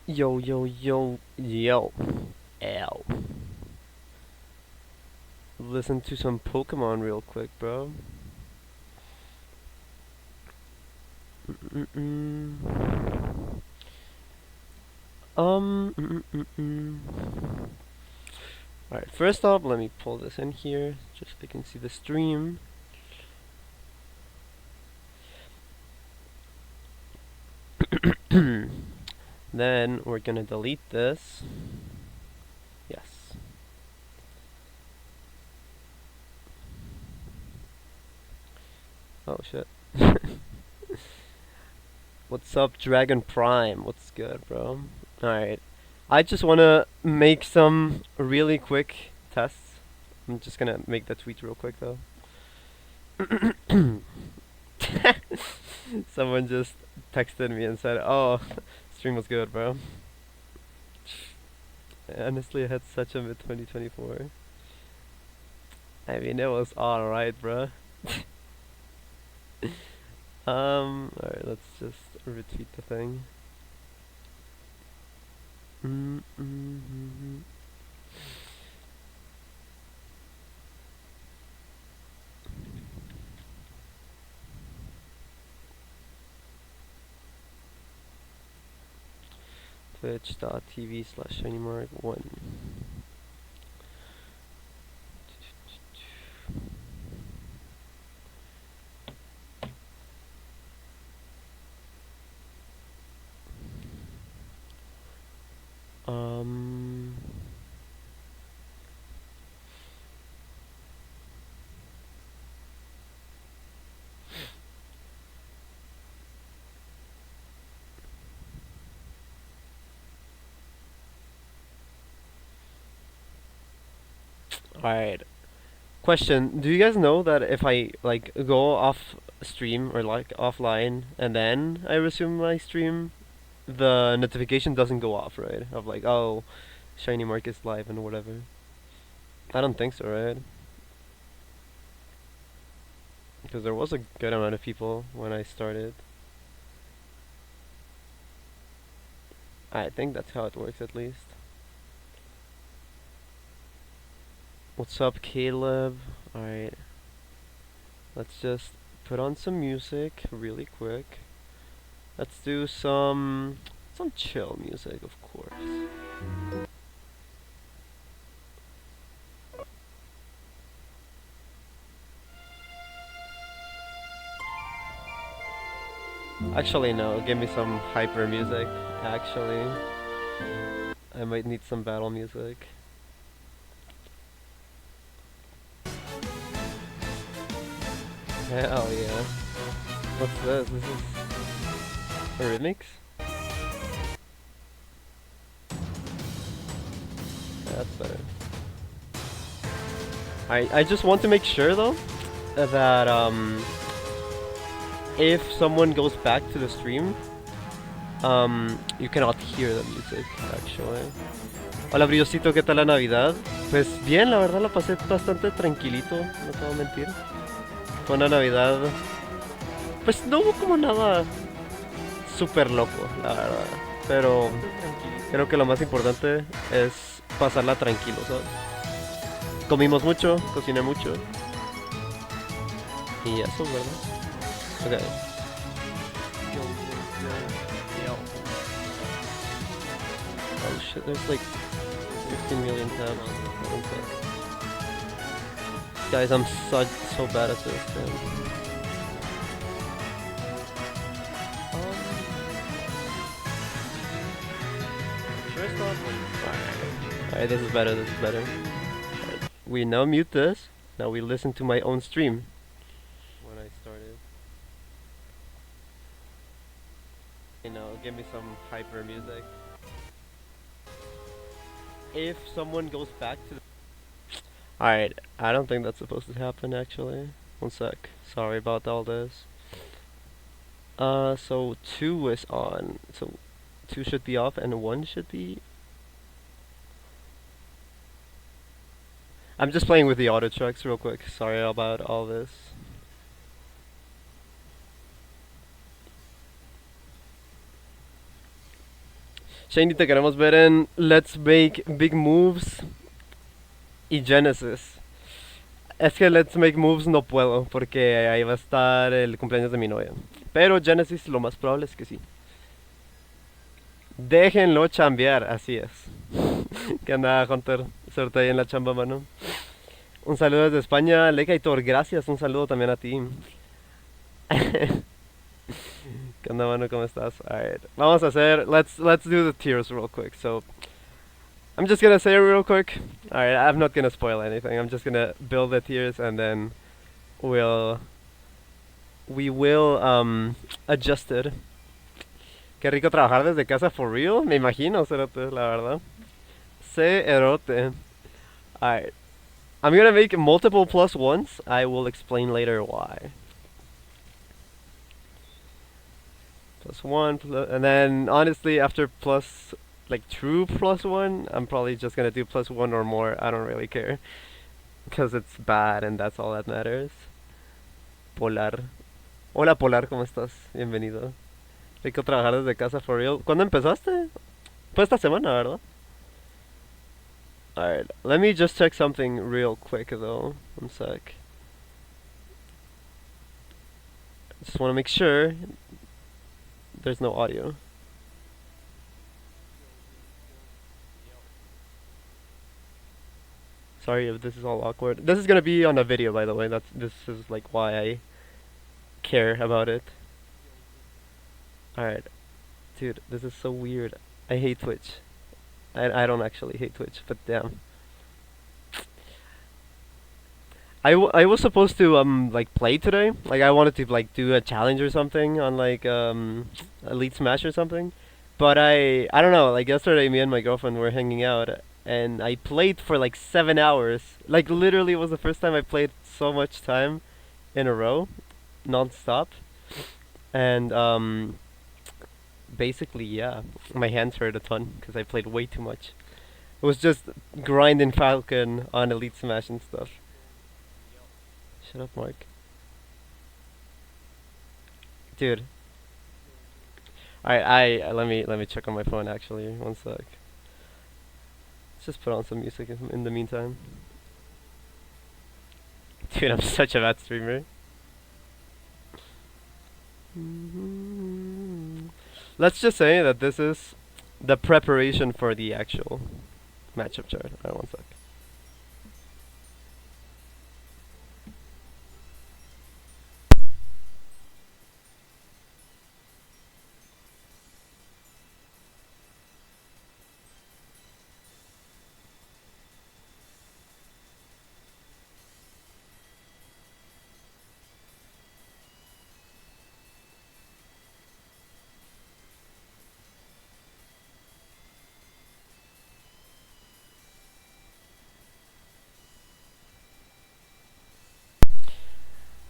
Yo, yo, yo, yo. Ow. Listen to some Pokemon real quick, bro. Mm-mm. Mm-mm. Alright, first off, let me pull this in here, just so you can see the stream. Then we're gonna delete this. Yes. Oh shit. What's up, Dragon Prime? What's good, bro? Alright. I just wanna make some really quick tests. I'm just gonna make the tweet real quick though. Someone just texted me and said, "Oh, stream was good, bro." Honestly, I had such a mid 2024. I mean, it was alright, bro. Alright, let's just retweet the thing. Twitch.tv/ShinyMark1. Alright. Question, do you guys know that if I like go off stream or like offline and then I resume my stream, the notification doesn't go off, right? Of like, oh, ShinyMark is live and whatever. I don't think so, right? Because there was a good amount of people when I started. I think that's how it works at least. What's up, Caleb? Alright. Let's just put on some music really quick. Let's do some chill music, of course. Actually, no, give me some hyper music. Actually, I might need some battle music. Hell yeah. What's this? This is a remix? Yeah, that's better. I just want to make sure though that if someone goes back to the stream, you cannot hear the music actually. Hola Briosito, ¿qué tal la Navidad? Pues bien, la verdad la pasé bastante tranquilito, no te voy a mentir. Fue una Navidad, pues no hubo como nada súper loco, la verdad. Pero creo que lo más importante es pasarla tranquilo, ¿sabes? Comimos mucho, cociné mucho. Y eso, ¿verdad? Okay. Oh shit, there's like 15 million tabs. Guys, I'm so bad at this, man. First off, alright, this is better, this is better. Right. We now mute this. Now we listen to my own stream. When I started. You know, give me some hyper music. If someone goes back to the... Alright, I don't think that's supposed to happen actually. One sec. Sorry about all this. So 2 is on. So 2 should be off and 1 should be... I'm just playing with the auto tracks real quick. Sorry about all this. Shiny, te queremos ver en Let's Make Big Moves y Genesis. Es que Let's Make Moves no puedo, porque ahí va a estar el cumpleaños de mi novia. Pero Genesis lo más probable es que sí. Déjenlo chambear, así es. ¿Qué onda, Hunter? Suerte ahí en la chamba, mano. Un saludo desde España, Lekaitor, gracias. Un saludo también a ti. ¿Qué onda, mano? ¿Cómo estás? Alright. Vamos a hacer. Let's do the tiers real quick. So, I'm just gonna say it real quick. Alright, I'm not gonna spoil anything. I'm just gonna build the tiers and then we will adjust it. Qué rico trabajar desde casa for real. Me imagino, cerote, la verdad. Cerote. Alright. I'm gonna make multiple plus ones. I will explain later why. Plus one, and then honestly, after plus, like true plus one, I'm probably just gonna do plus one or more. I don't really care. Because it's bad and that's all that matters. Polar. Hola Polar, ¿cómo estás? Bienvenido. Rico trabajar desde casa for real. ¿Cuándo empezaste? Fue esta semana, ¿verdad? Alright, let me just check something real quick though. One sec. Just want to make sure there's no audio. Sorry if this is all awkward. This is gonna be on a video, by the way. This is like why I care about it. Alright. Dude, this is so weird. I hate Twitch. I don't actually hate Twitch, but damn. I was supposed to like play today. Like I wanted to like do a challenge or something on like Elite Smash or something. But I don't know, like yesterday me and my girlfriend were hanging out and I played for like 7 hours. Like literally it was the first time I played so much time in a row, non-stop. And basically yeah, my hands hurt a ton because I played way too much. It was just grinding Falcon on Elite Smash and stuff. Shut up, Mark. Dude. I let me check on my phone actually. One sec. Let's just put on some music in the meantime. Dude, I'm such a bad streamer. Let's just say that this is the preparation for the actual matchup chart. Alright, one sec.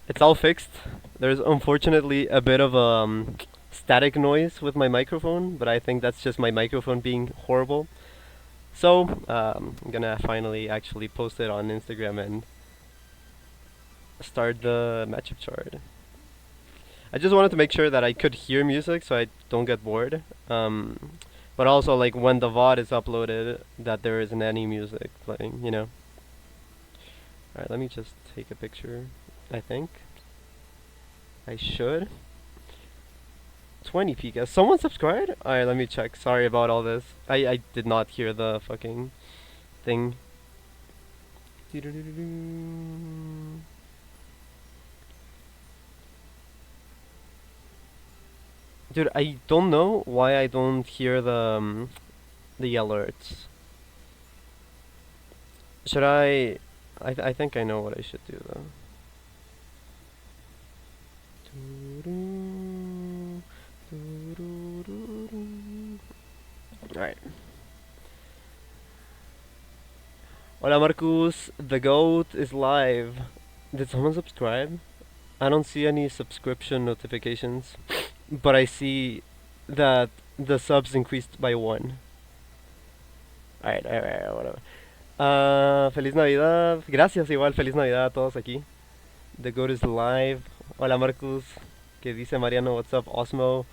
It's all fixed. There's unfortunately a bit of static noise with my microphone, but I think that's just my microphone being horrible. So, I'm gonna finally actually post it on Instagram and start the matchup chart. I just wanted to make sure that I could hear music so I don't get bored. But also like when the VOD is uploaded that there isn't any music playing, you know. Alright, let me just take a picture. I think I should. 20 Pika. Someone subscribed? Alright, let me check. Sorry about all this. I did not hear the fucking thing. Dude, I don't know why I don't hear the alerts. Should I think I know what I should do though. Alright. Hola Marcus, the GOAT is live. Did someone subscribe? I don't see any subscription notifications, but I see that the subs increased by 1. Alright, whatever. Feliz Navidad. Gracias igual, feliz Navidad a todos aquí. The GOAT is live. Hola Marcus, que dice Mariano, what's up? Osmo,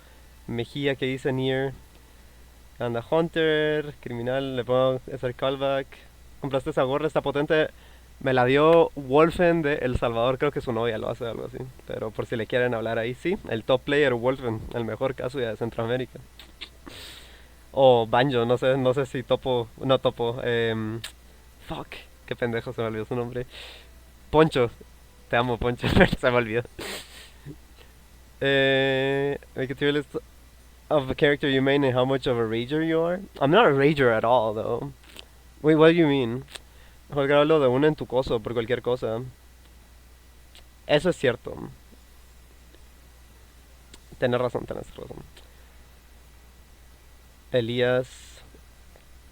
Mejía, que dice Nier. Anda Hunter, criminal, le puedo hacer callback. Compraste esa gorra, está potente. Me la dio Wolfen de El Salvador, creo que su novia lo hace algo así. Pero por si le quieren hablar ahí, sí. El top player Wolfen, el mejor Kazuya de Centroamérica. O Banjo, no sé si topo, no topo. Fuck, qué pendejo, se me olvidó su nombre. Poncho, te amo Poncho, se me olvidó. Make a tier list of a character you main and how much of a rager you are. I'm not a rager at all, though. Wait, what do you mean? Juega lo de uno en tu coso por cualquier cosa. Eso es cierto. Tienes razón, tienes razón. Elías,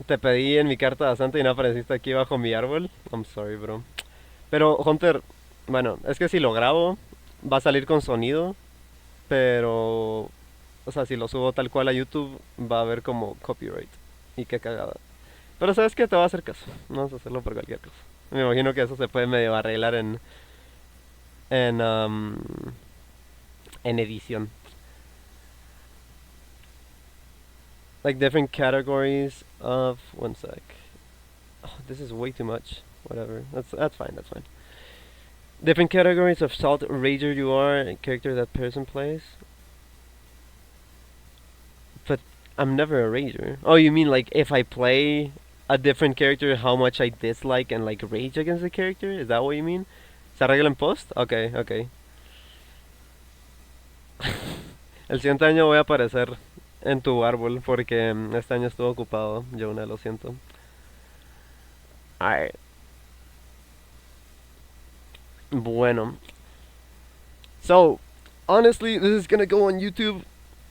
te pedí en mi carta de Santa y no apareciste aquí bajo mi árbol. I'm sorry, bro. Pero, Hunter, bueno, es que si lo grabo, va a salir con sonido, pero, o sea, si lo subo tal cual a YouTube, va a haber como copyright. Y qué cagada. Pero sabes que te va a hacer caso. Vamos a hacerlo por cualquier cosa. Me imagino que eso se puede medio arreglar en, um, en edición. Like different categories of one sec. Oh, this is way too much. Whatever. That's fine. That's fine. Different categories of salt rager you are and character that person plays. But I'm never a rager. Oh, you mean like if I play a different character, how much I dislike and like rage against the character? Is that what you mean? ¿Se arregla en post? Okay, okay. El siguiente año voy a aparecer en tu árbol porque este año estuvo ocupado, Jonah, lo siento. Alright. Bueno. So, honestly, this is gonna go on YouTube.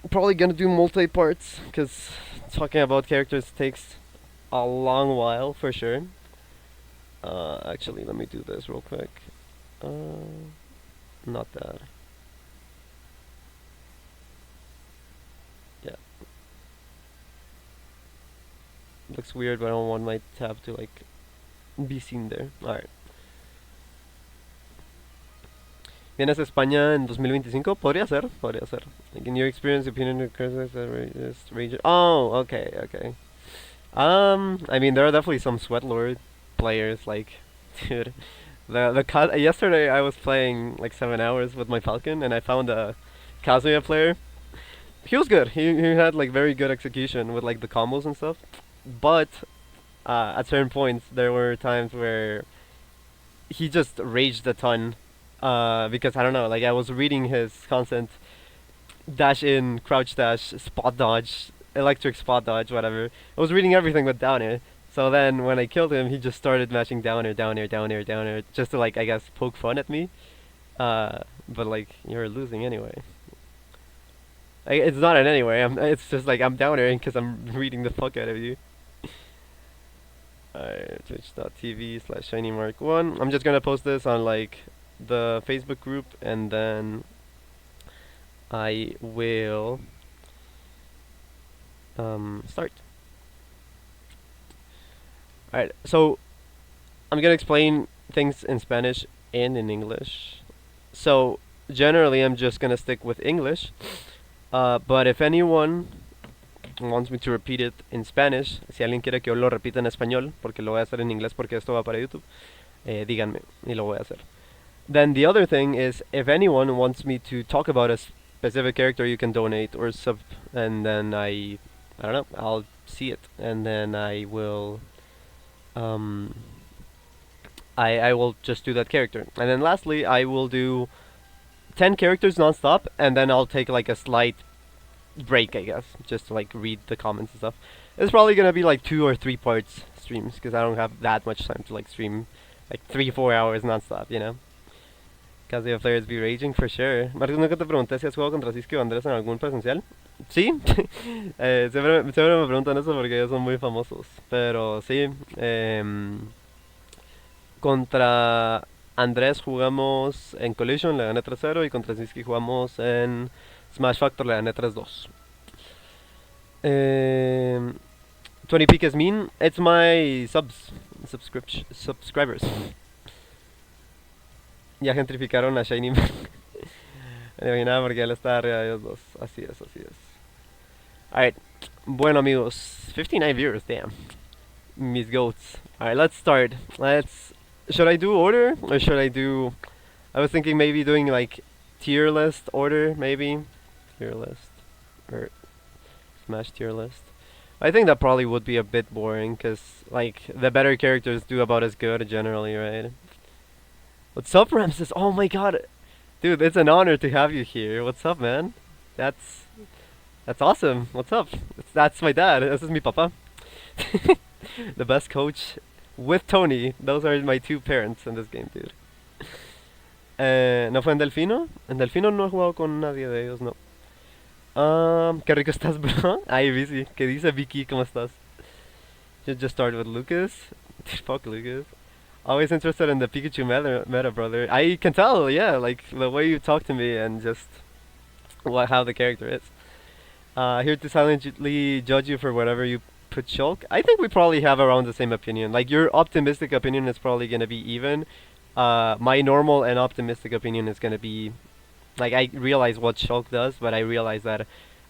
Probably gonna do multi-parts, because talking about characters takes a long while, for sure. Actually, let me do this real quick. Not that. Yeah. Looks weird, but I don't want my tab to, like, be seen there. Alright. ¿Vienes a España en 2025? Podría ser, podría ser. Like in your experience, opinion, Ranger. Oh, okay, okay. I mean, there are definitely some Sweatlord players. Like, dude, yesterday I was playing like 7 hours with my Falcon, and I found a Kazuya player. He was good. He had like very good execution with like the combos and stuff. But at certain points, there were times where he just raged a ton. Because I don't know, like I was reading his constant dash in, crouch dash, spot dodge, electric spot dodge, whatever. I was reading everything with down air. So then when I killed him, he just started mashing down air, down air, down air, down air, just to like I guess poke fun at me. But like you're losing anyway. Like, it's not in anyway. It's just like I'm down airing because I'm reading the fuck out of you. Twitch.tv/ShinyMark1. I'm just gonna post this on like the Facebook group, and then I will start. Alright, so I'm gonna explain things in Spanish and in English. So generally I'm just gonna stick with English, but if anyone wants me to repeat it in Spanish, si alguien quiere que yo lo repita en español, porque lo voy a hacer en inglés porque esto va para YouTube, díganme y lo voy a hacer. Then the other thing is, if anyone wants me to talk about a specific character, you can donate or sub, and then I don't know, I'll see it, and then I will, I will just do that character. And then lastly, I will do 10 characters non-stop, and then I'll take like a slight break, I guess, just to like read the comments and stuff. It's probably gonna be like 2 or 3 parts streams, because I don't have that much time to like stream like 3-4 hours non-stop, you know. Kazuya players be raging for sure. Marcos, nunca te pregunté si has jugado contra Cisco y Andrés en algún presencial. Sí, siempre me preguntan eso porque ellos son muy famosos. Pero sí, contra Andrés jugamos en Collision, le gané 3-0, y contra Cisco jugamos en Smash Factor, le gané 3-2. 20 peak is mean. It's my subscribers. Ya gentrificaron a ShinyMark. Me imaginaba porque él está arriba de ellos dos. Así es, así es. Alright. Bueno amigos, 59 viewers, damn. Mis goats. Alright, let's start. Should I do order? Or should I do... I was thinking maybe doing like tier list order, maybe? Tier list. Or Smash tier list. I think that probably would be a bit boring, because like the better characters do about as good generally, right? What's up, Ramses? Oh my god! Dude, it's an honor to have you here. What's up, man? That's that's awesome. What's up? That's my dad. This is mi papa. The best coach with Tony. Those are my two parents in this game, dude. ¿No fue en Delfino? En Delfino no he jugado con nadie de ellos, no. Qué rico estás, bro. Ay, Vicky. ¿Qué dice Vicky? ¿Cómo estás? You just started with Lucas? Dude, fuck Lucas. Always interested in the Pikachu meta, brother. I can tell, yeah, like the way you talk to me and just how the character is. Here to silently judge you for whatever you put Shulk. I think we probably have around the same opinion. Like your optimistic opinion is probably gonna be even. My normal and optimistic opinion is gonna be, like, I realize what Shulk does, but I realize that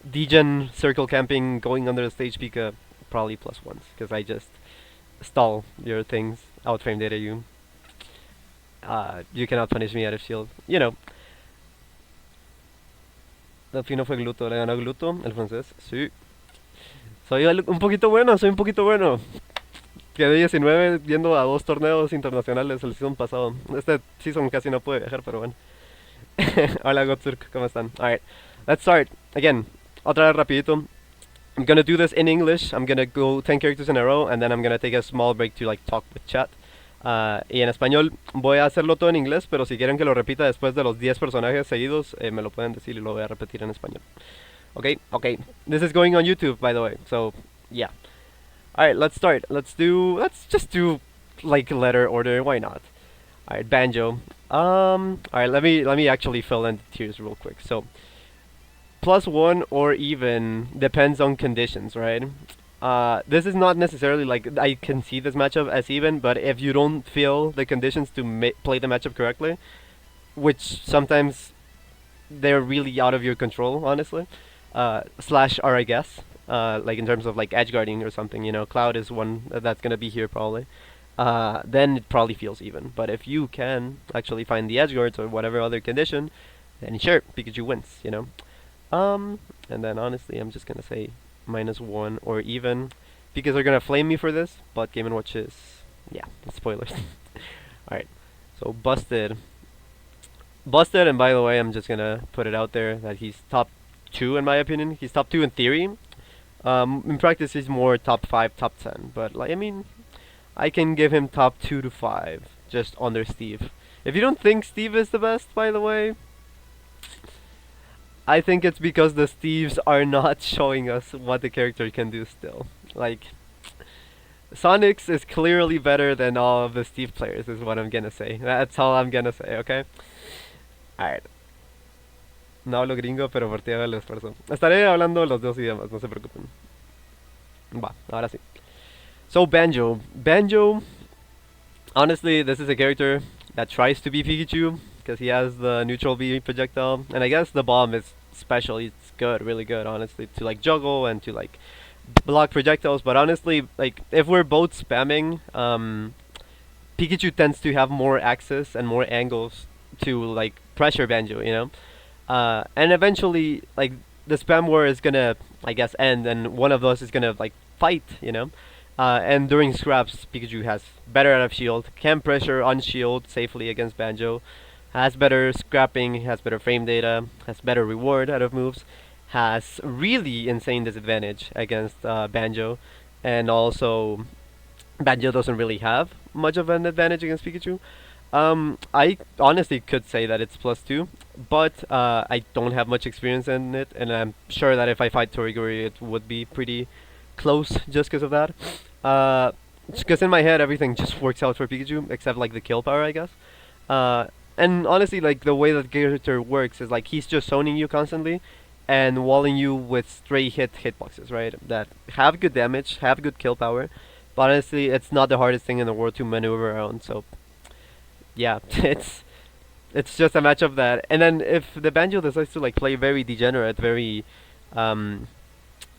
Degen circle camping going under the stage Pika probably +1s, because I just stall your things, outframe data you. You cannot punish me out of shield. You know. Delfino fue Gluto, le ganó Gluto, el francés. Sí. Soy un poquito bueno, soy un poquito bueno. Quedé 19 viendo a 2 torneos internacionales el season pasado. Este season casi no pude viajar, pero bueno. Hola Gotsurk, ¿cómo están? Alright, let's start. Again, otra vez rapidito. I'm gonna do this in English. I'm gonna go 10 characters in a row, and then I'm gonna take a small break to like talk with chat. Y en español voy a hacerlo todo en inglés, pero si quieren que lo repita después de los 10 personajes seguidos, me lo pueden decir y lo voy a repetir en español. Okay, okay. This is going on YouTube, by the way, so yeah. Alright, let's start. Let's just do like letter order, why not? Alright, Banjo. Alright, let me actually fill in the tiers real quick. So, +1 or even depends on conditions, right? This is not necessarily like I can see this matchup as even, but if you don't feel the conditions to play the matchup correctly, which sometimes they're really out of your control, honestly, slash are, I guess, like in terms of like edge guarding or something, you know, Cloud is one that's gonna be here probably. Then it probably feels even. But if you can actually find the edge guards or whatever other condition, then sure, Pikachu wins, you know. And then honestly, I'm just gonna say -1 or even, because they're gonna flame me for this, but Game & Watch is, yeah, spoilers. Alright, so Busted, and by the way, I'm just gonna put it out there that he's top 2 in my opinion. He's top 2 in theory. In practice, he's more top 5, top 10, but like, I mean, I can give him top 2 to 5, just under Steve. If you don't think Steve is the best, by the way, I think it's because the Steves are not showing us what the character can do still. Like, Sonics is clearly better than all of the Steve players, is what I'm gonna say. That's all I'm gonna say, okay? Alright. No hablo gringo, pero por ti hago el esfuerzo. Estaré hablando los dos idiomas, no se preocupen. Va, ahora sí. So, Banjo. Banjo, honestly, this is a character that tries to be Pikachu, because he has the neutral B projectile, and I guess the bomb is special. It's good, really good, honestly, to like juggle and to like block projectiles. But honestly, like if we're both spamming, Pikachu tends to have more access and more angles to like pressure Banjo, you know. And eventually, like the spam war is gonna, I guess, end, and one of us is gonna like fight, you know. And during scraps, Pikachu has better out of shield, can pressure on shield safely against Banjo, has better scrapping, has better frame data, has better reward out of moves, has really insane disadvantage against Banjo, and also Banjo doesn't really have much of an advantage against Pikachu. I honestly could say that it's +2, but I don't have much experience in it, and I'm sure that if I fight Toriguri it would be pretty close just because of that. Because in my head everything just works out for Pikachu, except like the kill power, I guess. And honestly, like the way that character works is like he's just zoning you constantly and walling you with stray hitboxes, right? That have good damage, have good kill power, but honestly, it's not the hardest thing in the world to maneuver around. So yeah, it's just a matchup that. And then if the Banjo decides to like play very degenerate, very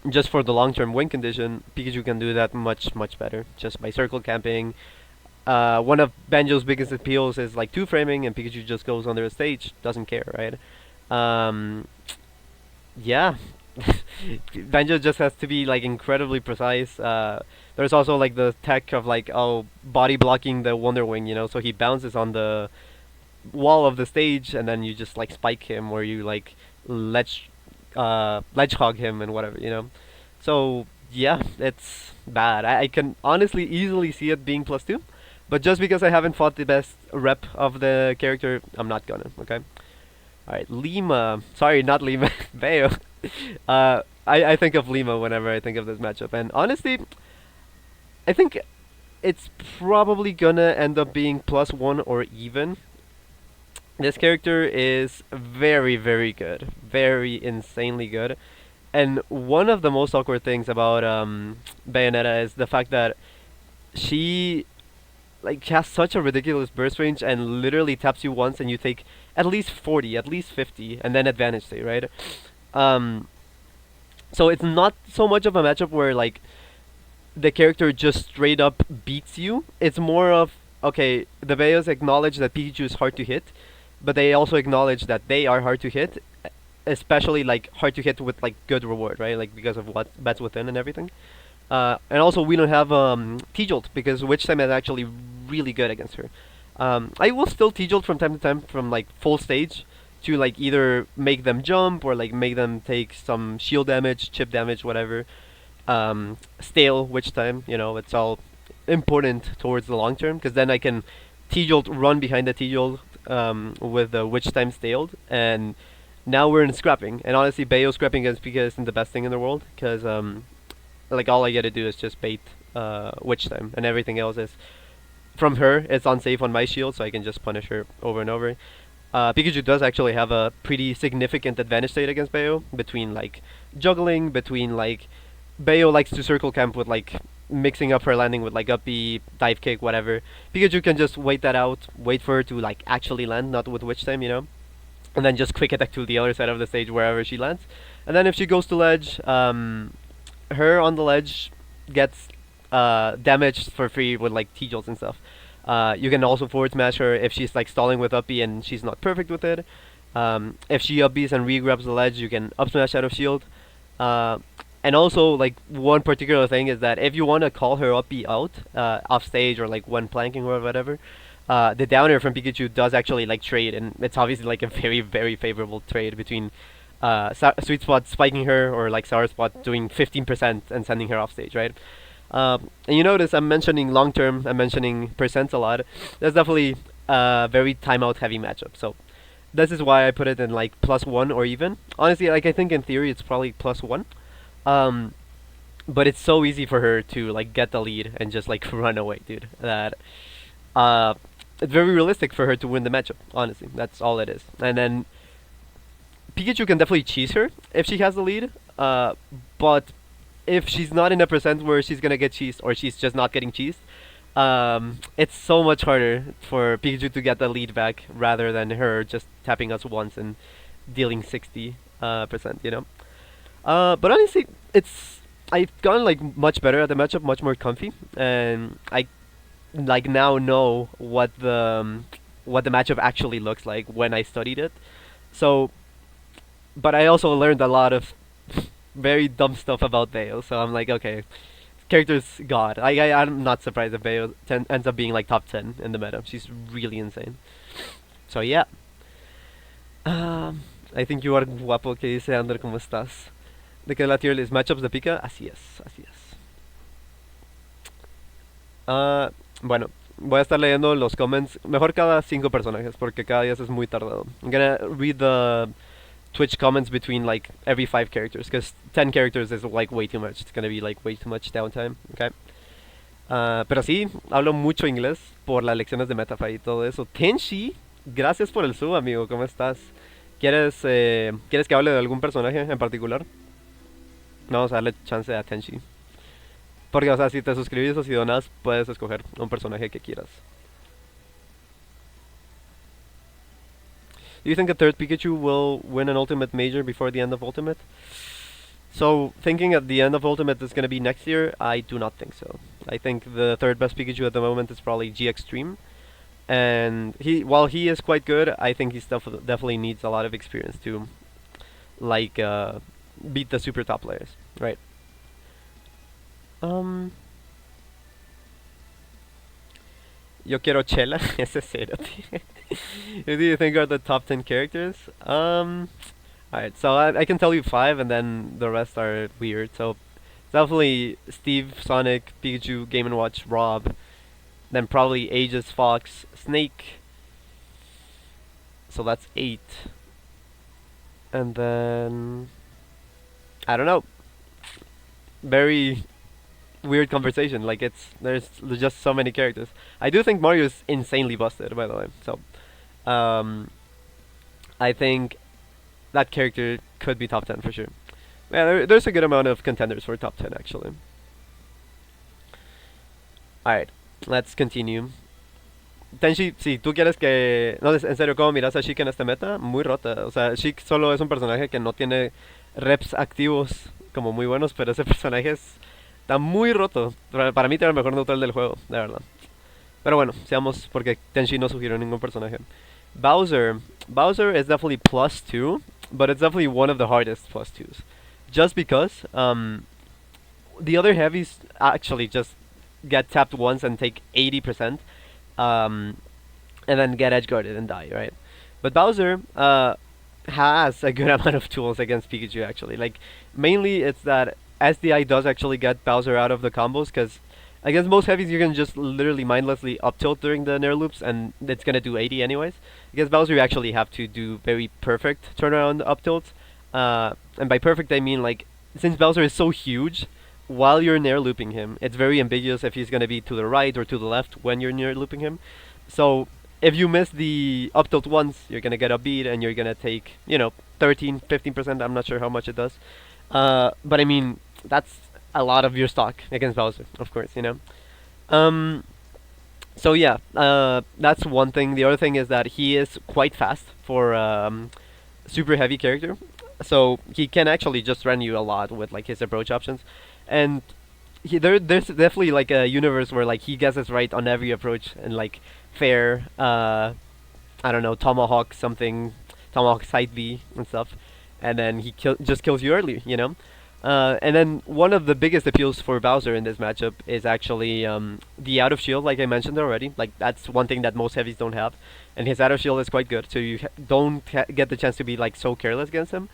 just for the long-term win condition, Pikachu can do that much better just by circle camping. One of Banjo's biggest appeals is like two framing, and Pikachu just goes under the stage, doesn't care, right? Um, yeah, Banjo just has to be like incredibly precise. There's also like the tech of like body blocking the Wonder Wing, so he bounces on the wall of the stage, and then you just like spike him, or you like ledge hog him and whatever. So yeah, it's bad. I can honestly easily see it being +2, but just because I haven't fought the best rep of the character, I'm not gonna. Okay. All right, Lima. Sorry, not Lima. Bayo. I think of Lima whenever I think of this matchup, and honestly, I think it's probably gonna end up being +1 or even. This character is very good, very insanely good, and one of the most awkward things about Bayonetta is the fact that she like has such a ridiculous burst range and literally taps you once and you take at least 40, at least 50, and then advantage state, right? Um, so it's not so much of a matchup where like the character just straight up beats you. It's more of, okay, the Bayos acknowledge that Pikachu is hard to hit, but they also acknowledge that they are hard to hit, especially like hard to hit with like good reward, right? Like because of what bats within and everything. And also we don't have T-Jolt because Witch Time is actually really good against her. I will still T-Jolt from time to time from like full stage to like either make them jump or like make them take some shield damage, chip damage, whatever. Stale Witch Time, it's all important towards the long term because then I can T-Jolt, run behind the T-Jolt with the Witch Time staled, and now we're in scrapping. And honestly, Bayo scrapping against Pika isn't the best thing in the world because like all I gotta do is just bait Witch Time, and everything else is from her. It's unsafe on my shield, so I can just punish her over and over. Pikachu does actually have a pretty significant advantage state against Bayo between like juggling, between like Bayo likes to circle camp with like mixing up her landing with like up B, dive kick, whatever. Pikachu can just wait that out, wait for her to like actually land, not with Witch Time, and then just quick attack to the other side of the stage wherever she lands. And then if she goes to ledge, her on the ledge gets damaged for free with like T-Jolts and stuff. You can also forward smash her if she's like stalling with up B and she's not perfect with it. If she up Bs and re-grabs the ledge, you can up smash out of shield. And also, like, one particular thing is that if you want to call her up B out, off stage or like when planking or whatever, the downer from Pikachu does actually like trade, and it's obviously like a very favorable trade between Sweet Spot spiking her or like Sour Spot doing 15% and sending her off stage, right? And you notice I'm mentioning long term, I'm mentioning percents a lot. That's definitely a very timeout heavy matchup. So this is why I put it in like +1 or even. Honestly, like I think in theory it's probably +1. But it's so easy for her to like get the lead and just like run away, dude. That it's very realistic for her to win the matchup. Honestly, that's all it is. And then Pikachu can definitely cheese her if she has the lead. But if she's not in a percent where she's gonna get cheesed or she's just not getting cheesed, it's so much harder for Pikachu to get the lead back rather than her just tapping us once and dealing 60%. But honestly, I've gotten like much better at the matchup, much more comfy, and I like now know what the matchup actually looks like when I studied it. So, but I also learned a lot of very dumb stuff about Bayo. So I'm like, okay, character's god. I'm not surprised if Bayo ends up being like top 10 in the meta. She's really insane. So yeah. I think you are guapo, que dice Ander, ¿cómo estás? De que la tier list matchups de Pika, así es, así es. Bueno, voy a estar leyendo los comments, mejor cada 5 personajes, porque cada día es muy tardado. I'm gonna read the Twitch comments between like every 5 characters, because 10 characters is like way too much. It's gonna be like way too much downtime, okay? Pero sí, hablo mucho inglés por las lecciones de Metafy y todo eso. Tenshi, gracias por el sub, amigo, ¿cómo estás? ¿Quieres que hable de algún personaje en particular? Vamos a darle chance a Tenshi. Porque, o sea, si te suscribes o si donas, puedes escoger un personaje que quieras. Do you think a third Pikachu will win an Ultimate Major before the end of Ultimate? So, thinking at the end of Ultimate is going to be next year, I do not think so. I think the third best Pikachu at the moment is probably G Extreme. And while he is quite good, I think he definitely needs a lot of experience to, like, beat the super top players, right? Yo quiero chela. Ese cero. Who do you think are the top 10 characters? Alright, so I can tell you 5 and then the rest are weird. So definitely Steve, Sonic, Pikachu, Game & Watch, Rob. Then probably Aegis, Fox, Snake. So that's 8. And then I don't know. Very weird conversation. Like there's just so many characters. I do think Mario is insanely busted, by the way. So I think that character could be top 10 for sure. Yeah, there's a good amount of contenders for top 10 actually. Alright, let's continue. Tenshi, si tú quieres que... No, en serio, ¿cómo miras a Sheik en esta meta? Muy rota. O sea, Sheik solo es un personaje que no tiene reps activos como muy buenos, pero ese personaje está muy roto. Para mí tiene el mejor neutral del juego, de verdad. Pero bueno, seamos, porque Tenshi no sugirió ningún personaje. Bowser. Bowser is definitely +2, but it's definitely one of the hardest +2s. Just because the other heavies actually just get tapped once and take 80%. And then get edge guarded and die, right? But Bowser has a good amount of tools against Pikachu actually. Like mainly it's that SDI does actually get Bowser out of the combos because against most heavies you can just literally mindlessly up tilt during the Nair loops and it's gonna do 80 anyways. Against Bowser you actually have to do very perfect turnaround up tilts. And by perfect I mean like since Bowser is so huge, while you're Nair looping him, it's very ambiguous if he's gonna be to the right or to the left when you're Nair looping him. So if you miss the up tilt once, you're gonna get a beat and you're gonna take, 13, 15%, I'm not sure how much it does. But I mean, that's a lot of your stock against Bowser, of course, So yeah, that's one thing. The other thing is that he is quite fast for super heavy character. So he can actually just run you a lot with like his approach options. And there's definitely like a universe where like he guesses right on every approach and like fair, I don't know, tomahawk something, tomahawk side B and stuff, and then he just kills you early, And then one of the biggest appeals for Bowser in this matchup is actually the out of shield, like I mentioned already. Like that's one thing that most heavies don't have, and his out of shield is quite good, so you don't get the chance to be like so careless against him.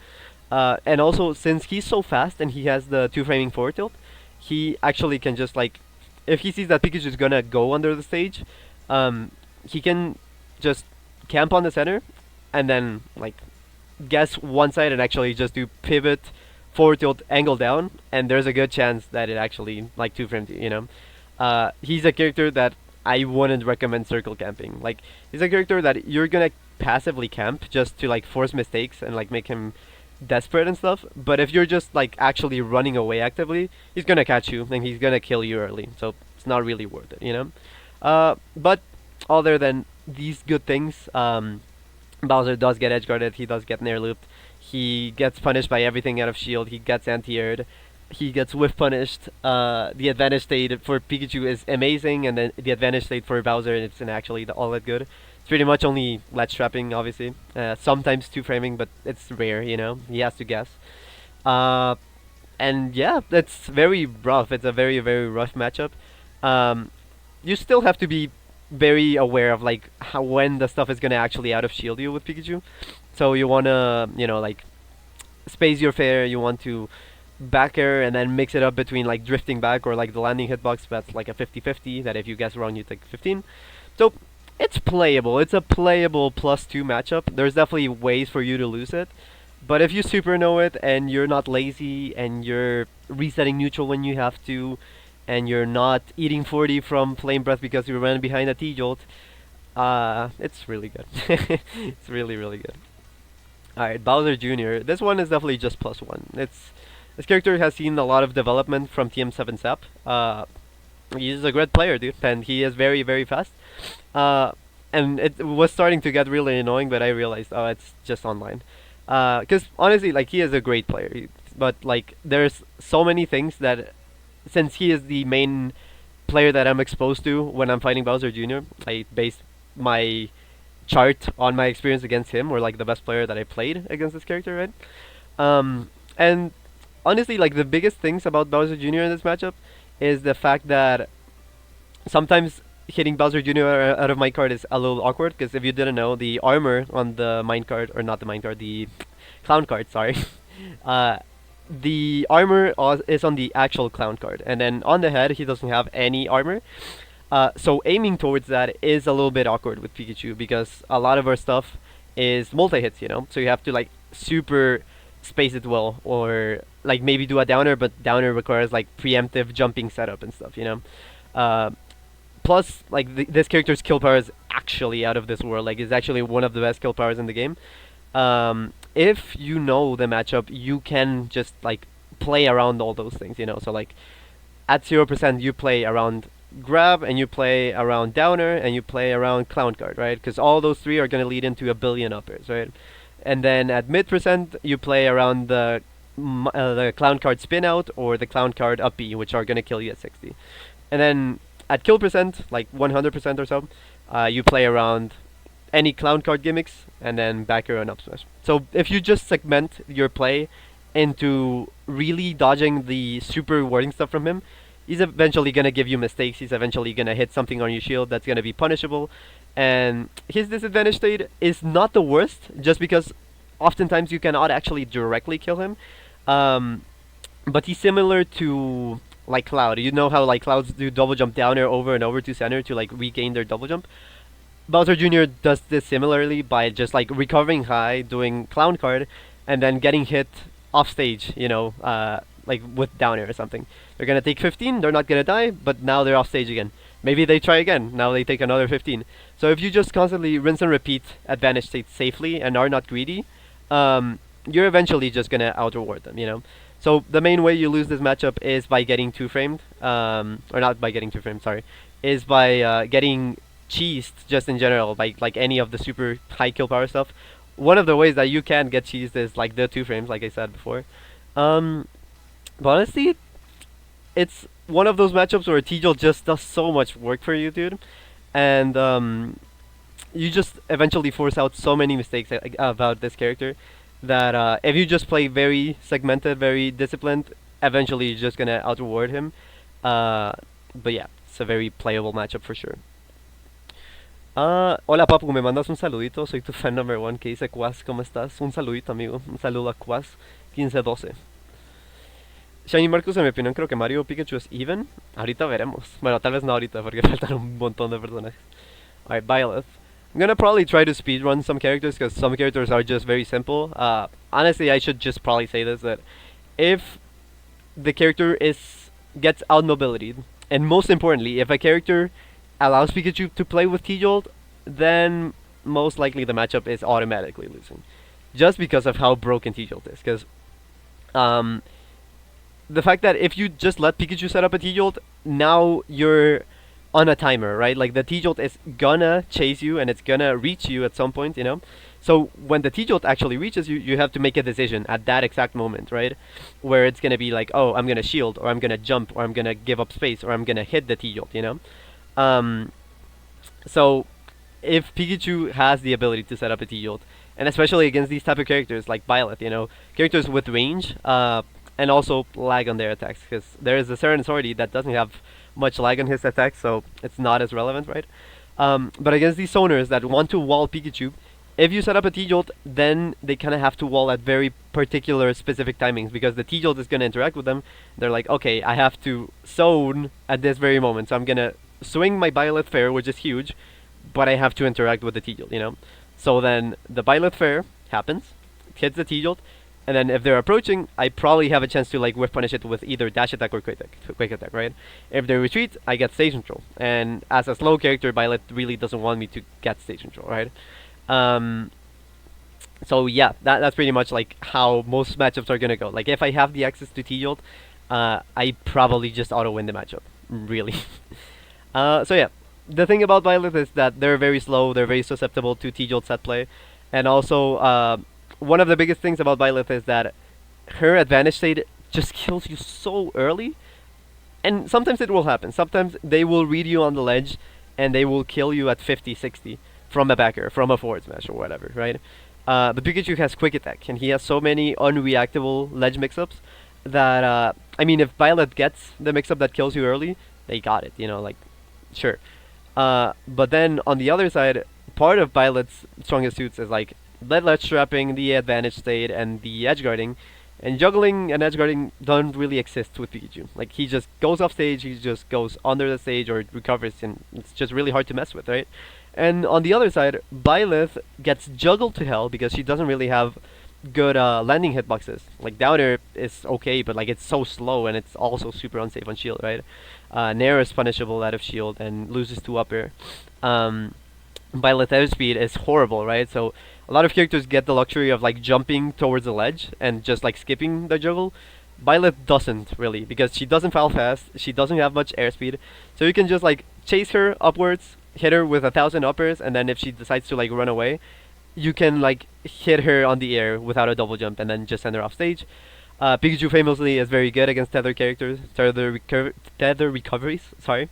And also, since he's so fast and he has the 2-framing forward tilt, he actually can just like, if he sees that Pikachu is gonna go under the stage, he can just camp on the center and then like guess one side and actually just do pivot, forward tilt, angle down, and there's a good chance that it actually like 2-frames you. He's a character that I wouldn't recommend circle camping. Like he's a character that you're gonna passively camp just to like force mistakes and like make him desperate and stuff, but if you're just like actually running away actively, he's gonna catch you and he's gonna kill you early, so it's not really worth it, but other than these good things, Bowser does get edge guarded, he does get Nair looped, he gets punished by everything out of shield, he gets anti-aired, he gets whiff punished. The advantage state for Pikachu is amazing, and then the advantage state for Bowser isn't actually all that good. It's pretty much only ledge trapping, obviously. Sometimes 2-framing, but it's rare, He has to guess. And yeah, it's very rough. It's a very, very rough matchup. You still have to be very aware of like when the stuff is gonna actually out of shield you with Pikachu. So you wanna, like space your fair. You want to back air and then mix it up between like drifting back or like the landing hitbox. That's like a 50-50. That if you guess wrong, you take 15. So it's playable. It's a playable +2 matchup. There's definitely ways for you to lose it. But if you super know it and you're not lazy and you're resetting neutral when you have to and you're not eating 40 from flame breath because you ran behind a T-Jolt, it's really good. It's really, really good. Alright, Bowser Jr. This one is definitely just +1. This character has seen a lot of development from TM7 Sap. He's a great player, dude, and he is very, very fast. And it was starting to get really annoying, but I realized, oh, it's just online. Because honestly, like he is a great player. but like there's so many things that since he is the main player that I'm exposed to when I'm fighting Bowser Jr., I base my chart on my experience against him, or like the best player that I played against this character, right? And honestly, like the biggest things about Bowser Jr. in this matchup is the fact that sometimes hitting Bowser Jr. out of minecart is a little awkward, because if you didn't know, the armor on the minecart, or not the minecart, the clown card, sorry, uh, the armor is on the actual clown card, and then on the head he doesn't have any armor. So aiming towards that is a little bit awkward with Pikachu, because a lot of our stuff is multi-hits, you know? So you have to like super space it well, or like maybe do a downer, but downer requires like preemptive jumping setup and stuff, you know? Plus, like this character's kill power is actually out of this world. Like, it's actually one of the best kill powers in the game. If you know the matchup, you can just like play around all those things, you know? So like at 0% you play around grab, and you play around downer, and you play around clown card, right? Because all those three are going to lead into a billion uppers, right? And then at mid percent you play around the clown card spin out, or the clown card up B, which are going to kill you at 60. And then at kill percent, like 100% or so, you play around any clown card gimmicks, and then back air and up smash. So if you just segment your play into really dodging the super rewarding stuff from him, he's eventually going to give you mistakes. He's eventually going to hit something on your shield that's going to be punishable. And his disadvantage state is not the worst, just because oftentimes you cannot actually directly kill him. But he's similar to like Cloud. You know how like Clouds do double jump down air over and over to center to like regain their double jump? Bowser Jr. does this similarly by just like recovering high, doing clown card, and then getting hit off stage, you know, like with down air or something. They're gonna take 15, they're not gonna die, but now they're off stage again. Maybe they try again, now they take another 15. So if you just constantly rinse and repeat advantage states safely and are not greedy, you're eventually just gonna out-reward them, you know? So the main way you lose this matchup is by getting two-framed, or not by getting two-framed, sorry, is by getting cheesed just in general, by like any of the super high kill power stuff. One of the ways that you can get cheesed is like the two frames, like I said before. But honestly, it's one of those matchups where Tejol just does so much work for you, dude. And you just eventually force out so many mistakes about this character that if you just play very segmented, very disciplined, eventually you're just gonna out-reward him. But yeah, it's a very playable matchup for sure. Hola Papu, me mandas un saludito, soy tu fan number one que dice Quas, ¿cómo estás? Un saludito amigo, un saludo a Quas 1512. Shiny Marcus, en mi opinión, creo que Mario Pikachu es even. Ahorita veremos. Bueno, tal vez no ahorita, porque faltan un montón de personajes. Alright, Byleth. I'm gonna probably try to speedrun some characters, because some characters are just very simple. Honestly, I should just probably say this, that if the character gets out-mobilityed, and most importantly, if a character allows Pikachu to play with Tejol, then most likely the matchup is automatically losing. Just because of how broken Tejol is, because the fact that if you just let Pikachu set up a T-Jolt, now you're on a timer, right? Like the T-Jolt is gonna chase you and it's gonna reach you at some point, you know? So when the T-Jolt actually reaches you, you have to make a decision at that exact moment, right? Where it's gonna be like, oh, I'm gonna shield, or I'm gonna jump, or I'm gonna give up space, or I'm gonna hit the T-Jolt, you know? So if Pikachu has the ability to set up a T-Jolt, and especially against these type of characters like Byleth, you know, characters with range, and also lag on their attacks, because there is a certain authority that doesn't have much lag on his attacks, so it's not as relevant, right? But against these zoners that want to wall Pikachu, if you set up a T-Jolt, then they kind of have to wall at very particular specific timings, because the T-Jolt is going to interact with them. They're like, okay, I have to zone at this very moment, so I'm going to swing my Byleth Fair, which is huge, but I have to interact with the T-Jolt, you know? So then the Byleth Fair happens, hits the T-Jolt, and then if they're approaching, I probably have a chance to like whiff punish it with either dash attack or quick attack, right? If they retreat, I get stage control. And as a slow character, Byleth really doesn't want me to get stage control, right? So yeah, that's pretty much like how most matchups are gonna go. Like if I have the access to T-Jolt, I probably just auto win the matchup, really. So yeah, the thing about Byleth is that they're very slow, they're very susceptible to T-Jolt set play, and also one of the biggest things about Byleth is that her advantage state just kills you so early. And sometimes it will happen. Sometimes they will read you on the ledge and they will kill you at 50, 60 from a backer, from a forward smash or whatever, right? The Pikachu has quick attack and he has so many unreactable ledge mix-ups that, I mean, if Byleth gets the mix-up that kills you early, they got it, you know, like, sure. But then on the other side, part of Byleth's strongest suits is like ledge trapping, the advantage state, and the edge guarding. And juggling and edge guarding don't really exist with Pikachu. Like he just goes off stage, he just goes under the stage or recovers, and it's just really hard to mess with, right? And on the other side, Byleth gets juggled to hell because she doesn't really have good landing hitboxes. Like down air is okay, but like it's so slow and it's also super unsafe on shield, right? Nair is punishable out of shield and loses to up air. Byleth edge speed is horrible, right? So a lot of characters get the luxury of like jumping towards the ledge and just like skipping the juggle. Byleth doesn't really because she doesn't foul fast, she doesn't have much airspeed, so you can just like chase her upwards, hit her with 1,000 uppers, and then if she decides to like run away, you can like hit her on the air without a double jump and then just send her off stage. Pikachu famously is very good against tether characters, tether recoveries, sorry.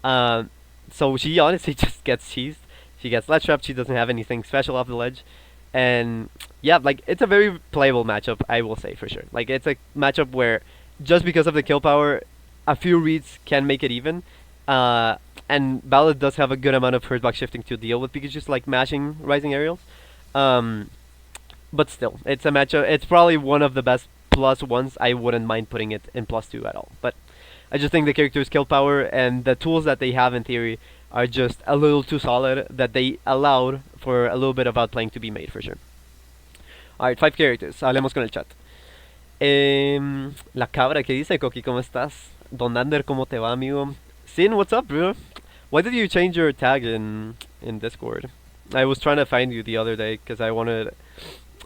So she honestly just gets cheesed. She gets ledge trapped, she doesn't have anything special off the ledge. And yeah, like it's a very playable matchup, I will say for sure. Like it's a matchup where just because of the kill power, a few reads can make it even. And Byleth does have a good amount of hurt box shifting to deal with Pikachu's like mashing rising aerials. But still, it's a matchup. It's probably one of the best +1s. I wouldn't mind putting it in +2 at all. But I just think the character's kill power and the tools that they have in theory are just a little too solid that they allowed for a little bit of outplaying to be made for sure. Alright, 5 characters. Hablemos con el chat. La cabra, ¿qué dice, Koki? ¿Cómo estás? Don Ander, ¿cómo te va, amigo? Sin, what's up, bro? Why did you change your tag in Discord? I was trying to find you the other day because I wanted...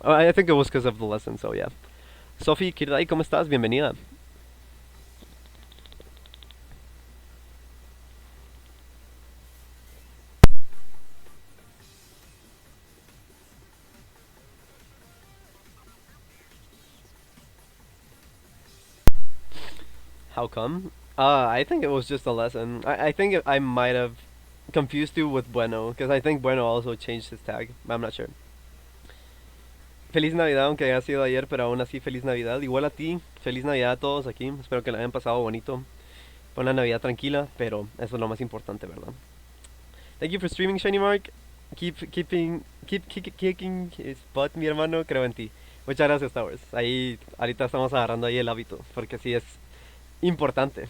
I think it was because of the lesson, so yeah. Sophie Kirdai, ¿cómo estás? Bienvenida. How come? I think it was just a lesson. I think I might have confused you with Bueno, because I think Bueno also changed his tag. I'm not sure. Feliz Navidad, aunque haya sido ayer, pero aún así feliz Navidad. Igual a ti, feliz Navidad a todos aquí. Espero que la hayan pasado bonito. Una Navidad tranquila, pero eso es lo más importante, ¿verdad? Thank you for streaming, ShinyMark. Keep kicking his butt, mi hermano. Creo en ti. Muchas gracias, Towers. Ahí, ahorita estamos agarrando ahí el hábito, porque sí es importante.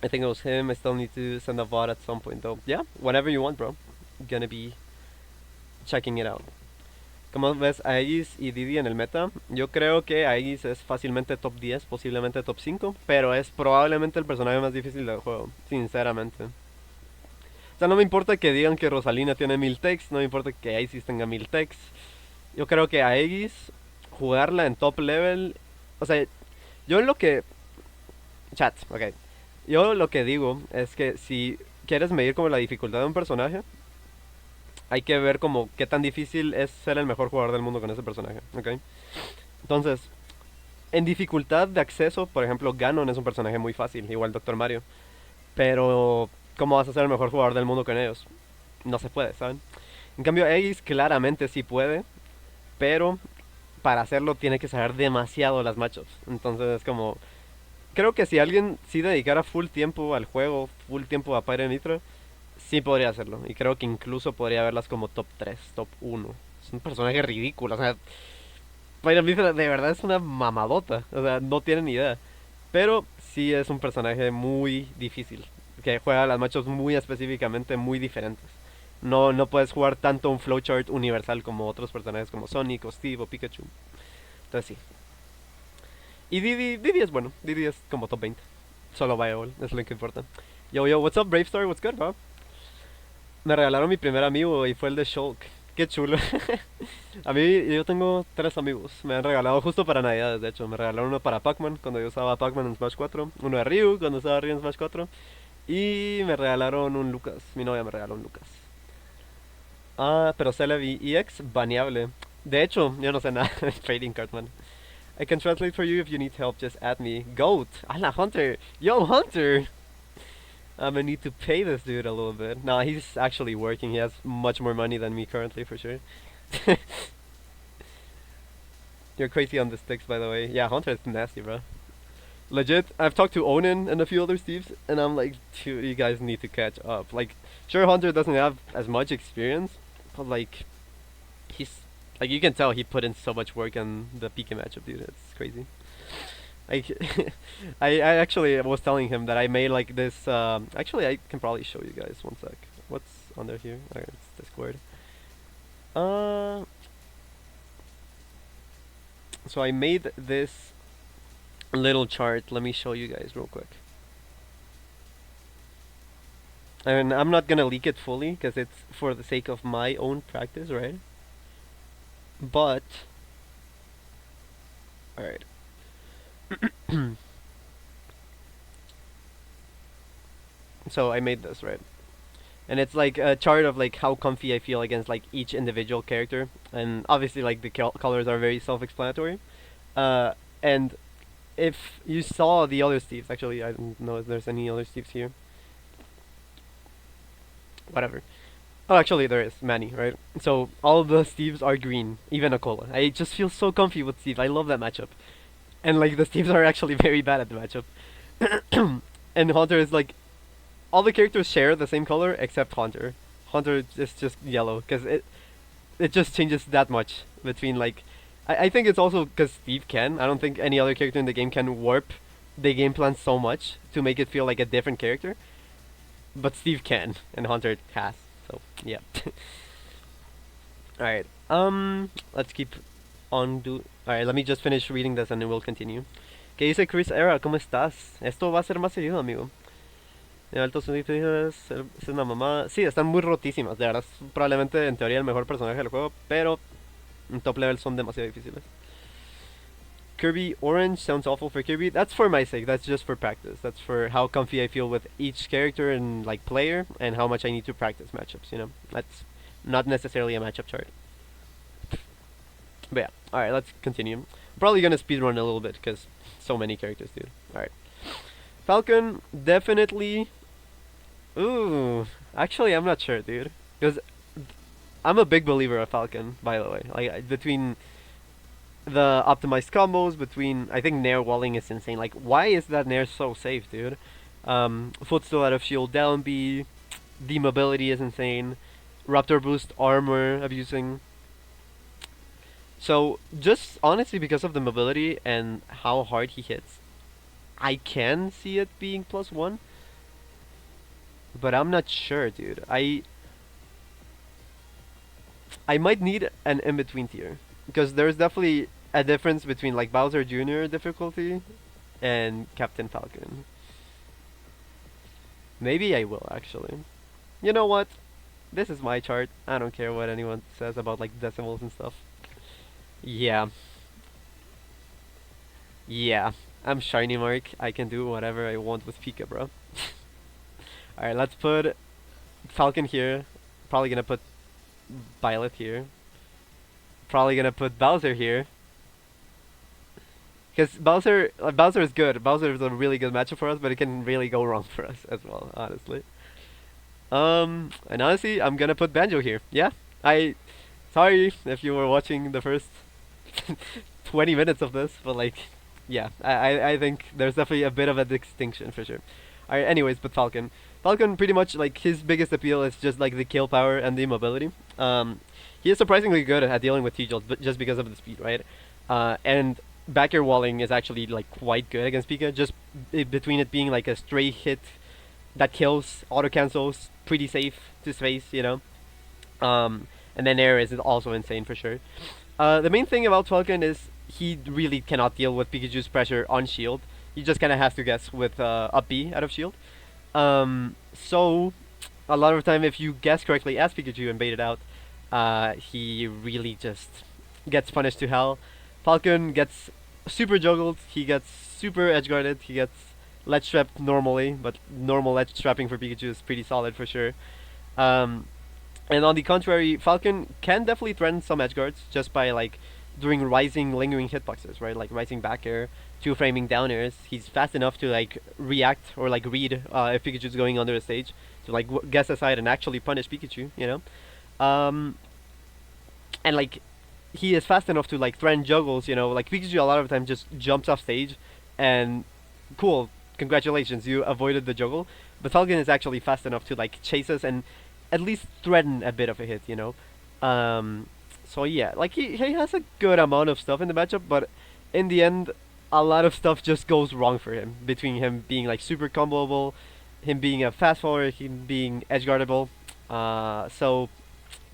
I think it was him. I still need to send a VOD at some point though. Yeah, whatever you want, bro. Gonna be checking it out. ¿Cómo ves a Aegis y Diddy en el meta? Yo creo que Aegis es fácilmente top 10, posiblemente top 5, pero es probablemente el personaje más difícil del juego, sinceramente. O sea, no me importa que digan que Rosalina tiene 1000 techs, no me importa que Aegis tenga 1000 techs. Yo creo que Aegis, jugarla en top level, o sea, yo lo que... Chat, ok. Yo lo que digo es que si quieres medir como la dificultad de un personaje, hay que ver como qué tan difícil es ser el mejor jugador del mundo con ese personaje, ¿ok? Entonces, en dificultad de acceso, por ejemplo, Ganon es un personaje muy fácil, igual Dr. Mario. Pero, ¿cómo vas a ser el mejor jugador del mundo con ellos? No se puede, ¿saben? En cambio, Aegis claramente sí puede, pero para hacerlo tiene que saber demasiado las matchups. Entonces es como... Creo que si alguien sí dedicara full tiempo al juego, full tiempo a Pyre Nitro, sí podría hacerlo. Y creo que incluso podría verlas como top 3, top 1. Es un personaje ridículo, o sea... Pyre Nitro de verdad es una mamadota, o sea, no tienen ni idea. Pero sí es un personaje muy difícil, que juega las matchups muy específicamente, muy diferentes. No puedes jugar tanto un flowchart universal como otros personajes como Sonic o Steve o Pikachu. Entonces sí. Y Diddy es bueno. Diddy es como top 20. Solo Viable, es lo que importa. Yo, what's up, Bravestar? What's good, bro? Me regalaron mi primer amigo y fue el de Shulk. Qué chulo. A mí, yo tengo 3 amigos. Me han regalado justo para Navidades, de hecho. Me regalaron uno para Pac-Man, cuando yo usaba Pac-Man en Smash 4. Uno de Ryu, cuando usaba Ryu en Smash 4. Y me regalaron un Lucas. Mi novia me regaló un Lucas. Ah, pero Celebi EX baneable. De hecho, yo no sé nada de trading card, man. I can translate for you if you need help, just add me. Goat! Ala, Hunter! Yo, Hunter! I'm gonna need to pay this dude a little bit. Nah, he's actually working. He has much more money than me currently, for sure. You're crazy on the sticks, by the way. Yeah, Hunter is nasty, bro. Legit, I've talked to Onin and a few other Steves, and I'm like, dude, you guys need to catch up. Like, sure, Hunter doesn't have as much experience, but like, he's like you can tell he put in so much work on the Pika matchup, dude. It's crazy. Like, I actually was telling him that I made like this. Actually, I can probably show you guys. One sec. What's under here? Alright, it's Discord. Uh, so I made this little chart. Let me show you guys real quick. And I'm not gonna leak it fully because it's for the sake of my own practice, right? But, alright. So I made this, right? And it's like a chart of like how comfy I feel against like each individual character, and obviously like the colors are very self-explanatory. And if you saw the other Steves, actually I don't know if there's any other Steves here. Whatever. Oh, actually there is many, right? So all the Steves are green, even Akola. I just feel so comfy with Steve. I love that matchup. And like the Steves are actually very bad at the matchup. And Hunter is like all the characters share the same color except Hunter. Hunter is just yellow because it just changes that much between like. I think it's also because Steve can. I don't think any other character in the game can warp the game plan so much to make it feel like a different character. But Steve can, and Hunter has. So yeah. All right. Let's keep on do. All right. Let me just finish reading this and then we'll continue. ¿Qué dice Chris Era? ¿Cómo estás? Esto va a ser más seguido, amigo. De altos sonidos, es una mamada. Sí, están muy rotísimas. De verdad, es probablemente en teoría el mejor personaje del juego, pero en top level son demasiado difíciles. Kirby Orange sounds awful for Kirby. That's for my sake. That's just for practice. That's for how comfy I feel with each character and like player, and how much I need to practice matchups. You know, that's not necessarily a matchup chart. But yeah, all right, let's continue. I'm probably gonna speedrun a little bit because so many characters, dude. All right, Falcon definitely. Ooh, actually, I'm not sure, dude. Because I'm a big believer of Falcon, by the way. Like between the optimized combos, between I think Nair walling is insane. Like, why is that Nair so safe, dude? Footstool out of shield down B, the mobility is insane. Raptor boost armor abusing. So just honestly because of the mobility and how hard he hits, I can see it being +1. But I'm not sure, dude. I might need an in-between tier. Because there's definitely a difference between like Bowser Jr. difficulty and Captain Falcon. Maybe I will actually. You know what? This is my chart. I don't care what anyone says about like decimals and stuff. Yeah. Yeah. I'm ShinyMark. I can do whatever I want with Pika, bro. Alright, let's put Falcon here. Probably gonna put Byleth here. Probably gonna put Bowser here. Because Bowser is good. Bowser is a really good matchup for us, but it can really go wrong for us as well, honestly. And honestly, I'm gonna put Banjo here. Yeah, sorry if you were watching the first 20 minutes of this, but like, yeah, I think there's definitely a bit of a distinction for sure. Alright, anyways, but Falcon. Falcon pretty much like his biggest appeal is just like the kill power and the mobility. He is surprisingly good at dealing with T-Jolts, but just because of the speed, right? And back air walling is actually like quite good against Pika, just between it being like a stray hit that kills, auto cancels, pretty safe to space, you know. And then air is also insane for sure. The main thing about Falcon is he really cannot deal with Pikachu's pressure on shield. He just kind of has to guess with up B out of shield. So a lot of the time if you guess correctly as Pikachu and bait it out, he really just gets punished to hell. Falcon gets super juggled, he gets super edge guarded, he gets ledge trapped normally, but normal ledge trapping for Pikachu is pretty solid for sure. And on the contrary, Falcon can definitely threaten some edge guards just by like doing rising, lingering hitboxes, right? Like rising back air, two framing down airs. He's fast enough to like react or like read if Pikachu's going under the stage to like guess aside and actually punish Pikachu, you know. And like he is fast enough to like threaten juggles, you know. Like Pikachu a lot of the time just jumps off stage, and cool, congratulations, you avoided the juggle. But Falcon is actually fast enough to like chase us and at least threaten a bit of a hit, you know. So yeah, like he has a good amount of stuff in the matchup, but in the end, a lot of stuff just goes wrong for him. Between him being like super comboable, him being a fast forward, him being edge guardable. So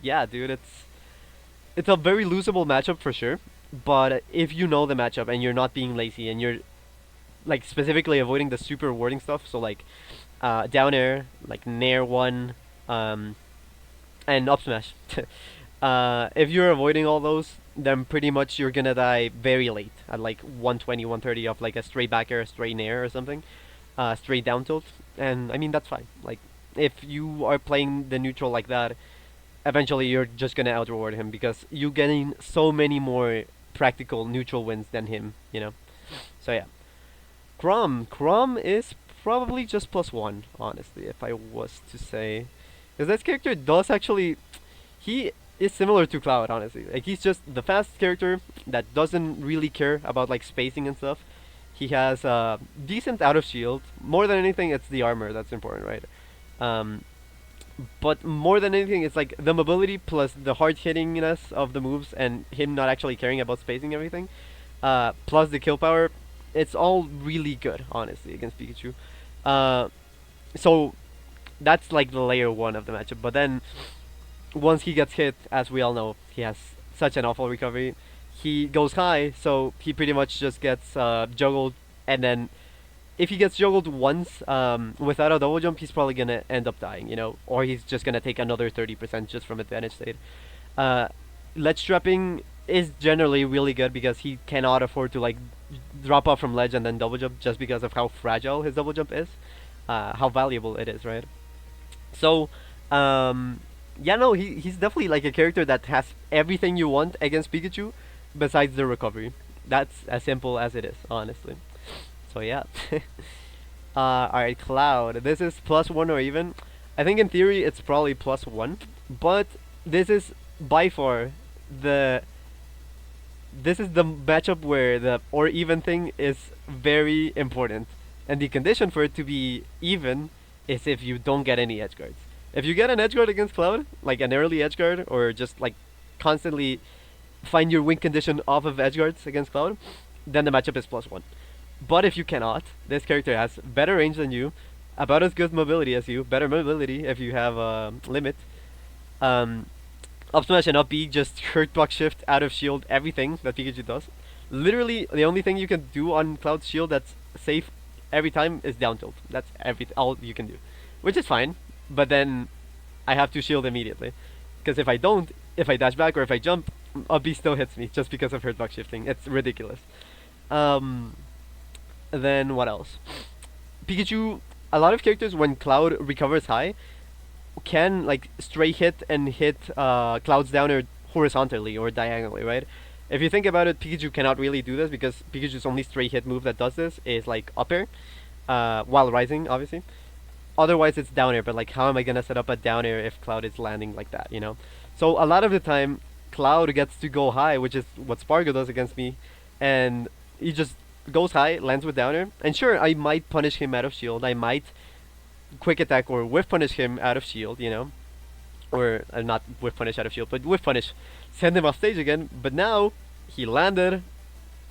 yeah, dude, it's a very losable matchup for sure. But if you know the matchup and you're not being lazy and you're like specifically avoiding the super warding stuff, so like down air, like nair one, um, and up smash. If you're avoiding all those, then pretty much you're gonna die very late at like 120, 130 off like a straight back air, straight nair or something, straight down tilt, and I mean that's fine. Like if you are playing the neutral like that, eventually you're just gonna out reward him because you getting so many more practical neutral wins than him, you know. So yeah, Chrom is probably just +1, honestly, if I was to say, because this character does actually, he is similar to Cloud, honestly. Like he's just the fast character that doesn't really care about like spacing and stuff. He has decent out of shield. More than anything, it's the armor that's important, right? Um, but more than anything, it's like the mobility plus the hard hittingness of the moves and him not actually caring about spacing everything. Plus the kill power. It's all really good, honestly, against Pikachu. Uh, so that's like the layer 1 of the matchup. But then once he gets hit, as we all know, he has such an awful recovery. He goes high, so he pretty much just gets juggled, and then if he gets juggled once without a double jump, he's probably gonna end up dying, you know, or he's just gonna take another 30% just from advantage state. Ledge trapping is generally really good because he cannot afford to like drop off from ledge and then double jump just because of how fragile his double jump is, how valuable it is, right? So, yeah, no, he's definitely like a character that has everything you want against Pikachu, besides the recovery. That's as simple as it is, honestly. So yeah. Alright, Cloud. This is +1 or even. I think in theory it's probably +1, but this is by far the this is the matchup where the or even thing is very important. And the condition for it to be even is if you don't get any edge guards. If you get an edge guard against Cloud, like an early edge guard, or just like constantly find your win condition off of edge guards against Cloud, then the matchup is +1. But if you cannot, this character has better range than you, about as good mobility as you, better mobility if you have a limit. Up smash and up B just hurt block shift, out of shield, everything that Pikachu does. Literally, the only thing you can do on Cloud's shield that's safe every time is down tilt. That's all you can do, which is fine. But then I have to shield immediately, because if I don't, if I dash back or if I jump, up B still hits me just because of hurt block shifting. It's ridiculous. Then what else? Pikachu, a lot of characters when Cloud recovers high can like stray hit and hit Cloud's downer horizontally or diagonally, right? If you think about it, Pikachu cannot really do this because Pikachu's only stray hit move that does this is like up air, while rising, obviously. Otherwise, it's down air, but like how am I gonna set up a down air if Cloud is landing like that, you know? So a lot of the time, Cloud gets to go high, which is what Spargo does against me, and he just goes high, lands with down air, and sure, I might punish him out of shield, I might quick attack or whiff punish him out of shield, you know? Or not whiff punish out of shield, but whiff punish, send him off stage again, but now he landed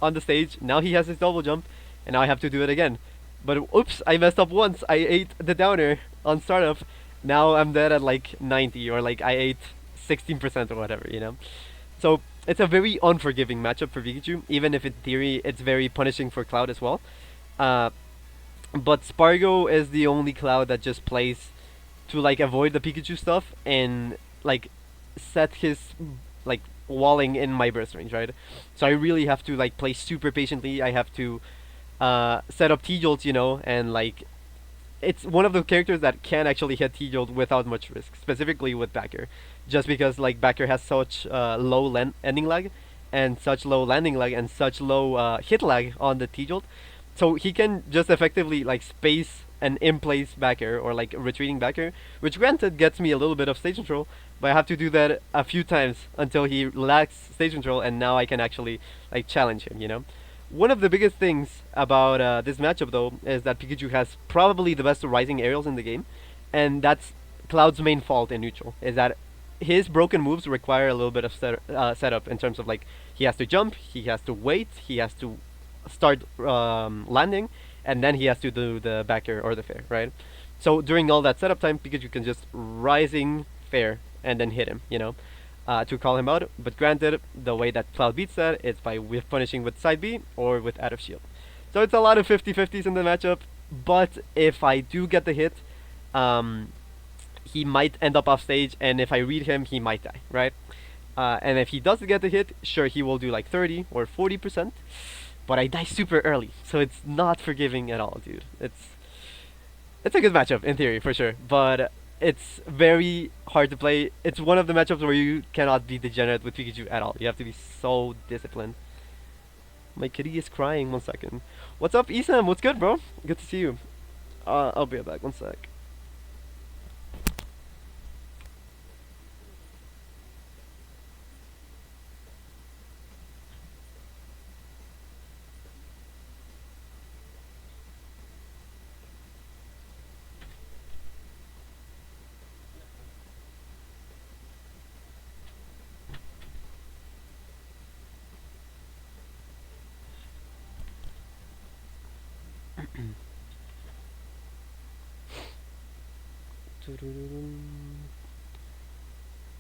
on the stage, now he has his double jump, and now I have to do it again. But oops, I messed up once, I ate the downer on startup, now I'm dead at like 90, or like I ate 16% or whatever, you know? So it's a very unforgiving matchup for Pikachu, even if in theory it's very punishing for Cloud as well. But Spargo is the only Cloud that just plays to like avoid the Pikachu stuff and like set his like walling in my burst range, right? So I really have to like play super patiently. I have to set up T-jolts, you know, and like it's one of the characters that can actually hit T-Jolt without much risk, specifically with backer, just because like backer has such low ending lag, and such low landing lag, and such low hit lag on the T-Jolt, so he can just effectively like space an in-place backer or like retreating backer, which granted gets me a little bit of stage control, but I have to do that a few times until he lacks stage control, and now I can actually like challenge him, you know. One of the biggest things about this matchup, though, is that Pikachu has probably the best rising aerials in the game, and that's Cloud's main fault in neutral, is that his broken moves require a little bit of setup in terms of like he has to jump, he has to wait, he has to start landing, and then he has to do the back air or the fair, right? So during all that setup time, Pikachu can just rising fair and then hit him, you know, to call him out. But granted, the way that Cloud beats that is by whiff punishing with side B or with out of shield. So it's a lot of 50-50s in the matchup, but if I do get the hit, he might end up off stage, and if I read him, he might die, right? And if he does get the hit, sure, he will do like 30 or 40%, but I die super early, so it's not forgiving at all, dude. It's a good matchup in theory, for sure, but it's very hard to play. It's one of the matchups where you cannot be degenerate with Pikachu at all. You have to be so disciplined. My kitty is crying. 1 second. What's up, Isam? What's good, bro? Good to see you. I'll be right back. 1 sec.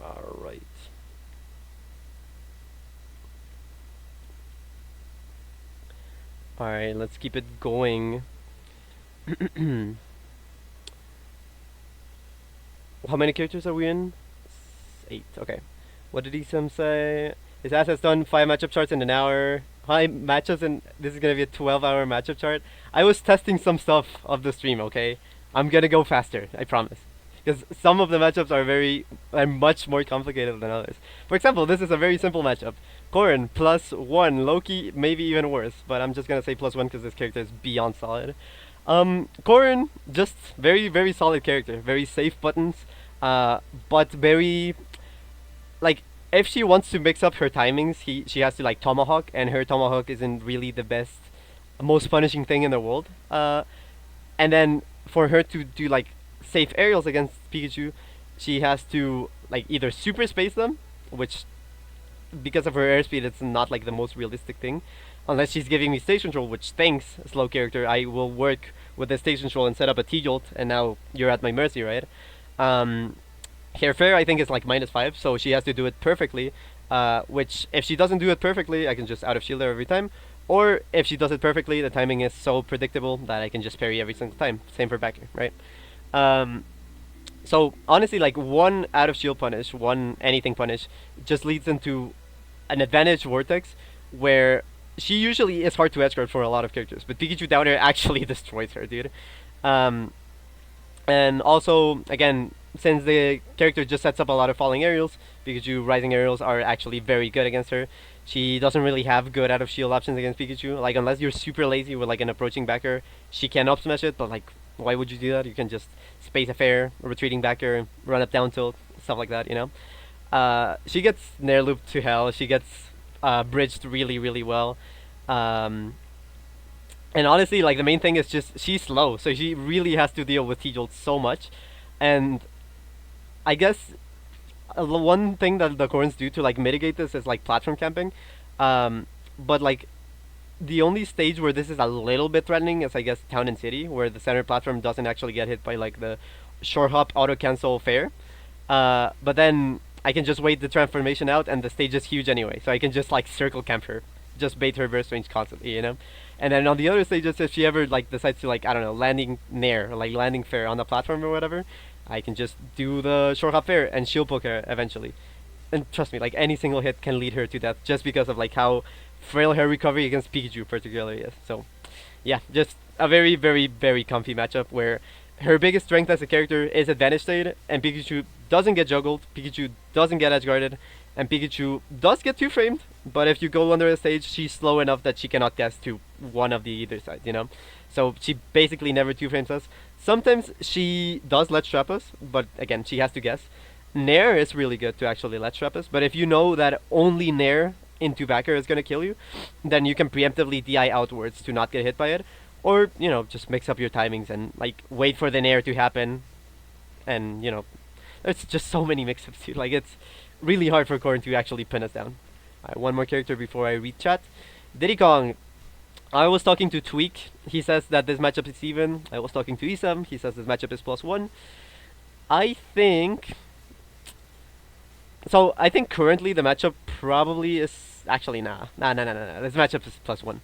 Alright. Alright, let's keep it going. How many characters are we in? 8, okay. What did Isam say? His ass has done 5 matchup charts in an hour. Hi, matchups, and this is gonna be a 12-hour matchup chart. I was testing some stuff of the stream, okay? I'm gonna go faster, I promise. Because some of the matchups are much more complicated than others. For example, this is a very simple matchup. Corin +1, Loki maybe even worse, but I'm just gonna say +1 because this character is beyond solid. Corin, just very, very solid character. Very safe buttons, but very, like, if she wants to mix up her timings, she has to, like, Tomahawk, and her Tomahawk isn't really the best, most punishing thing in the world. And then for her to do, like, safe aerials against Pikachu, she has to, like, either super space them, which, because of her airspeed, it's not, like, the most realistic thing. Unless she's giving me stage control, which thanks, slow character, I will work with the stage control and set up a T-Jolt, and now you're at my mercy, right? Hair fair, I think, is like -5, so she has to do it perfectly, which, if she doesn't do it perfectly, I can just out of shield her every time. Or, if she does it perfectly, the timing is so predictable that I can just parry every single time. Same for backer, right? So, honestly, like, one out of shield punish, one anything punish, just leads into an advantage vortex, where she usually is hard to edge guard for a lot of characters, but Pikachu down air actually destroys her, dude. And also, again, since the character just sets up a lot of falling aerials, Pikachu rising aerials are actually very good against her. She doesn't really have good out of shield options against Pikachu. Like, unless you're super lazy with like an approaching backer, she can up smash it, but like, why would you do that? You can just space a fair, retreating backer, run up down tilt, stuff like that, you know? She gets nair looped to hell, she gets bridged really, really well. And honestly, like, the main thing is just, she's slow, so she really has to deal with T-Jolt so much. And I guess one thing that the Corins do to, like, mitigate this is, like, platform camping. But, like, the only stage where this is a little bit threatening is, I guess, Town and City, where the center platform doesn't actually get hit by, like, the short hop auto-cancel fair. But then I can just wait the transformation out, and the stage is huge anyway, so I can just, like, circle camp her. Just bait her burst range constantly, you know? And then on the other stages, if she ever, like, decides to, like, I don't know, landing nair, or, like, landing fair on the platform or whatever, I can just do the short hop fair and shield poke her eventually. And trust me, like, any single hit can lead her to death just because of, like, how frail her recovery against Pikachu particularly is. So, yeah, just a very, very, very comfy matchup where her biggest strength as a character is advantage state, and Pikachu doesn't get juggled, Pikachu doesn't get edge guarded, and Pikachu does get two framed, but if you go under the stage, she's slow enough that she cannot guess to one of the either side, you know? So she basically never two frames us. Sometimes she does let trap us, but again, she has to guess. Nair is really good to actually let trap us, but if you know that only Nair into backer is gonna kill you, then you can preemptively DI outwards to not get hit by it. Or, you know, just mix up your timings and, like, wait for the Nair to happen. And, you know, there's just so many mix-ups, dude. Like, it's really hard for Corin to actually pin us down. Alright, one more character before I read chat. Diddy Kong. I was talking to Tweak. He says that this matchup is even. I was talking to Isam. He says this matchup is +1. I think... So, I think currently the matchup probably is... Actually, nah. Nah. This matchup is +1.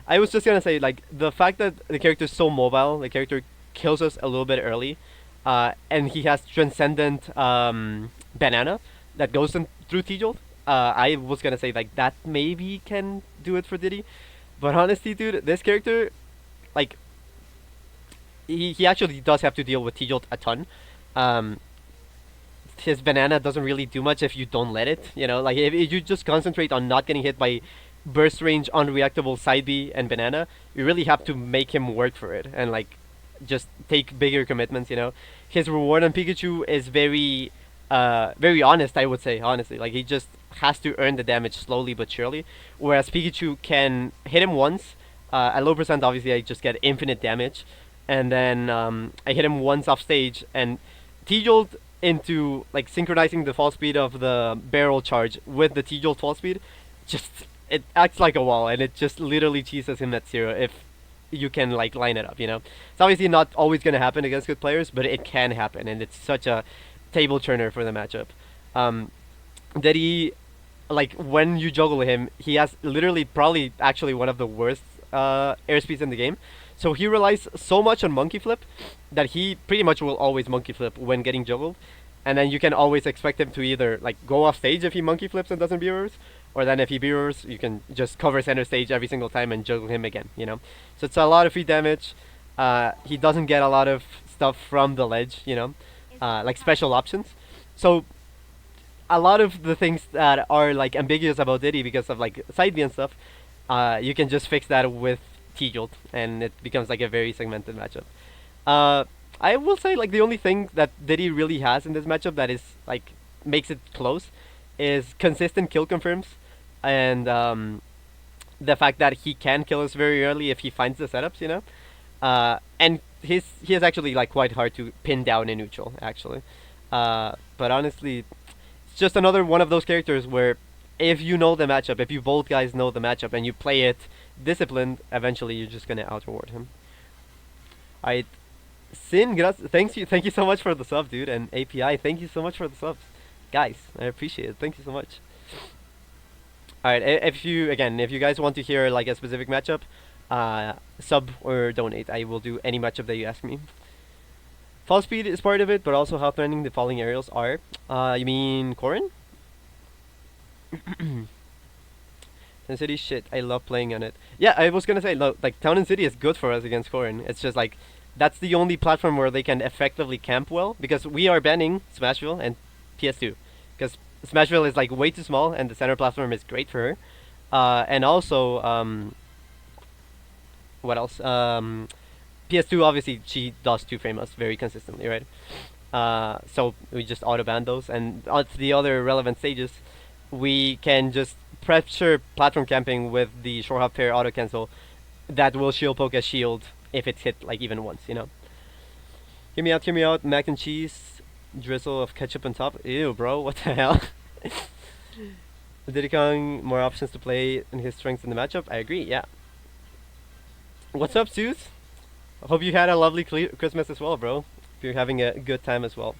I was just gonna say, like, the fact that the character is so mobile, the character kills us a little bit early, and he has Transcendent Banana that goes through T-Jolt. I was gonna say, like, that maybe can do it for Diddy. But honestly, dude, this character, like, he actually does have to deal with T-Jolt a ton. His banana doesn't really do much if you don't let it, you know? Like, if you just concentrate on not getting hit by burst range, unreactable side B and banana, you really have to make him work for it and like just take bigger commitments, you know. His reward on Pikachu is very very honest, I would say, honestly. Like, he just has to earn the damage slowly but surely, whereas Pikachu can hit him once at low percent. Obviously I just get infinite damage, and then I hit him once off stage, and T-Jolt into like synchronizing the fall speed of the barrel charge with the T-Jolt fall speed, just it acts like a wall, and it just literally cheeses him at 0 if you can like line it up, you know. It's obviously not always gonna happen against good players, but it can happen, and it's such a table turner for the matchup. That he, like, when you juggle him, he has literally probably actually one of the worst airspeeds in the game. So he relies so much on monkey flip that he pretty much will always monkey flip when getting juggled, and then you can always expect him to either like go off stage if he monkey flips and doesn't B-reverse, or then if he B-reverse, you can just cover center stage every single time and juggle him again, you know. So it's a lot of free damage. He doesn't get a lot of stuff from the ledge, you know, like special options. So a lot of the things that are like ambiguous about Diddy because of like side B and stuff, you can just fix that with T-Jolt, and it becomes like a very segmented matchup. I will say, like, the only thing that Diddy really has in this matchup that is like makes it close is consistent kill confirms, and the fact that he can kill us very early if he finds the setups, you know. And he is actually like quite hard to pin down in neutral, actually. But honestly, it's just another one of those characters where if you know the matchup, if you both guys know the matchup and you play it disciplined, eventually you're just gonna out reward him. Alright, Sin, thank you so much for the sub, dude, and API, thank you so much for the subs, guys. I appreciate it. Thank you so much. Alright, if you guys want to hear like a specific matchup, sub or donate. I will do any matchup that you ask me. Fall speed is part of it, but also how threatening the falling aerials are. You mean Corin? Town City, shit, I love playing on it. Yeah, I was gonna say, like, Town and City is good for us against Corin. It's just like, that's the only platform where they can effectively camp well, because we are banning Smashville and PS2. Because Smashville is like way too small, and the center platform is great for her. And also, what else? PS2, obviously, she does 2-frame us very consistently, right? So we just auto-ban those, and on the other relevant stages, we can just pressure platform camping with the shore hop pair auto cancel that will shield poke as shield if it's hit like even once, you know. Hear me out, mac and cheese, drizzle of ketchup on top. Ew, bro, what the hell? Diddy Kong, more options to play and his strengths in the matchup. I agree, yeah. What's up, Suze? I hope you had a lovely Christmas as well, bro. Hope you're having a good time as well.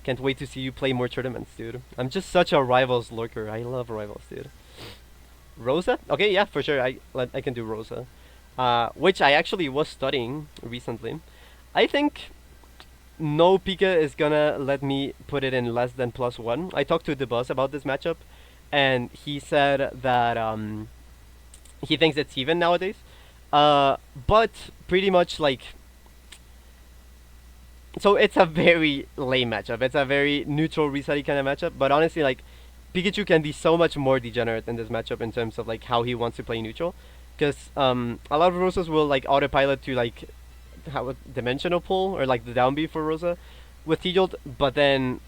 Can't wait to see you play more tournaments, dude. I'm just such a Rivals lurker. I love Rivals, dude. Rosa? Okay, yeah, for sure. I can do Rosa. Which I actually was studying recently. I think no Pika is gonna let me put it in less than +1. I talked to the boss about this matchup, and he said that he thinks it's even nowadays. But pretty much like So it's a very lame matchup. It's a very neutral resetty kind of matchup. But honestly, like Pikachu can be so much more degenerate in this matchup in terms of like how he wants to play neutral, because a lot of Rosas will like autopilot to like how a dimensional pull or like the down B for Rosa with T-Jolt, but then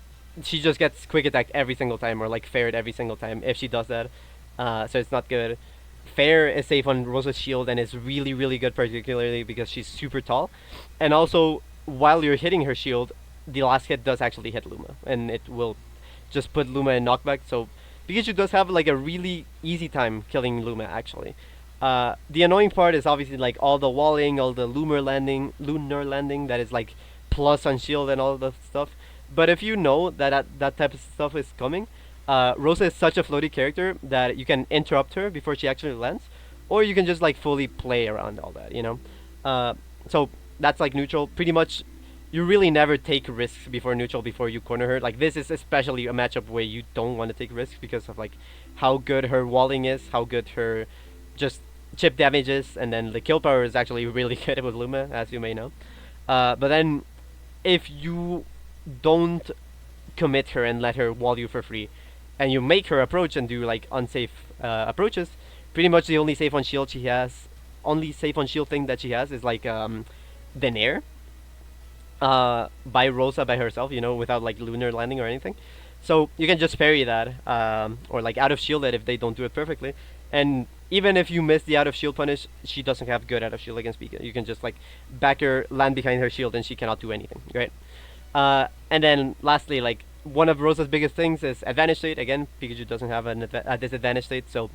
she just gets quick attack every single time or like fared every single time if she does that. So it's not good. Fair is safe on Rosa's shield and is really really good, particularly because she's super tall, and also while you're hitting her shield, the last hit does actually hit Luma, and it will just put Luma in knockback. So Pikachu does have like a really easy time killing Luma actually. The annoying part is obviously like all the walling, all the lunar landing that is like plus on shield and all that stuff. But if you know that type of stuff is coming, Rosa is such a floaty character that you can interrupt her before she actually lands, or you can just like fully play around all that, you know. So that's like neutral. Pretty much, you really never take risks before neutral before you corner her. Like this is especially a matchup where you don't want to take risks because of like how good her walling is, how good her just chip damage is, and then the kill power is actually really good with Luma, as you may know. But then if you don't commit her and let her wall you for free, and you make her approach and do like unsafe approaches, pretty much the only safe on shield she has, only safe on shield thing that she has is like the Nair by Rosa by herself, you know, without like lunar landing or anything. So you can just parry that, or like out of shield it if they don't do it perfectly. And even if you miss the out of shield punish, she doesn't have good out of shield against Pika. You can just like back her, land behind her shield, and she cannot do anything, right? And then lastly, like one of Rosa's biggest things is advantage state. Again, Pikachu doesn't have a disadvantage state, so.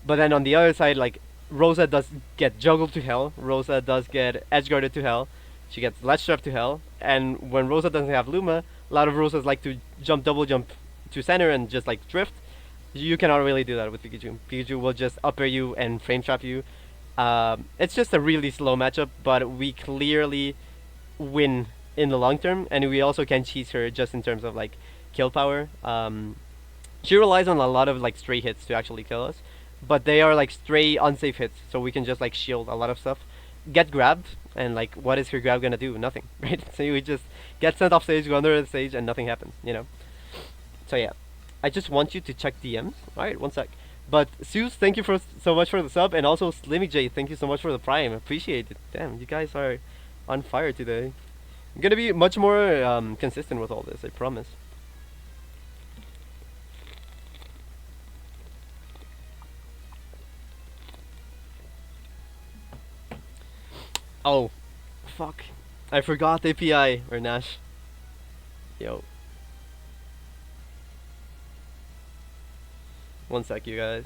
But then on the other side, like Rosa does get juggled to hell. Rosa does get edge guarded to hell. She gets ledge trap to hell. And when Rosa doesn't have Luma, a lot of Rosas like to double jump to center and just like drift. You cannot really do that with Pikachu. Pikachu will just upper you and frame trap you. It's just a really slow matchup, but we clearly win in the long term, and we also can cheese her just in terms of like kill power. She relies on a lot of like stray hits to actually kill us, but they are like stray unsafe hits, so we can just like shield a lot of stuff. Get grabbed, and like what is her grab gonna do? Nothing, right? So we just get sent off stage, go under the stage, and nothing happens, you know? So yeah, I just want you to check DMs. Alright, one sec. But Zeus, thank you so much for the sub, and also Slimmy J, thank you so much for the prime. Appreciate it. Damn, you guys are on fire today. I'm gonna be much more consistent with all this, I promise. Oh, fuck. I forgot API, or Nash. Yo. One sec, you guys.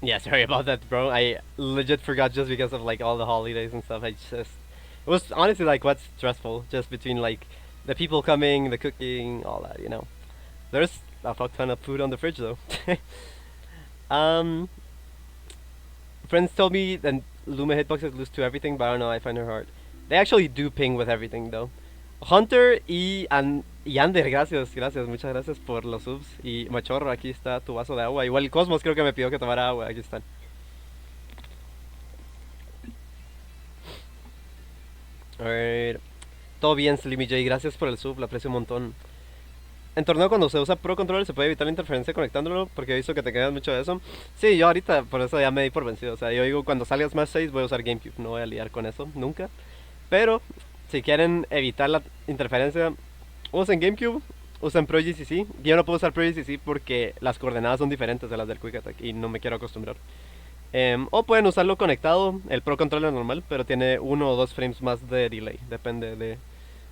Yeah, sorry about that, bro. I legit forgot just because of like all the holidays and stuff. It was honestly like what's stressful, just between like the people coming, the cooking, all that, you know. There's a fuck ton of food on the fridge though. um, Friends told me that Luma hitboxes lose to everything, but I don't know. I find her hard. They actually do ping with everything though. Hunter y Ander, gracias, muchas gracias por los subs. Y Machorro, aquí está tu vaso de agua. Igual el Cosmos creo que me pidió que tomara agua, aquí están. A ver. Todo bien, Slimmy J, gracias por el sub, lo aprecio un montón. En torneo cuando se usa Pro Controller se puede evitar la interferencia conectándolo, porque he visto que te quedas mucho de eso. Sí, yo ahorita por eso ya me di por vencido. O sea, yo digo cuando salga Smash 6 voy a usar GameCube, no voy a liar con eso, nunca. Pero si quieren evitar la interferencia, usen GameCube, usen Pro GCC. Yo no puedo usar Pro GCC porque las coordenadas son diferentes de las del Quick Attack y no me quiero acostumbrar. O pueden usarlo conectado, el Pro Controller normal, pero tiene 1 o 2 frames más de delay. Depende de...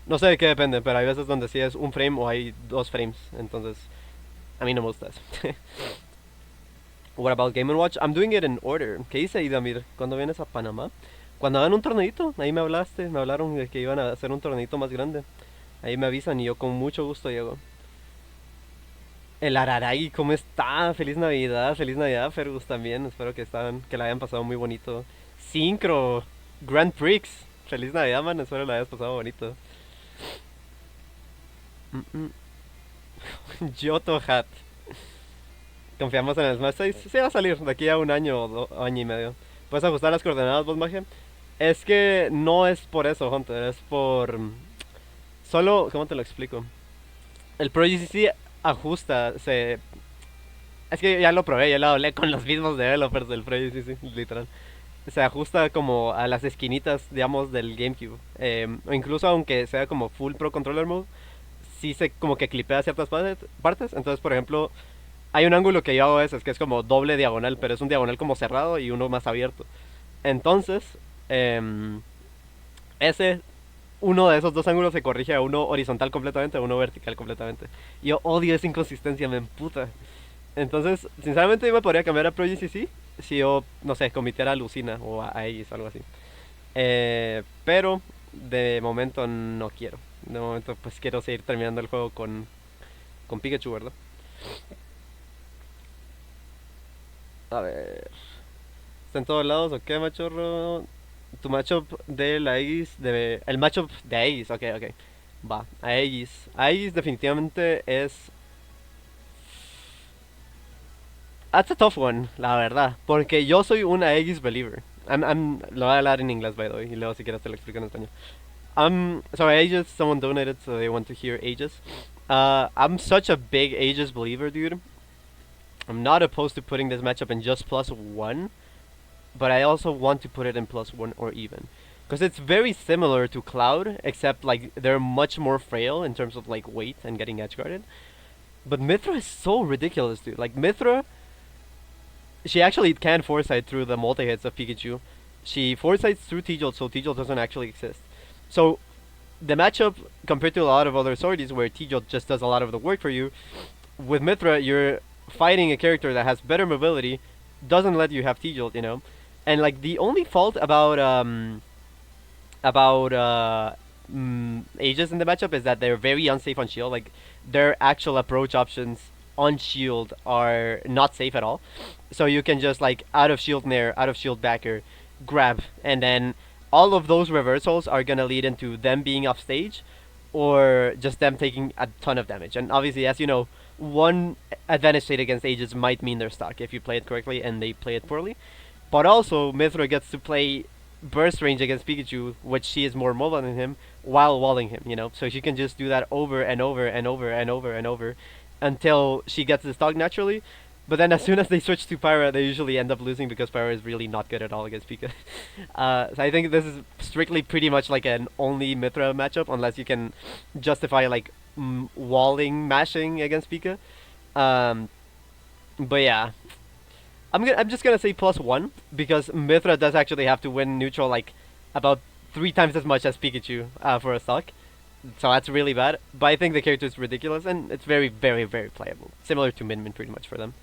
No sé de qué depende, pero hay veces donde sí es 1 frame o hay 2 frames. Entonces, a mí no me gusta eso. What about Game & Watch? I'm doing it in order. ¿Qué dice Idamir? ¿Cuándo vienes a Panamá? Cuando hagan un torneito, ahí me hablaron de que iban a hacer un torneito más grande. Ahí me avisan y yo con mucho gusto llego. El Ararai, ¿cómo está? Feliz Navidad, Fergus también. Espero que la hayan pasado muy bonito. Synchro, Grand Prix. Feliz Navidad, man. Espero la hayas pasado bonito. Mm, mm. Yoto Hat. Confiamos en el Smash 6. Sí, va a salir de aquí a un año o año y medio. ¿Puedes ajustar las coordenadas, vos, magia? Es que no es por eso, Hunter. Es por. Solo. ¿Cómo te lo explico? El Pro GCC ajusta. Es que ya lo probé, ya lo hablé con los mismos developers del Pro GCC, literal. Se ajusta como a las esquinitas, digamos, del GameCube. O incluso aunque sea como full Pro Controller Mode, sí se como que clipea ciertas partes. Entonces, por ejemplo, hay un ángulo que yo hago a veces que es como doble diagonal, pero es un diagonal como cerrado y uno más abierto. Entonces, em, ese, uno de esos dos ángulos se corrige a uno horizontal completamente, a uno vertical completamente. Yo odio esa inconsistencia, me emputa. Entonces, sinceramente yo me podría cambiar a Pro GCC si yo, no sé, comitiera a Lucina o a Aegis o algo así. Pero de momento no quiero. De momento pues quiero seguir terminando el juego con Pikachu, ¿verdad? A ver. ¿Está en todos lados o qué, machorro? Tu matchup de la Aegis debe... El matchup de Aegis, ok, ok. Va, Aegis. Aegis definitivamente es... That's a tough one, la verdad. Porque yo soy un Aegis believer. Lo voy a hablar en inglés, by the way. Y luego si quieres te lo explico en español. So Aegis, someone donated, so they want to hear Aegis. I'm such a big Aegis believer, dude. I'm not opposed to putting this matchup in just +1, but I also want to put it in +1 or even. Because it's very similar to Cloud, except like they're much more frail in terms of like weight and getting edge guarded. But Mithra is so ridiculous, dude. Like Mithra, she actually can foresight through the multi-hits of Pikachu. She foresights through T-Jolt, so T-Jolt doesn't actually exist. So the matchup, compared to a lot of other swordies where T-Jolt just does a lot of the work for you, with Mithra, you're fighting a character that has better mobility, doesn't let you have T-Jolt, you know? And like the only fault about Aegis in the matchup is that they're very unsafe on shield. Like their actual approach options on shield are not safe at all. So you can just like out of shield nair, out of shield backer, grab, and then all of those reversals are gonna lead into them being off stage, or just them taking a ton of damage. And obviously, as you know, one advantage state against Aegis might mean they're stuck if you play it correctly and they play it poorly. But also, Mithra gets to play burst range against Pikachu, which she is more mobile than him, while walling him, you know? So she can just do that over and over and over and over and over until she gets the stock naturally. But then as soon as they switch to Pyra, they usually end up losing because Pyra is really not good at all against Pika. So I think this is strictly pretty much like an only Mithra matchup, unless you can justify like walling mashing against Pika. But yeah, I'm just gonna say +1 because Mithra does actually have to win neutral like about 3 times as much as Pikachu for a stock. So that's really bad. But I think the character is ridiculous and it's very, very, very playable. Similar to Min Min pretty much for them.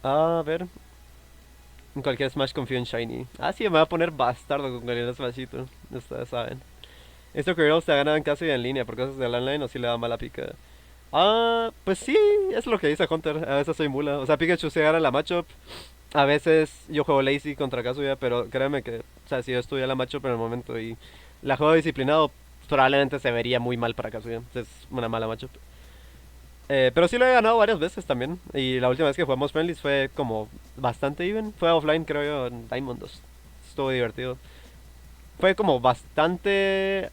A ver. En cualquier Smash confío en Shiny. Ah, sí, me voy a poner bastardo con cualquier Smashito. Ustedes saben. Esto que se ha ganado en casa y en línea por cosas del online o si le da mala pica. Ah, pues sí, es lo que dice Hunter. A veces soy mula. O sea, Pikachu se gana la matchup. A veces yo juego lazy contra Kazuya, pero créeme que, o sea, si yo estuviera la matchup en el momento y la juego disciplinado, probablemente se vería muy mal para Kazuya. Es una mala matchup. Pero sí lo he ganado varias veces también. Y la última vez que jugamos Friendlies fue como bastante even. Fue offline, creo yo, en Diamond 2. Estuvo divertido. Fue como bastante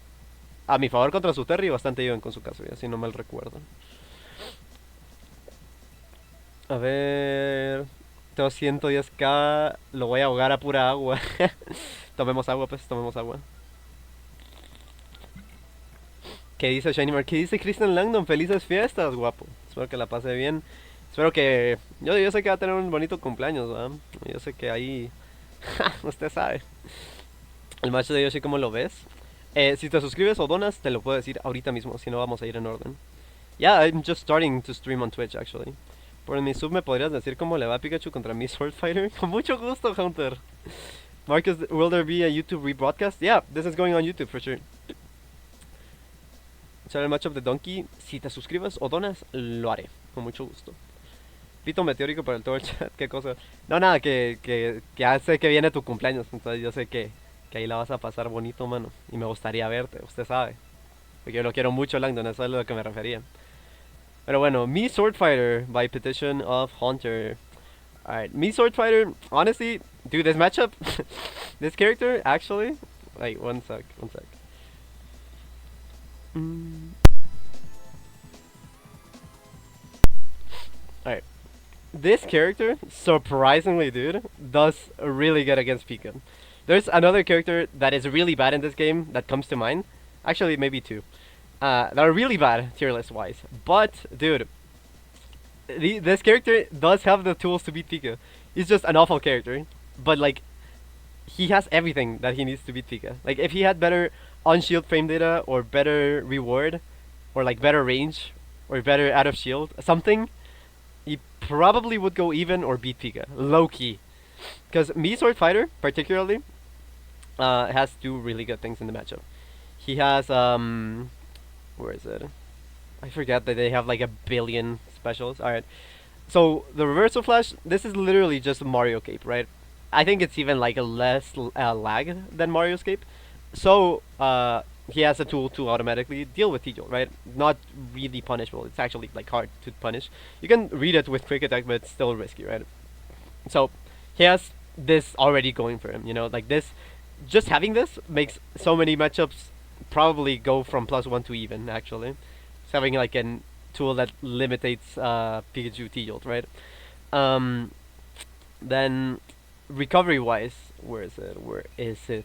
a mi favor contra su Terry y bastante even con su Kazuya, si no mal recuerdo. A ver. Tengo 110k. Lo voy a ahogar a pura agua. Tomemos agua, pues, tomemos agua. ¿Qué dice ShinyMark? ¿Qué dice Christian Langdon? Felices fiestas, guapo. Espero que la pase bien. Espero que... Yo sé que va a tener un bonito cumpleaños, ¿verdad? Yo sé que ahí... Usted sabe. El match de Yoshi, ¿cómo lo ves? Si te suscribes o donas, te lo puedo decir ahorita mismo. Si no, vamos a ir en orden. Yeah, I'm just starting to stream on Twitch, actually. Por mi sub, ¿me podrías decir cómo le va a Pikachu contra Mii Swordfighter? Con mucho gusto, Hunter. Marcus, will there be a YouTube rebroadcast? Yeah, this is going on YouTube for sure. Será el matchup de Donkey. Si te suscribes o donas, lo haré. Con mucho gusto. Pito meteórico para el todo el chat, qué cosa. No, nada, que ya sé que viene tu cumpleaños. Entonces yo sé que ahí la vas a pasar bonito, mano. Y me gustaría verte, usted sabe. Porque yo lo quiero mucho, Langdon, eso es a lo que me refería. Pero bueno, Mii Swordfighter by petition of Hunter. Alright, Mii Swordfighter, honestly, dude, this matchup, this character, actually, like, one sec. Mm. Alright, this character, surprisingly, dude, does really good against Pika. There's another character that is really bad in this game that comes to mind. Actually, maybe two. That are really bad tier list wise. But, dude, this character does have the tools to beat Pika. He's just an awful character. But, like, he has everything that he needs to beat Pika. Like, if he had better on-shield frame data, or better reward, or, like, better range, or better out of shield, something, he probably would go even or beat Pika. Low-key. Because Mii Swordfighter, particularly, has two really good things in the matchup. He has, where is it? I forget that they have like a billion specials. Alright. So, the reversal flash, this is literally just Mario Cape, right? I think it's even like a less lag than Mario's Cape. So, he has a tool to automatically deal with T-Jolt, right? Not really punishable. It's actually like hard to punish. You can read it with quick attack, but it's still risky, right? So, he has this already going for him, you know? Like this, just having this makes so many matchups probably go from +1 to even, actually. It's having like a tool that limits Pikachu T-Jolt, right? Then, recovery-wise, where is it?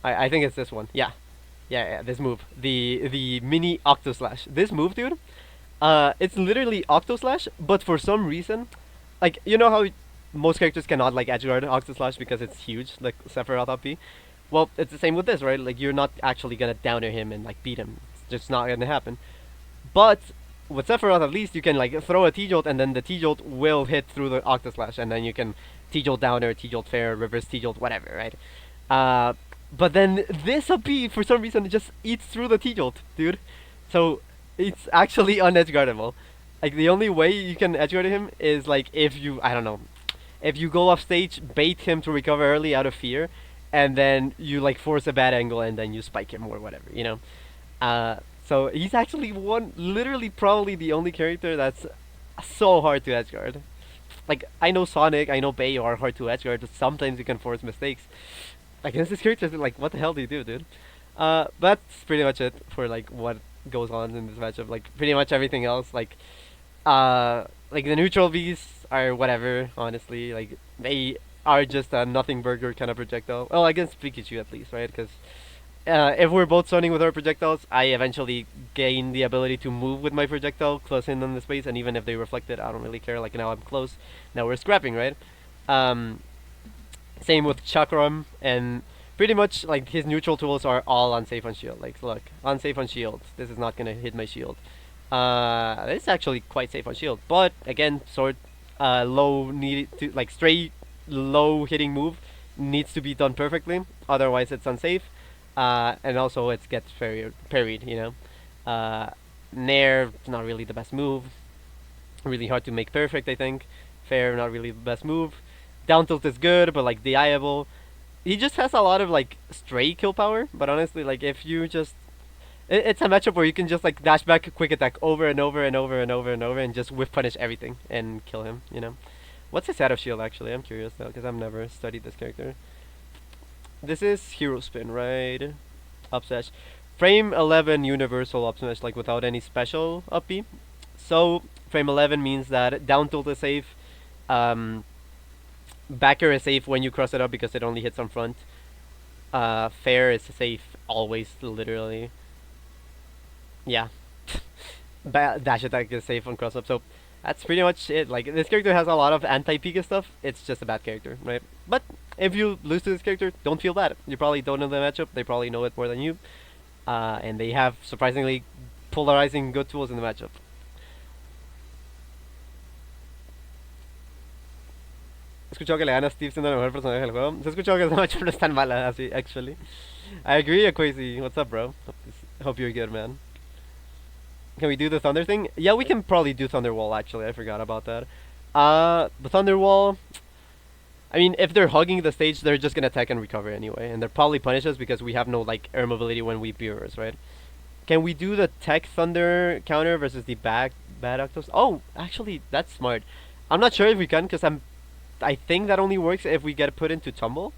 I think it's this one. Yeah, this move. The mini Octo Slash. This move, dude, it's literally Octo Slash, but for some reason, like, you know how most characters cannot, like, edgeguard Octo Slash because it's huge, like Sephiroth up B? Well, it's the same with this, right? Like, you're not actually gonna downer him and, like, beat him. It's just not gonna happen. But, with Sephiroth, at least, you can, like, throw a T-Jolt, and then the T-Jolt will hit through the Octo Slash, and then you can T-Jolt downer, T-Jolt fair, reverse T-Jolt, whatever, right? But then this up B, for some reason, it just eats through the T-Jolt, dude. So, it's actually unedgeguardable. Like, the only way you can edgeguard him is, like, if you, I don't know, if you go off stage, bait him to recover early out of fear, and then you, like, force a bad angle, and then you spike him or whatever, you know? So, he's actually literally probably the only character that's so hard to edgeguard. Like, I know Sonic, I know Bay are hard to edgeguard, but sometimes you can force mistakes. Like, this character is like, what the hell do you do, dude? That's pretty much it for, like, what goes on in this matchup. Like, pretty much everything else, like the neutral Vs are whatever, honestly. Like, they are just a nothing burger kind of projectile. Well, against Pikachu at least, right? Because if we're both stunning with our projectiles, I eventually gain the ability to move with my projectile close in on the space, and even if they reflect it, I don't really care. Like, now I'm close. Now we're scrapping, right? Same with Chakram, and pretty much, like, his neutral tools are all unsafe on shield. Like, look, unsafe on shield. This is not gonna hit my shield. It's actually quite safe on shield, but again, sword, low needed to, like, straight low hitting move needs to be done perfectly. Otherwise, it's unsafe. And also it gets parried, you know. Nair, not really the best move. Really hard to make perfect, I think. Fair, not really the best move. Down tilt is good, but, like, diable. He just has a lot of, like, stray kill power, but honestly, like, if you just... It's a matchup where you can just, like, dash back, quick attack over and over and over and over and over and just whiff punish everything and kill him, you know. What's his out of shield, actually? I'm curious, though, because I've never studied this character. This is Hero Spin, right? Up smash. Frame 11 universal up smash, like, without any special up B. So, frame 11 means that down tilt is safe. Backer is safe when you cross it up because it only hits on front. Fair is safe always, literally. Yeah. Dash attack is safe on cross up, so that's pretty much it. Like, this character has a lot of anti-Pika stuff. It's just a bad character, right? But if you lose to this character, don't feel bad. You probably don't know the matchup. They probably know it more than you. And they have surprisingly polarizing good tools in the matchup. He escuchado que le gana a Steve siendo el mejor personaje del juego. Se ha escuchado que esa matchup no es tan mala, así, actually. I agree, Quasi. What's up, bro? Hope you're good, man. Can we do the thunder thing? Yeah, we can probably do thunder wall. Actually, I forgot about that. The thunder wall. I mean, if they're hugging the stage, they're just gonna attack and recover anyway, and they'll probably punish us because we have no like air mobility when we mirrors, right? Can we do the tech thunder counter versus the bad octos? Oh, actually, that's smart. I'm not sure if we can because I think that only works if we get put into tumble.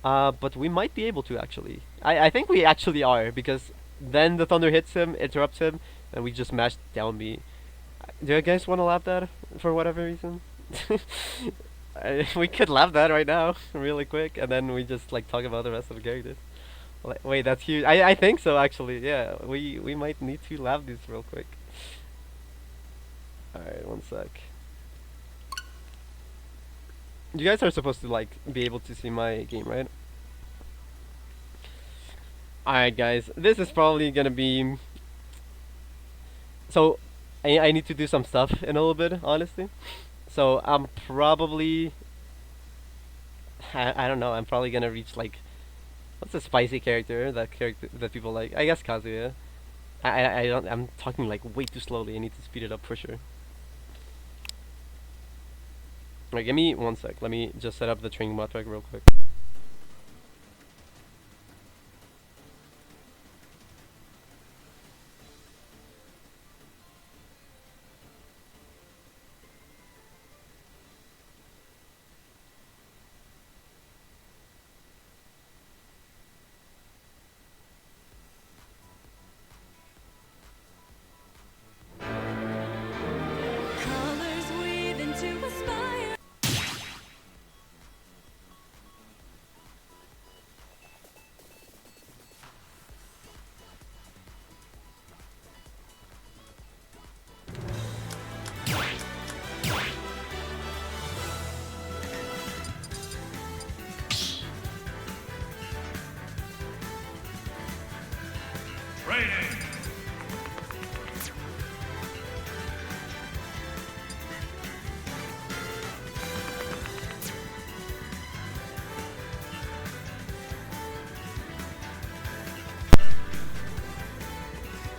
But we might be able to actually. I think we actually are because then the thunder hits him, interrupts him, and we just mash down B. Do you guys want to lap that for whatever reason? We could lap that right now, really quick, and then we just like talk about the rest of the characters. Wait, that's huge. I think so actually. Yeah, we might need to lap this real quick. All right, one sec. You guys are supposed to like be able to see my game, right? Alright guys, this is probably gonna be... So, I need to do some stuff in a little bit, honestly. So, I'm probably... I don't know, I'm probably gonna reach like... What's a spicy character that people like? I guess Kazuya. I'm talking like way too slowly, I need to speed it up for sure. Alright, give me one sec, let me just set up the training bot track real quick.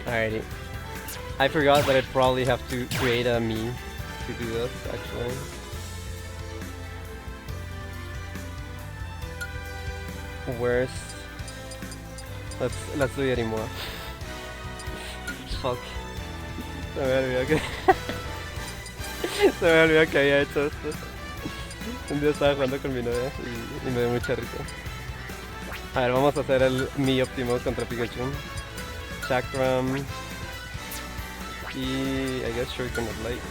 Alrighty. I forgot that I'd probably have to create a Mii to do this, actually. Worst. Let's do it anymore. Fuck. Se me olvidó que... Se me olvidó que había hecho esto. Un día estaba jugando con mi novia y me dio mucha risa. A ver, vamos a hacer el Mii óptimo contra Pikachu. Chakram y I guess Shuriken of Light.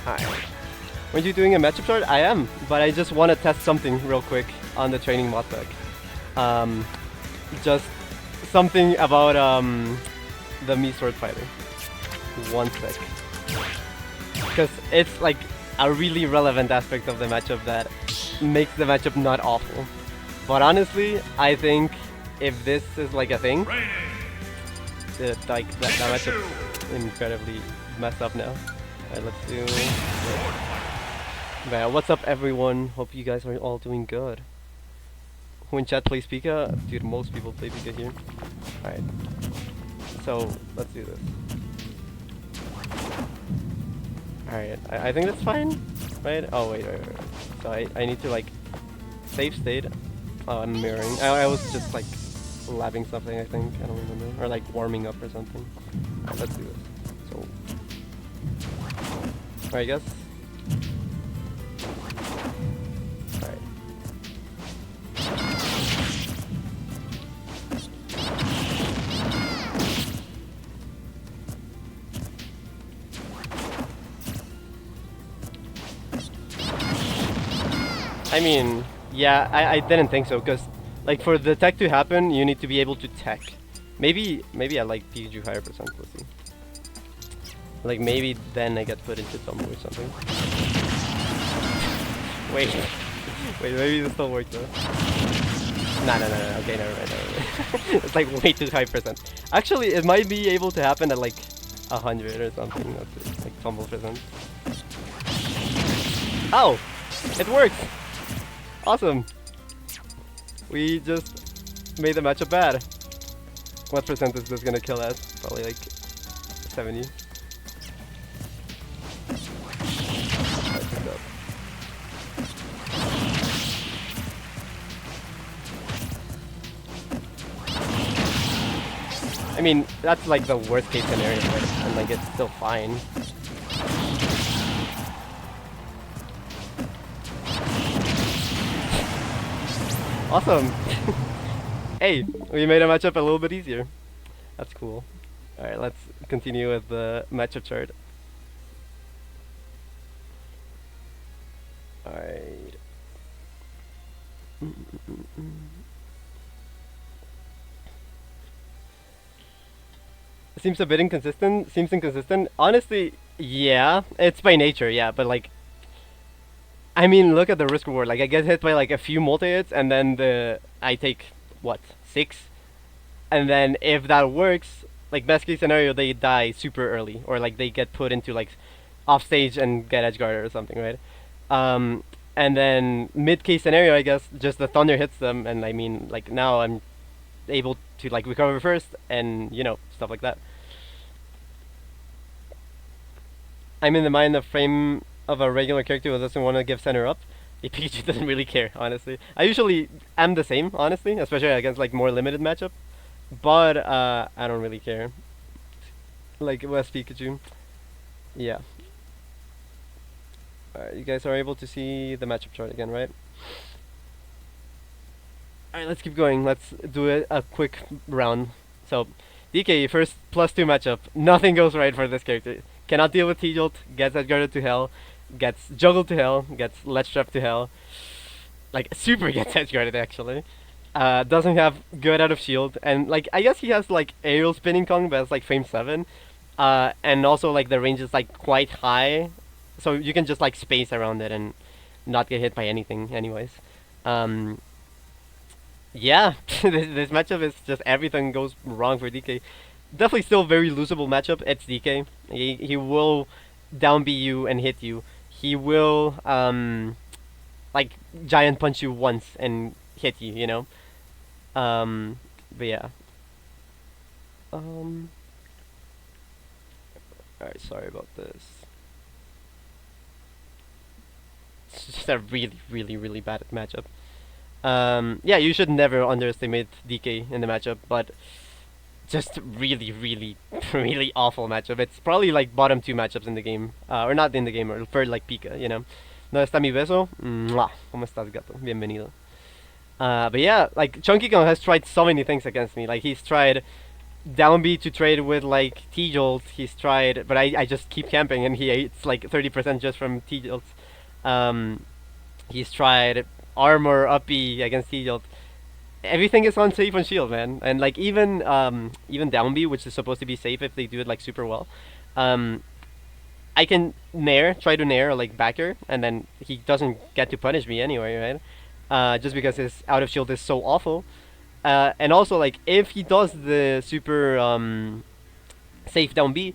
Hi. Are you doing a matchup chart? I am, but I just want to test something real quick on the training mod deck. Just something about the Mii Swordfighter. One sec. Because it's like a really relevant aspect of the matchup that makes the matchup not awful. But honestly, I think if this is like a thing, that matchup is incredibly messed up now. Alright, let's do... Man, what's up everyone? Hope you guys are all doing good. Who in chat plays Pika? Dude, most people play Pika here. Alright. So, let's do this. Alright, I think that's fine, right? Oh, wait. So I need to, like, save state. Oh, I'm mirroring. I was just, like, labbing something, I think. I don't remember. Or, like, warming up or something. Alright, let's do this. So... Alright, I guess. Alright. I mean, yeah, I didn't think so, because, like, for the tech to happen, you need to be able to tech. Maybe I like Pikachu higher percent, let's see. Like, maybe then I get put into tumble or something. Wait, maybe this will work though. No. Okay, never mind. It's like way too high percent. Actually, it might be able to happen at like 100 or something. That's like fumble percent. Oh! It works! Awesome! We just made the matchup bad. What percent is this gonna kill us? Probably like 70. I mean, that's like the worst case scenario, right? And like it's still fine. Awesome! Hey, we made a matchup a little bit easier. That's cool. Alright, let's continue with the matchup chart. Alright. Seems a bit inconsistent. Seems inconsistent. Honestly, yeah. It's by nature, yeah. But like, I mean, look at the risk reward. Like, I get hit by like a few multi-hits, and then I take, what, 6? And then if that works, like best case scenario, they die super early. Or like they get put into like off stage and get edge guarded or something, right? And then mid case scenario, I guess, just the thunder hits them. And I mean, like now I'm able to like recover first and, you know, stuff like that. I'm in the mind of frame of a regular character who doesn't want to give center up. A Pikachu doesn't really care, honestly. I usually am the same, honestly, especially against like more limited matchup. But I don't really care. Like West Pikachu. Yeah. Alright, you guys are able to see the matchup chart again, right? Alright, let's keep going. Let's do a quick round. So, DK, first +2 matchup. Nothing goes right for this character. Cannot deal with T-Jolt, gets edgeguarded to hell, gets juggled to hell, gets ledge trap to hell. Like, super gets edgeguarded actually. Doesn't have good out of shield, and like, I guess he has like aerial spinning Kong, but it's like frame 7. And also like the range is like quite high, so you can just like space around it and not get hit by anything anyways. Yeah, this matchup is just everything goes wrong for DK. Definitely still very losable matchup. It's DK. He will down B you and hit you. He will like giant punch you once and hit you, you know. But yeah. Alright, sorry about this. It's just a really bad matchup. Yeah, you should never underestimate DK in the matchup, but just really awful matchup. It's probably like bottom 2 matchups in the game, or not in the game, or for like Pika, you know. No está mi beso. Mwah. ¿Cómo estás, gato? Bienvenido. But yeah, like Chunky Kong has tried so many things against me. Like he's tried down B to trade with like T-Jolt. He's tried, but I just keep camping and he eats like 30% just from T-Jolts. He's tried armor up B against T-Jolt. Everything is unsafe on shield, man. And like even down B, which is supposed to be safe if they do it like super well. I can try to nair or like backer, and then he doesn't get to punish me anyway, right? Just because his out of shield is so awful. And also like if he does the super safe down B,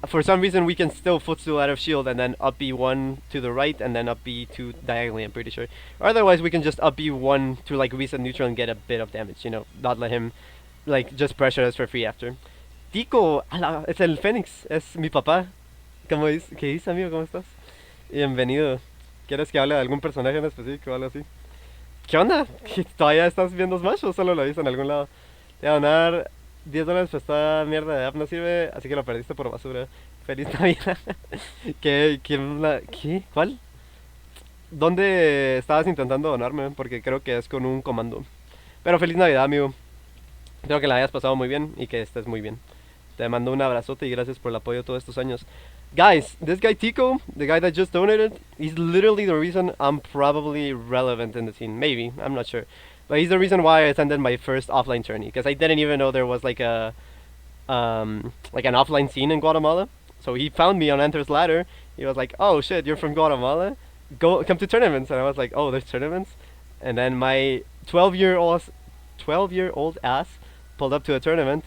for some reason we can still footstool out of shield and then up B1 to the right and then up B2 diagonally, I'm pretty sure. Or otherwise we can just up B1 to like reset neutral and get a bit of damage, you know, not let him like just pressure us for free after. Tico, es el Fénix, es mi papá. ¿Cómo dice? ¿Qué dice, amigo? ¿Cómo estás? Bienvenido. ¿Quieres que hable de algún personaje en específico o algo así? ¿Qué onda? ¿Todavía estás viendo Smash o solo lo viste en algún lado? Te voy a donar $10, pues esta mierda de app no sirve, así que lo perdiste por basura. Feliz Navidad. ¿Qué? ¿Cuál? ¿Dónde estabas intentando donarme? Porque creo que es con un comando. Pero feliz Navidad, amigo. Espero que la hayas pasado muy bien y que estés muy bien. Te mando un abrazote y gracias por el apoyo todos estos años. Guys, this guy Tico, the guy that just donated, he's literally the reason I'm probably relevant in the scene. Maybe, I'm not sure. But he's the reason why I attended my first offline tourney, because I didn't even know there was like a like an offline scene in Guatemala. So he found me on Enter's Ladder. He was like, "Oh shit, you're from Guatemala? Come to tournaments." And I was like, "Oh, there's tournaments?" And then my 12-year-old ass pulled up to a tournament,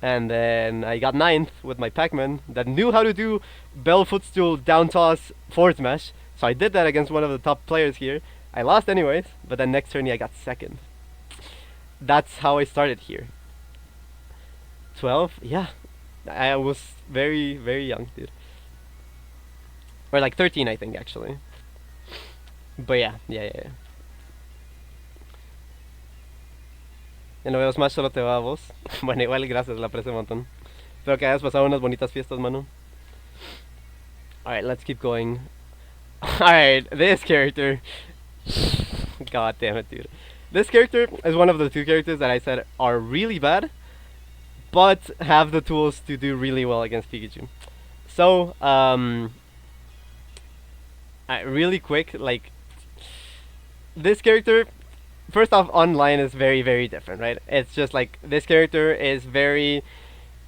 and then I got ninth with my Pac-Man that knew how to do bell footstool down toss forward smash. So I did that against one of the top players here. I lost anyways, but then next tourney I got second. That's how I started here. 12? Yeah. I was very, very young, dude. Or like 13, I think, actually. But yeah. Ya no veo Smash, solo te va a vos. Bueno, igual gracias, la aprecio un montón. Espero que hayas pasado unas bonitas fiestas, mano. Alright, let's keep going. Alright, this character. God damn it, dude. This character is one of the two characters that I said are really bad, but have the tools to do really well against Pikachu. So, really quick, like, this character, first off, online is very, very different, right? It's just like, this character is very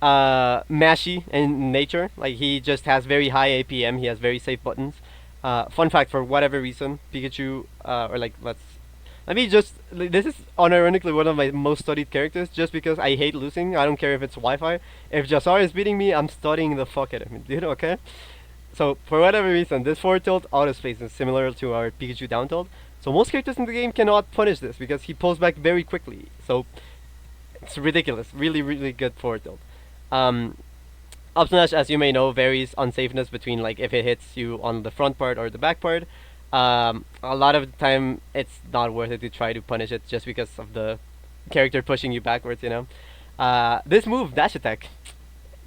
mashy in nature. Like, he just has very high APM, he has very safe buttons. Fun fact, for whatever reason, Pikachu, or like, let me just, this is unironically one of my most studied characters, just because I hate losing. I don't care if it's Wi-Fi. If Jasar is beating me, I'm studying the fuck out of him, dude, okay? So, for whatever reason, this forward tilt auto space is similar to our Pikachu down tilt. So most characters in the game cannot punish this, because he pulls back very quickly. So, it's ridiculous. Really, really good forward tilt. Up smash, as you may know, varies on safeness between like if it hits you on the front part or the back part. A lot of the time, it's not worth it to try to punish it just because of the character pushing you backwards, you know. This move, dash attack,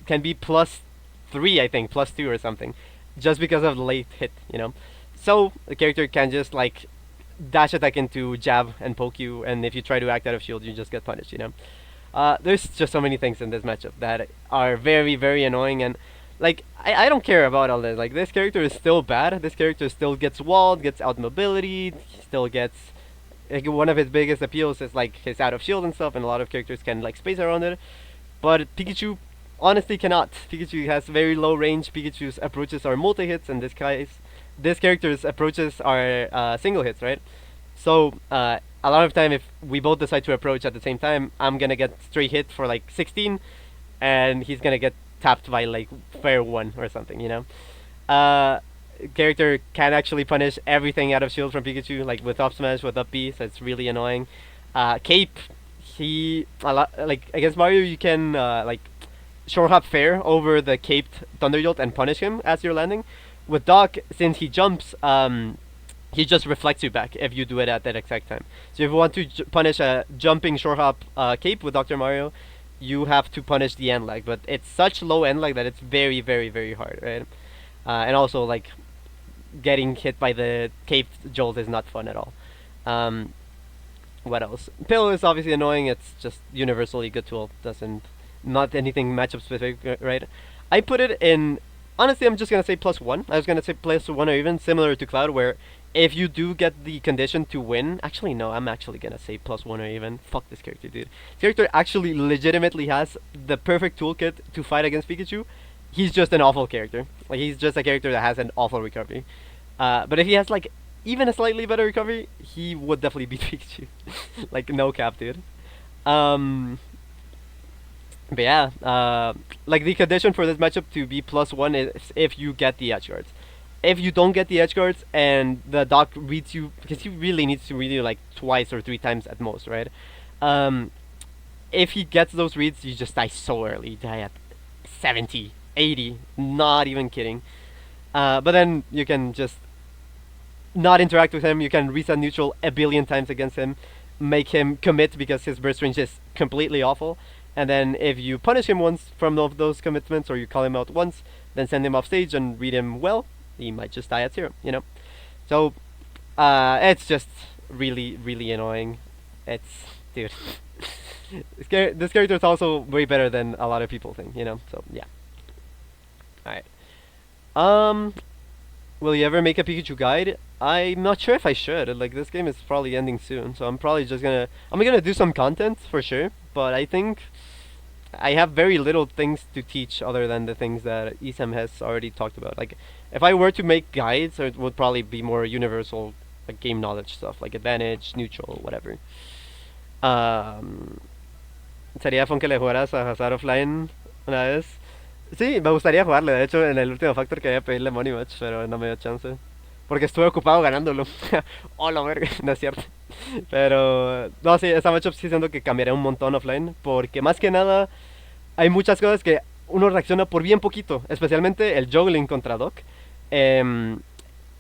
can be +3, I think, +2 or something, just because of the late hit, you know. So the character can just like dash attack into jab and poke you, and if you try to act out of shield, you just get punished, you know. There's just so many things in this matchup that are very, very annoying, and like, I don't care about all this. Like, this character is still bad. This character still gets walled, gets out mobility, still gets, like, one of his biggest appeals is like his out of shield and stuff, and a lot of characters can like space around it. But Pikachu honestly cannot. Pikachu has very low range. Pikachu's approaches are multi-hits, and this character's approaches are single hits, right? So, a lot of time, if we both decide to approach at the same time, I'm gonna get straight hit for like 16, and he's gonna get tapped by like fair 1 or something, you know. Character can actually punish everything out of shield from Pikachu, like with up smash, with up B, so it's really annoying. Cape, like against Mario, you can like short hop fair over the caped Thunderjolt and punish him as you're landing. With Doc, since he jumps, he just reflects you back if you do it at that exact time. So if you want to punish a jumping short hop cape with Dr. Mario, you have to punish the end lag, but it's such low end lag that it's very, very, very hard, right? And also, like, getting hit by the caped jolt is not fun at all. What else? Pill is obviously annoying. It's just universally good tool. Not anything matchup specific, right? I put it in, honestly, I'm just gonna say +1. I was gonna say +1 or even similar to Cloud, where if you do get the condition to win, actually no, I'm actually gonna say +1 or even. Fuck this character, dude. This character actually legitimately has the perfect toolkit to fight against Pikachu. He's just an awful character. Like, he's just a character that has an awful recovery. But if he has like even a slightly better recovery, he would definitely beat Pikachu. Like, no cap, dude. But yeah, like the condition for this matchup to be +1 is if you get the edge guards. If you don't get the edge guards and the Doc reads you, because he really needs to read you like twice or 3 times at most, right? If he gets those reads, you just die so early. You die at 70, 80, not even kidding. But then you can just not interact with him. You can reset neutral a billion times against him, make him commit because his burst range is completely awful. And then if you punish him once from those commitments, or you call him out once, then send him off stage and read him well, he might just die at 0, you know. So it's just really, really annoying. It's, dude. This character is also way better than a lot of people think, you know. So yeah. Alright. Will you ever make a Pikachu guide? I'm not sure if I should. Like, this game is probably ending soon, so I'm probably just gonna do some content for sure. But I think I have very little things to teach other than the things that Isam has already talked about. Like, if I were to make guides, it would probably be more universal, like game knowledge stuff, like advantage, neutral, whatever. Um, Sería fun que le jugaras a Hazard offline una vez. Sí, me gustaría jugarle. De hecho, en el último Factor quería pedirle Money Match, pero no me dio chance. Porque estuve ocupado ganándolo. Oh, la verga, no es cierto. Pero, no, sí, esa matchup sí siento que cambiaría un montón offline. Porque más que nada, hay muchas cosas que uno reacciona por bien poquito. Especialmente el juggling contra Doc. Em,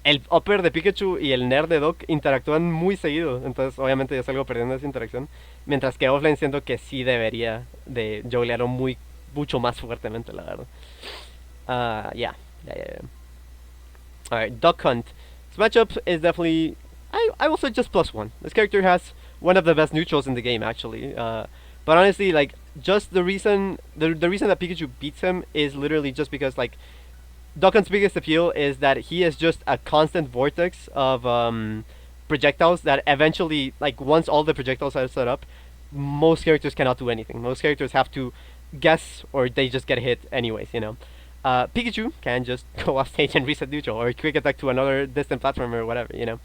el upper de Pikachu y el Nair de Doc interactúan muy seguido. Entonces, obviamente, yo salgo perdiendo esa interacción. Mientras que offline siento que sí debería de jugglearlo mucho más fuertemente, la verdad. Yeah. Alright, Duck Hunt. This matchup is definitely, I will say just +1. This character has one of the best neutrals in the game, actually. But honestly, like, just the reason that Pikachu beats him is literally just because, like, Duck Hunt's biggest appeal is that he is just a constant vortex of projectiles that eventually, like, once all the projectiles are set up, most characters cannot do anything. Most characters have to guess or they just get hit anyways, you know. Pikachu can just go off stage and reset neutral or quick attack to another distant platform or whatever, you know.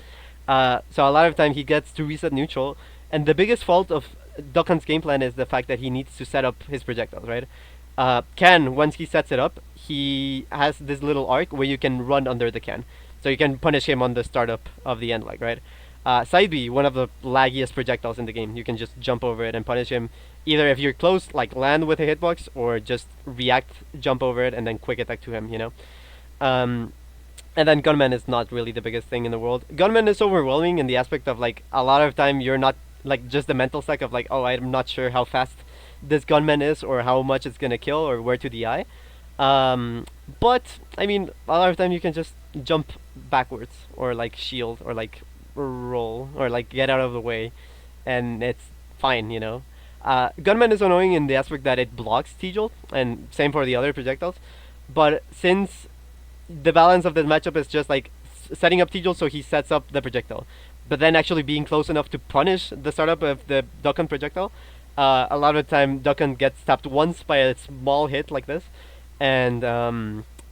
So a lot of time he gets to reset neutral, and the biggest fault of Duck Hunt's game plan is the fact that he needs to set up his projectiles, right? Can, once he sets it up, he has this little arc where you can run under the can. So you can punish him on the startup of the end leg, right? Side B, one of the laggiest projectiles in the game. You can just jump over it and punish him. Either if you're close, like land with a hitbox, or just react, jump over it, and then quick attack to him, you know? And then Gunman is not really the biggest thing in the world. Gunman is overwhelming in the aspect of, like, a lot of time you're not, like, just the mental stack of, like, oh, I'm not sure how fast this Gunman is, or how much it's gonna kill, or where to DI. But, I mean, a lot of time you can just jump backwards, or, like, shield, or, like, roll, or, like, get out of the way, and it's fine, you know? Gunman is annoying in the aspect that it blocks T-Jolt, and same for the other projectiles. But since the balance of this matchup is just like setting up T-Jolt so he sets up the projectile, but then actually being close enough to punish the startup of the Duck Hunt projectile, a lot of the time Duck Hunt gets tapped once by a small hit like this, and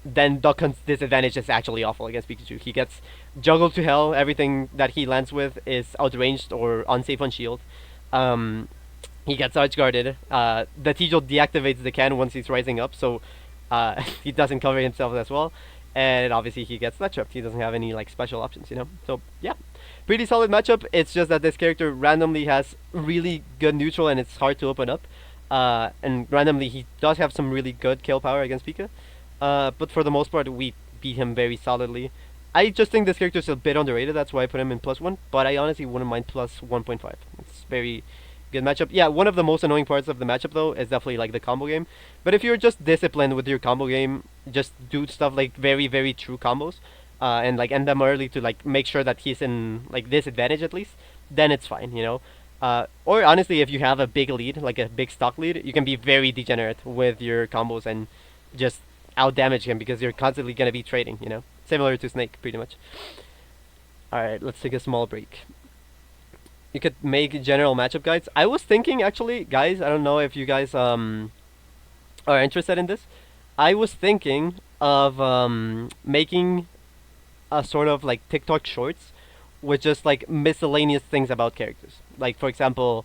then Duck Hunt's disadvantage is actually awful against Pikachu. He gets juggled to hell, everything that he lands with is outranged or unsafe on shield. He gets arch guarded. The T-Jolt deactivates the can once he's rising up, so he doesn't cover himself as well. And obviously he gets that trapped. He doesn't have any like special options, you know. So yeah, pretty solid matchup. It's just that this character randomly has really good neutral and it's hard to open up. And randomly he does have some really good kill power against Pika. But for the most part we beat him very solidly. I just think this character is a bit underrated. That's why I put him in +1. But I honestly wouldn't mind +1.5. It's very good matchup. Yeah, one of the most annoying parts of the matchup though is definitely like the combo game. But if you're just disciplined with your combo game, just do stuff like very, very true combos, and like end them early to like make sure that he's in like disadvantage at least, then it's fine, you know. Or honestly, if you have a big lead, like a big stock lead, you can be very degenerate with your combos and just out damage him because you're constantly gonna be trading, you know. Similar to Snake, pretty much. Alright, let's take a small break. You could make general matchup guides. I was thinking actually, guys, I don't know if you guys are interested in this. I was thinking of making a sort of like TikTok shorts with just like miscellaneous things about characters. Like for example,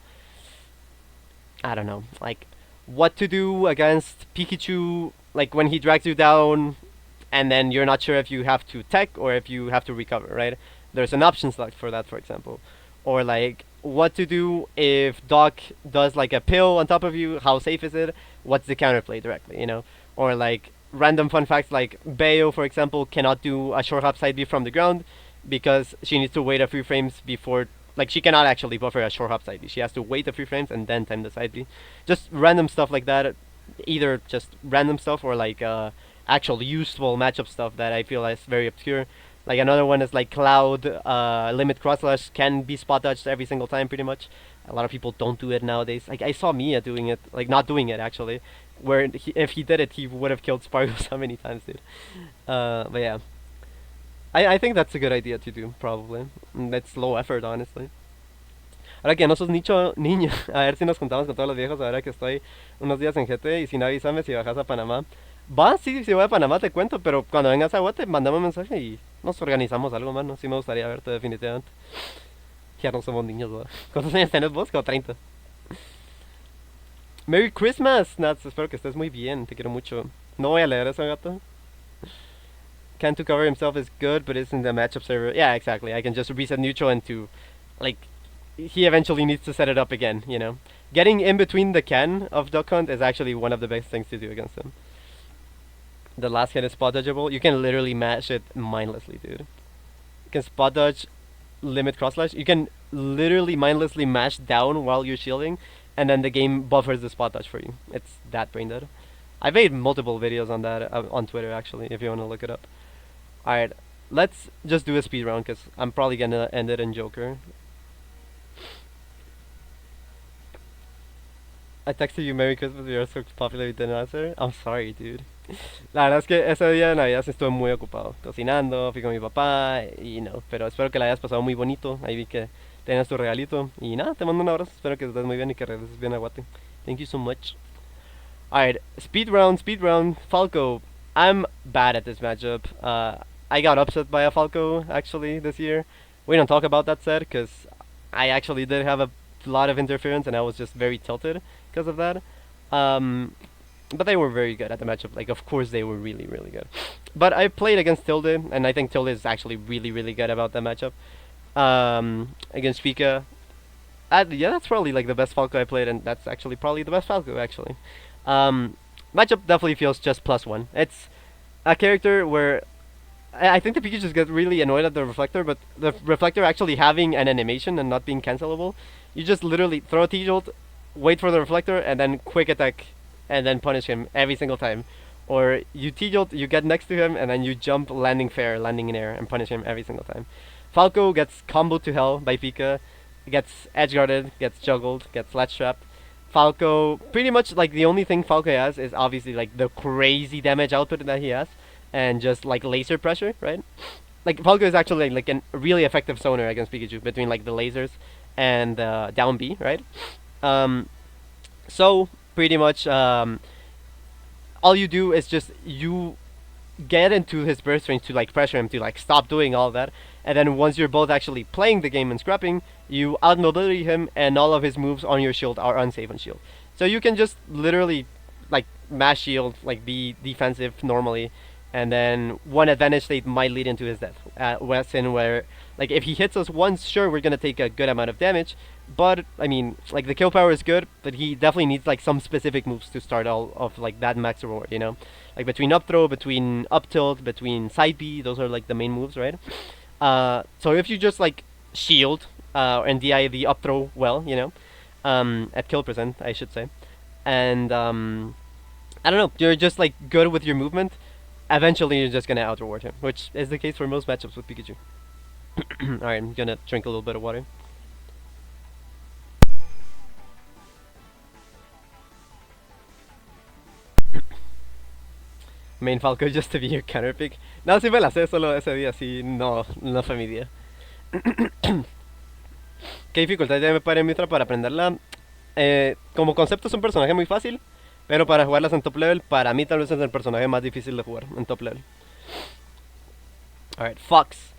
I don't know, like what to do against Pikachu, like when he drags you down and then you're not sure if you have to tech or if you have to recover, right? There's an option select for that, for example. Or like what to do if Doc does like a pill on top of you, how safe is it? What's the counterplay directly, you know? Or like random fun facts like Bayo, for example, cannot do a short hop side B from the ground because she needs to wait a few frames before, like she cannot actually buffer a short hop side B. She has to wait a few frames and then time the side B. Just random stuff like that, either just random stuff or like actual useful matchup stuff that I feel is very obscure. Like another one is like Cloud, limit cross slash can be spot dodged every single time pretty much. A lot of people don't do it nowadays. Like I saw Mia doing it, like not doing it actually. Where if he did it, he would have killed Spargo so many times, dude. But yeah. I think that's a good idea to do, probably. That's low effort, honestly. Ahora que no sos niño, a ver si nos juntamos con todos los viejos ahora que estoy unos días en GT y si no avísame si bajas a Panamá. Va, sí, si voy a Panamá te cuento, pero cuando vengas a Guate, mandame un mensaje y nos organizamos algo, mano. Sí me gustaría verte definitivamente. Ya no somos niños, ¿verdad? ¿Cuántos años tenés vos? Como 30. Merry Christmas, Nats. Espero que estés muy bien. Te quiero mucho. No voy a leer eso, gato. Can to cover himself is good, but isn't the matchup server. Yeah, exactly. I can just reset neutral and to, like, he eventually needs to set it up again, you know? Getting in between the can of Duck Hunt is actually one of the best things to do against him. The last can is spot dodgeable. You can literally mash it mindlessly, dude. You can spot dodge, limit cross slash. You can literally mindlessly mash down while you're shielding, and then the game buffers the spot dodge for you. It's that brain dead. I made multiple videos on that on Twitter, actually, if you want to look it up. Alright, let's just do a speed round, because I'm probably going to end it in Joker. I texted you Merry Christmas, you are so popular, you didn't answer. I'm sorry, dude. La verdad es que ese día de Navidad sí estuve muy ocupado, cocinando, fui con mi papá y no, pero espero que la hayas pasado muy bonito. Ahí vi que tenías tu regalito y nada, te mando un abrazo, espero que estés muy bien y que regreses bien a Guate. Thank you so much. Alright, speed round, Falco. I'm bad at this matchup. I got upset by a Falco actually this year. We don't talk about that set because I actually did have a lot of interference and I was just very tilted because of that. But they were very good at the matchup. Like, of course, they were really, really good. But I played against Tilde, and I think Tilde is actually really, really good about that matchup. Against Pika. Yeah, that's probably like the best Falco I played, and that's actually probably the best Falco, actually. Matchup definitely feels just +1. It's a character where I think the Pikachu just gets really annoyed at the Reflector, but the Reflector actually having an animation and not being cancelable, you just literally throw a T-Jolt, wait for the Reflector, and then quick attack, and then punish him every single time. Or you T-Jolt, you get next to him, and then you jump landing fair, landing in air, and punish him every single time. Falco gets comboed to hell by Pika, gets edge guarded, gets juggled, gets latch trapped. Falco, pretty much like the only thing Falco has is obviously like the crazy damage output that he has, and just like laser pressure, right? Like Falco is actually like a really effective zoner against Pikachu between like the lasers and down B, right? So pretty much all you do is just you get into his burst range to like pressure him to like stop doing all that, and then once you're both actually playing the game and scrapping, you outmobility him and all of his moves on your shield are unsafe on shield. So you can just literally like mash shield, like be defensive normally, and then one advantage state might lead into his death. Where like if he hits us once, sure, we're gonna take a good amount of damage, but I mean like the kill power is good, but he definitely needs like some specific moves to start all of like that max reward, you know, like between up throw, between up tilt, between side B, those are like the main moves, right? So if you just like shield and DI the up throw well, you know, at kill percent I should say, and I don't know, you're just like good with your movement, eventually you're just gonna out reward him, which is the case for most matchups with Pikachu. Alright, I'm gonna drink a little bit of water. Main Falco just to be your counter pick. No, sí me la sé, solo ese día sí, no fue mi día. ¿Qué dificultad ya me pare Mitra para aprenderla? Como concepto es un personaje muy fácil, pero para jugarlas en top level, para mí tal vez es el personaje más difícil de jugar en top level. Alright, Fox.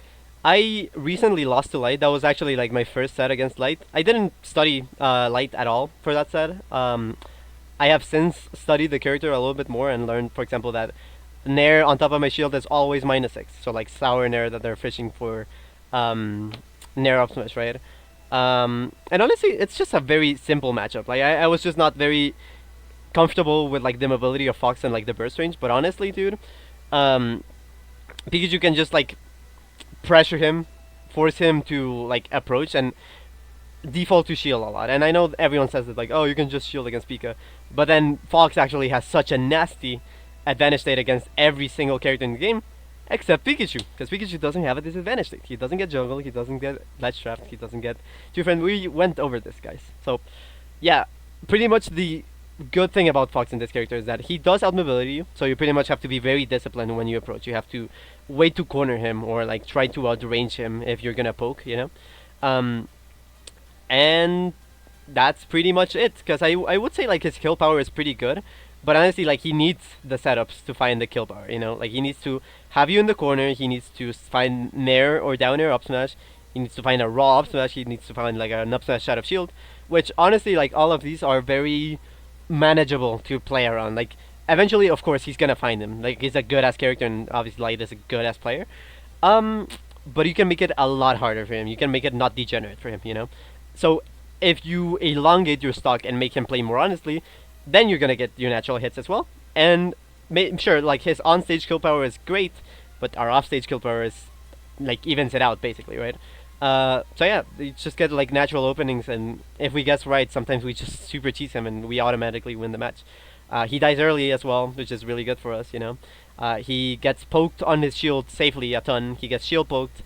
I recently lost to Light. That was actually like my first set against Light. I didn't study Light at all for that set. I have since studied the character a little bit more and learned, for example, that Nair on top of my shield is always -6. So like Sour Nair that they're fishing for Nair up smash, right? And honestly, it's just a very simple matchup. Like I was just not very comfortable with like the mobility of Fox and like the burst range. But honestly, dude, Pikachu can just like pressure him, force him to like approach and default to shield a lot. And I know everyone says that like, oh, you can just shield against Pika, but then Fox actually has such a nasty advantage state against every single character in the game except Pikachu, because Pikachu doesn't have a disadvantage state. He doesn't get jungle, he doesn't get ledge trapped, he doesn't get two friend. We went over this, guys. So yeah, pretty much the good thing about Fox in this character is that he does outmobility you, so you pretty much have to be very disciplined when you approach. You have to wait to corner him or like try to outrange him if you're gonna poke, you know. And that's pretty much it, because I would say like his kill power is pretty good, but honestly like he needs the setups to find the kill power, you know, like he needs to have you in the corner, he needs to find Nair or down air up smash, he he needs to find a raw up smash, he needs to find like an up smash out of shield, which honestly, like all of these are very manageable to play around. Like eventually, of course, he's gonna find him. Like he's a good ass character, and obviously Light is a good ass player. Um, but you can make it a lot harder for him. You can make it not degenerate for him, you know. So if you elongate your stock and make him play more honestly, then you're gonna get your natural hits as well. And sure, like his on-stage kill power is great, but our off-stage kill power is like evens it out basically, right? So yeah, you just get like natural openings, and if we guess right, sometimes we just super cheese him and we automatically win the match. He dies early as well, which is really good for us, you know. He gets poked on his shield safely a ton. He gets shield poked,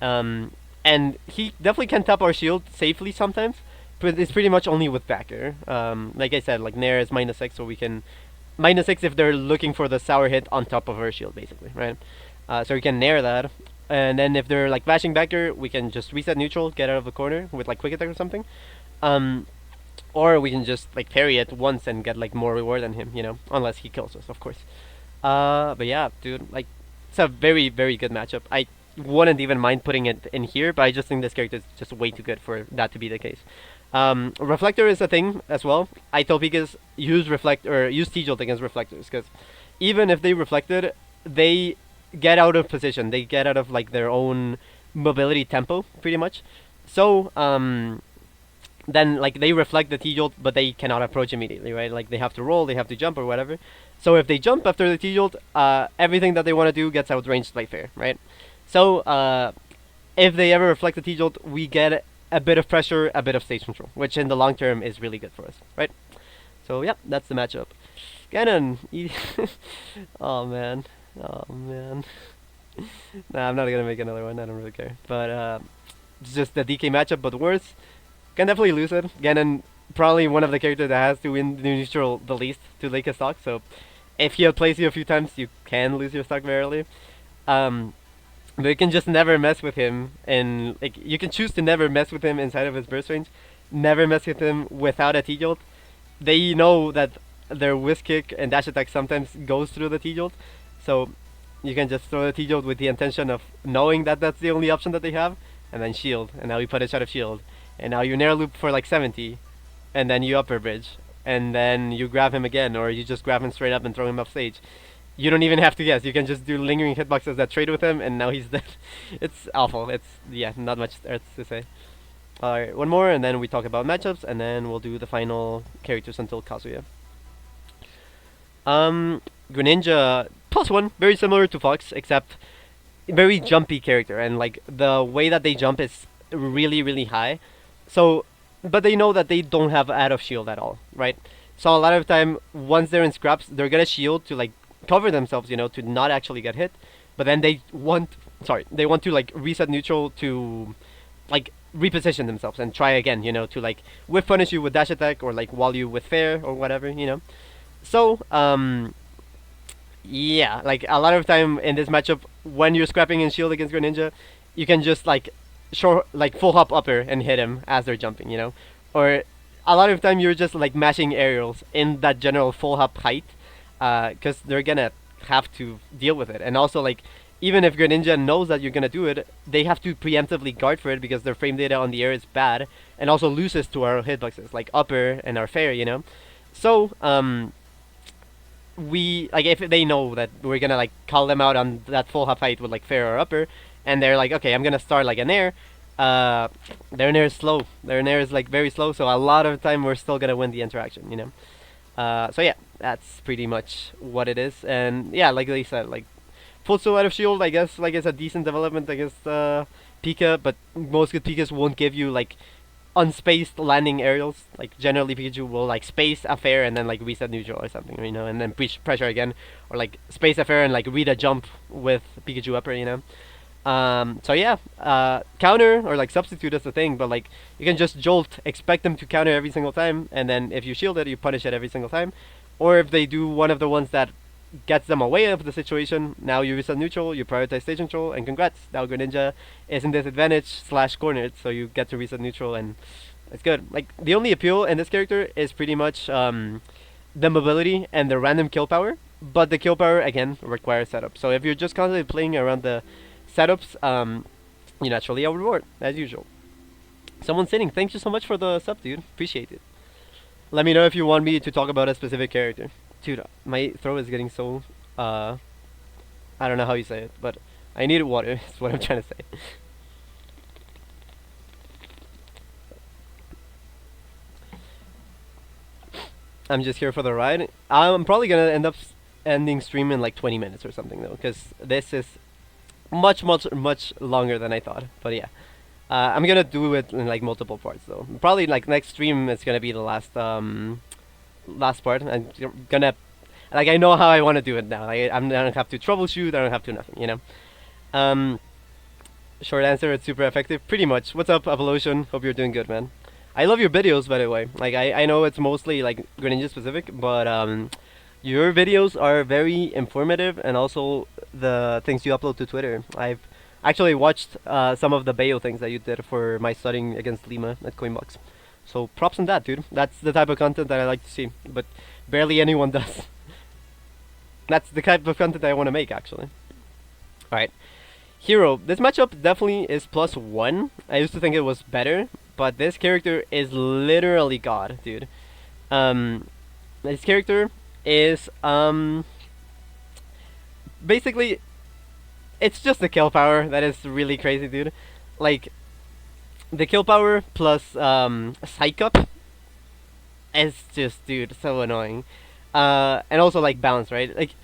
and he definitely can tap our shield safely sometimes, but it's pretty much only with backer. Like I said, like Nair is -6, so we can -6 if they're looking for the sour hit on top of our shield, basically, right? So we can Nair that. And then if they're like bashing backer, we can just reset neutral, get out of the corner with like quick attack or something. Or we can just like parry it once and get like more reward than him, you know, unless he kills us, of course. But yeah, dude, like it's a very, very good matchup. I wouldn't even mind putting it in here, but I just think this character is just way too good for that to be the case. Reflector is a thing as well. I tell Pikas use T-Jolt against reflectors, because even if they reflected, they get out of position. They get out of like their own mobility tempo, pretty much. So then like they reflect the T-Jolt, but they cannot approach immediately, right? Like they have to roll, they have to jump or whatever. So if they jump after the T-Jolt, everything that they want to do gets outranged by fair, right? So if they ever reflect the T-Jolt, we get a bit of pressure, a bit of stage control, which in the long term is really good for us, right? So yeah, that's the matchup. Ganon. Oh man. Oh man. Nah, I'm not gonna make another one. I don't really care. But it's just the DK matchup, but worse. Can definitely lose it. Ganon, probably one of the characters that has to win the neutral the least to lake his stock. So if he outplays you a few times, you can lose your stock very early. But you can just never mess with him, and like you can choose to never mess with him inside of his burst range. Never mess with him without a T-Jolt. They know that their whisk kick and dash attack sometimes goes through the T-Jolt. So you can just throw the T-Jolt with the intention of knowing that that's the only option that they have, and then shield, and now you punish out of shield, and now you Nair loop for like 70, and then you upper bridge, and then you grab him again, or you just grab him straight up and throw him off stage. You don't even have to guess, you can just do lingering hitboxes that trade with him, and now he's dead. It's awful, it's, yeah, not much else to say. Alright, one more, and then we talk about matchups, and then we'll do the final characters until Kazuya. Greninja, +1, very similar to Fox, except very jumpy character, and like the way that they jump is really, really high. So, but they know that they don't have out of shield at all, right? So a lot of time, once they're in scraps, they're gonna shield to like cover themselves, you know, to not actually get hit. But then they want to like reset neutral to like reposition themselves and try again, you know, to like whiff punish you with dash attack or like wall you with fair or whatever, you know. So, yeah, like a lot of time in this matchup, when you're scrapping in shield against Greninja, you can just like full hop upper and hit him as they're jumping, you know. Or a lot of time you're just like mashing aerials in that general full hop height, because they're gonna have to deal with it. And also like even if Greninja knows that you're gonna do it, they have to preemptively guard for it because their frame data on the air is bad, and also loses to our hitboxes like upper and our fair, you know. So we like if they know that we're gonna like call them out on that full hop height with like fair or upper, and they're like, okay, I'm gonna start like an air. Their nair is slow. Their nair is like very slow, so a lot of the time we're still gonna win the interaction, you know. So yeah, that's pretty much what it is. And yeah, like they said, like full slow out of shield, I guess like it's a decent development against Pika, but most good Pikas won't give you like unspaced landing aerials. Like generally Pikachu will like space a fair and then like reset neutral or something, you know, and then pressure again, or like space a fair and like read a jump with Pikachu upper, you know. So yeah, counter or like substitute is the thing, but like you can just jolt, expect them to counter every single time, and then if you shield it, you punish it every single time. Or if they do one of the ones that gets them away of the situation, now you reset neutral, you prioritize stage control, and congrats, now Greninja is in disadvantage / cornered, so you get to reset neutral, and it's good. Like the only appeal in this character is pretty much the mobility and the random kill power, but the kill power again requires setup. So if you're just constantly playing around the setups, you naturally a reward, as usual. Someone sitting, thank you so much for the sub, dude. Appreciate it. Let me know if you want me to talk about a specific character. Dude, my throat is getting so, I don't know how you say it, but I need water, is what I'm trying to say. I'm just here for the ride. I'm probably gonna end up ending stream in like 20 minutes or something though, because this is much longer than I thought. But yeah, I'm gonna do it in like multiple parts though. Probably like next stream is gonna be the last part. I'm gonna like I know how I want to do it now. I don't have to troubleshoot. I don't have to nothing. You know. Short answer: it's super effective. Pretty much. What's up, Evolution? Hope you're doing good, man. I love your videos, by the way. Like I know it's mostly like Greninja specific, but your videos are very informative, and also the things you upload to Twitter. I've actually watched some of the Bayo things that you did for my studying against Lima at Coinbox. So props on that, dude. That's the type of content that I like to see, but barely anyone does. That's the type of content I want to make, actually. Alright. Hero. This matchup definitely is +1. I used to think it was better, but this character is literally God, dude. This character is, basically, it's just the kill power that is really crazy, dude. Like, the kill power plus, Psych Up is just, dude, so annoying. And also, like, balance, right? Like,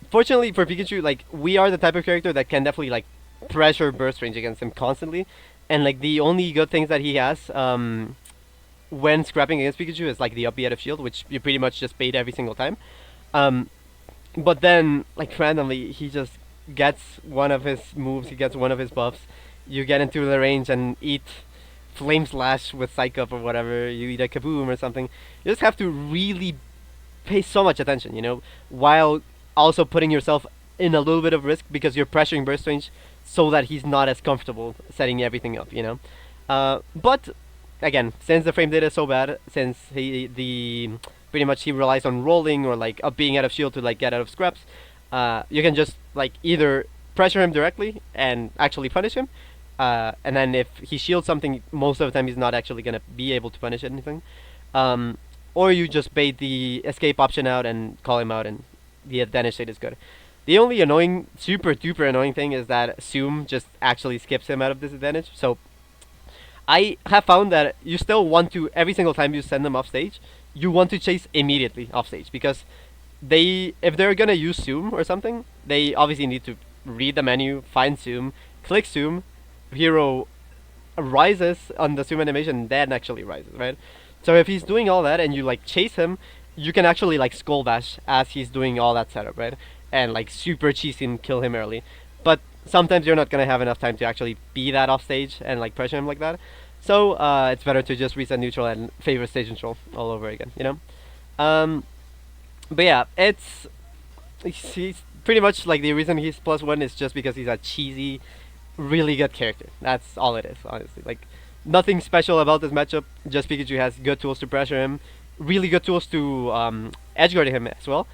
fortunately for Pikachu, like, we are the type of character that can definitely, like, pressure burst range against him constantly. And, like, the only good things that he has, when scrapping against Pikachu is, like, the up B out of shield, which you pretty much just bait every single time. But then, like, randomly, he just gets one of his moves, he gets one of his buffs. You get into the range and eat Flame Slash with Psych Up or whatever, you eat a Kaboom or something. You just have to really pay so much attention, you know, while also putting yourself in a little bit of risk because you're pressuring burst range so that he's not as comfortable setting everything up, you know. But again, since the frame data is so bad, since pretty much he relies on rolling or like up being out of shield to like get out of scraps, you can just like either pressure him directly and actually punish him, and then if he shields something, most of the time he's not actually gonna be able to punish anything, or you just bait the escape option out and call him out, and the advantage state is good. The only annoying, super duper annoying thing is that Zoom just actually skips him out of disadvantage. So I have found that you still want to, every single time you send them off stage, you want to chase immediately off stage, because if they're gonna use Zoom or something, they obviously need to read the menu, find Zoom, click Zoom, Hero rises on the Zoom animation, then actually rises, right? So if he's doing all that and you like chase him, you can actually like skull bash as he's doing all that setup, right? And like super cheese him, kill him early. But sometimes you're not gonna have enough time to actually be that off stage and like pressure him like that. So it's better to just reset neutral and favor stage control all over again, you know? But yeah, he's pretty much like the reason he's +1 is just because he's a cheesy, really good character. That's all it is, honestly. Like, nothing special about this matchup, just Pikachu has good tools to pressure him, really good tools to edgeguard him as well.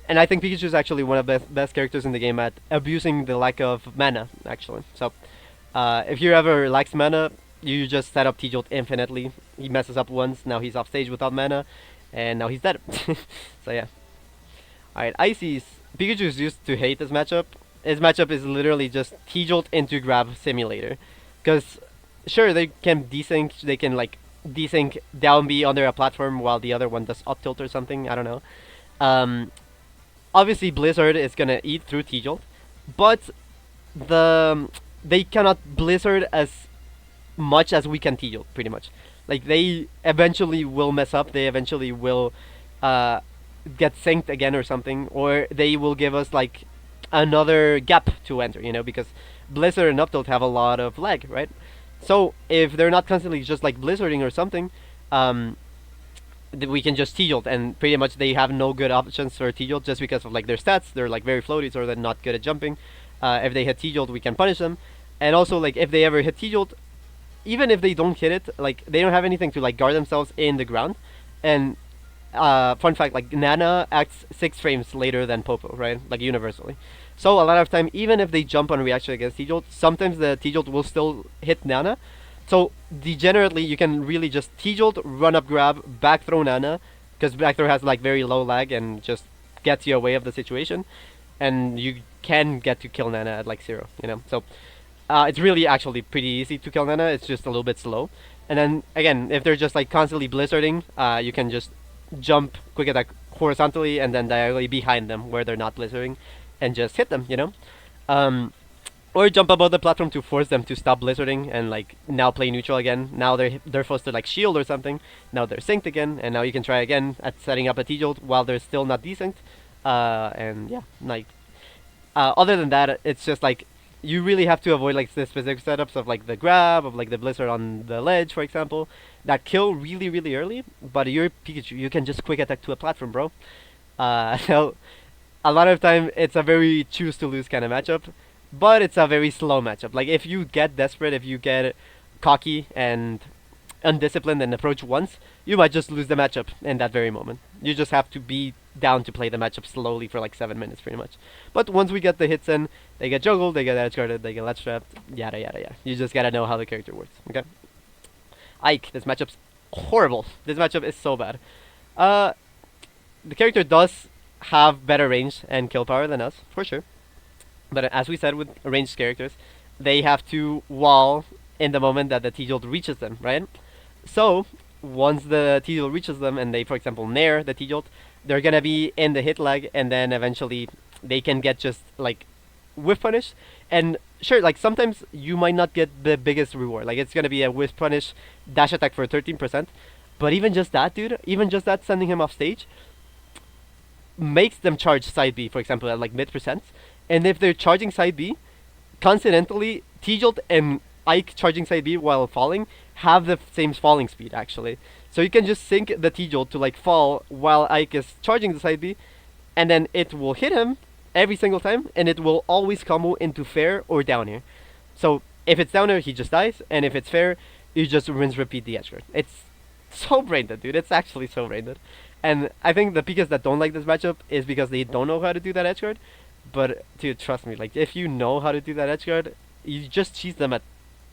And I think Pikachu is actually one of the best characters in the game at abusing the lack of mana, actually. So, if you ever lacks mana, you just set up T-Jolt infinitely. He messes up once, now he's off stage without mana, and now he's dead. So yeah. Alright, Ices. Pikachu's used to hate this matchup. His matchup is literally just T-Jolt into grab simulator. Because, sure, they can desync, they can like desync down B under a platform while the other one does up tilt or something, I don't know. Obviously Blizzard is gonna eat through T-Jolt, but they cannot Blizzard as much as we can T-Jolt, pretty much. Like, they eventually will mess up, they eventually will get synced again or something, or they will give us like another gap to enter, you know, because Blizzard and up tilt have a lot of lag, right? So if they're not constantly just like blizzarding or something, we can just T-Jolt, and pretty much they have no good options for T-Jolt just because of like their stats. They're like very floaty, so they're not good at jumping. If they hit T-Jolt, we can punish them. And also, like, if they ever hit T-Jolt, even if they don't hit it, like, they don't have anything to like guard themselves in the ground. And fun fact, like, Nana acts 6 frames later than Popo, right? Like, universally. So a lot of time, even if they jump on reaction against T-Jolt, sometimes the T-Jolt will still hit Nana. So degenerately, you can really just T-Jolt, run up grab, back throw Nana, because back throw has like very low lag and just gets you away of the situation, and you can get to kill Nana at like 0, you know. So it's really actually pretty easy to kill Nana. It's just a little bit slow. And then again, if they're just like constantly blizzarding, you can just jump quick attack horizontally and then diagonally behind them where they're not blizzarding, and just hit them, you know. Or jump above the platform to force them to stop blizzarding and like now play neutral again. Now they're forced to like shield or something. Now they're synced again, and now you can try again at setting up a T-Jolt while they're still not desynced. And yeah, like other than that, it's just like you really have to avoid like the specific setups of like the grab, of like the blizzard on the ledge, for example, that kill really early. But you're Pikachu, you can just quick attack to a platform, bro. So a lot of time it's a very choose to lose kind of matchup, but it's a very slow matchup. Like if you get desperate, if you get cocky and undisciplined and approach once, you might just lose the matchup in that very moment. You just have to be down to play the matchup slowly for like 7 minutes pretty much. But once we get the hits in, they get juggled, they get edge guarded, they get ledge trapped, yada yada yada. You just gotta know how the character works, okay? Ike, this matchup's horrible. This matchup is so bad. The character does have better range and kill power than us, for sure. But as we said with ranged characters, they have to wall in the moment that the T-Jolt reaches them, right? So, once the T-Jolt reaches them and they, for example, nair the T-Jolt, they're gonna be in the hit lag, and then eventually they can get just like whiff punish. And sure, like sometimes you might not get the biggest reward, like it's gonna be a whiff punish dash attack for 13%, but even just that, dude, even just that sending him off stage makes them charge side B, for example, at like mid percent. And if they're charging side B, coincidentally, T-Jolt and Ike charging side B while falling have the same falling speed actually. So you can just sync the T-Jolt to like fall while Ike is charging the side B, and then it will hit him every single time, and it will always combo into fair or down air. So if it's down air, he just dies, and if it's fair, you just rinse repeat the edge guard. It's so brain dead, dude. It's actually so brain dead. And I think the Pikas that don't like this matchup is because they don't know how to do that edge guard. But dude, trust me, like if you know how to do that edge guard, you just cheese them at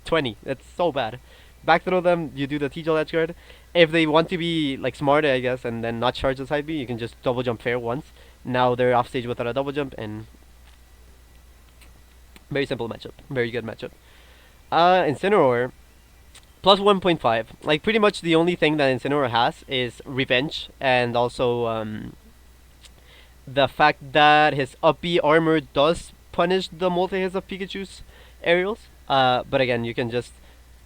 20. It's so bad. Back throw them, you do the T-Jolt edge guard. If they want to be like smarter, I guess, and then not charge the side B, you can just double jump fair once. Now they're off stage without a double jump, and very simple matchup, very good matchup. Incineroar plus 1.5. Like pretty much the only thing that Incineroar has is revenge, and also the fact that his up B armor does punish the multi-hits of Pikachu's aerials. But again, you can just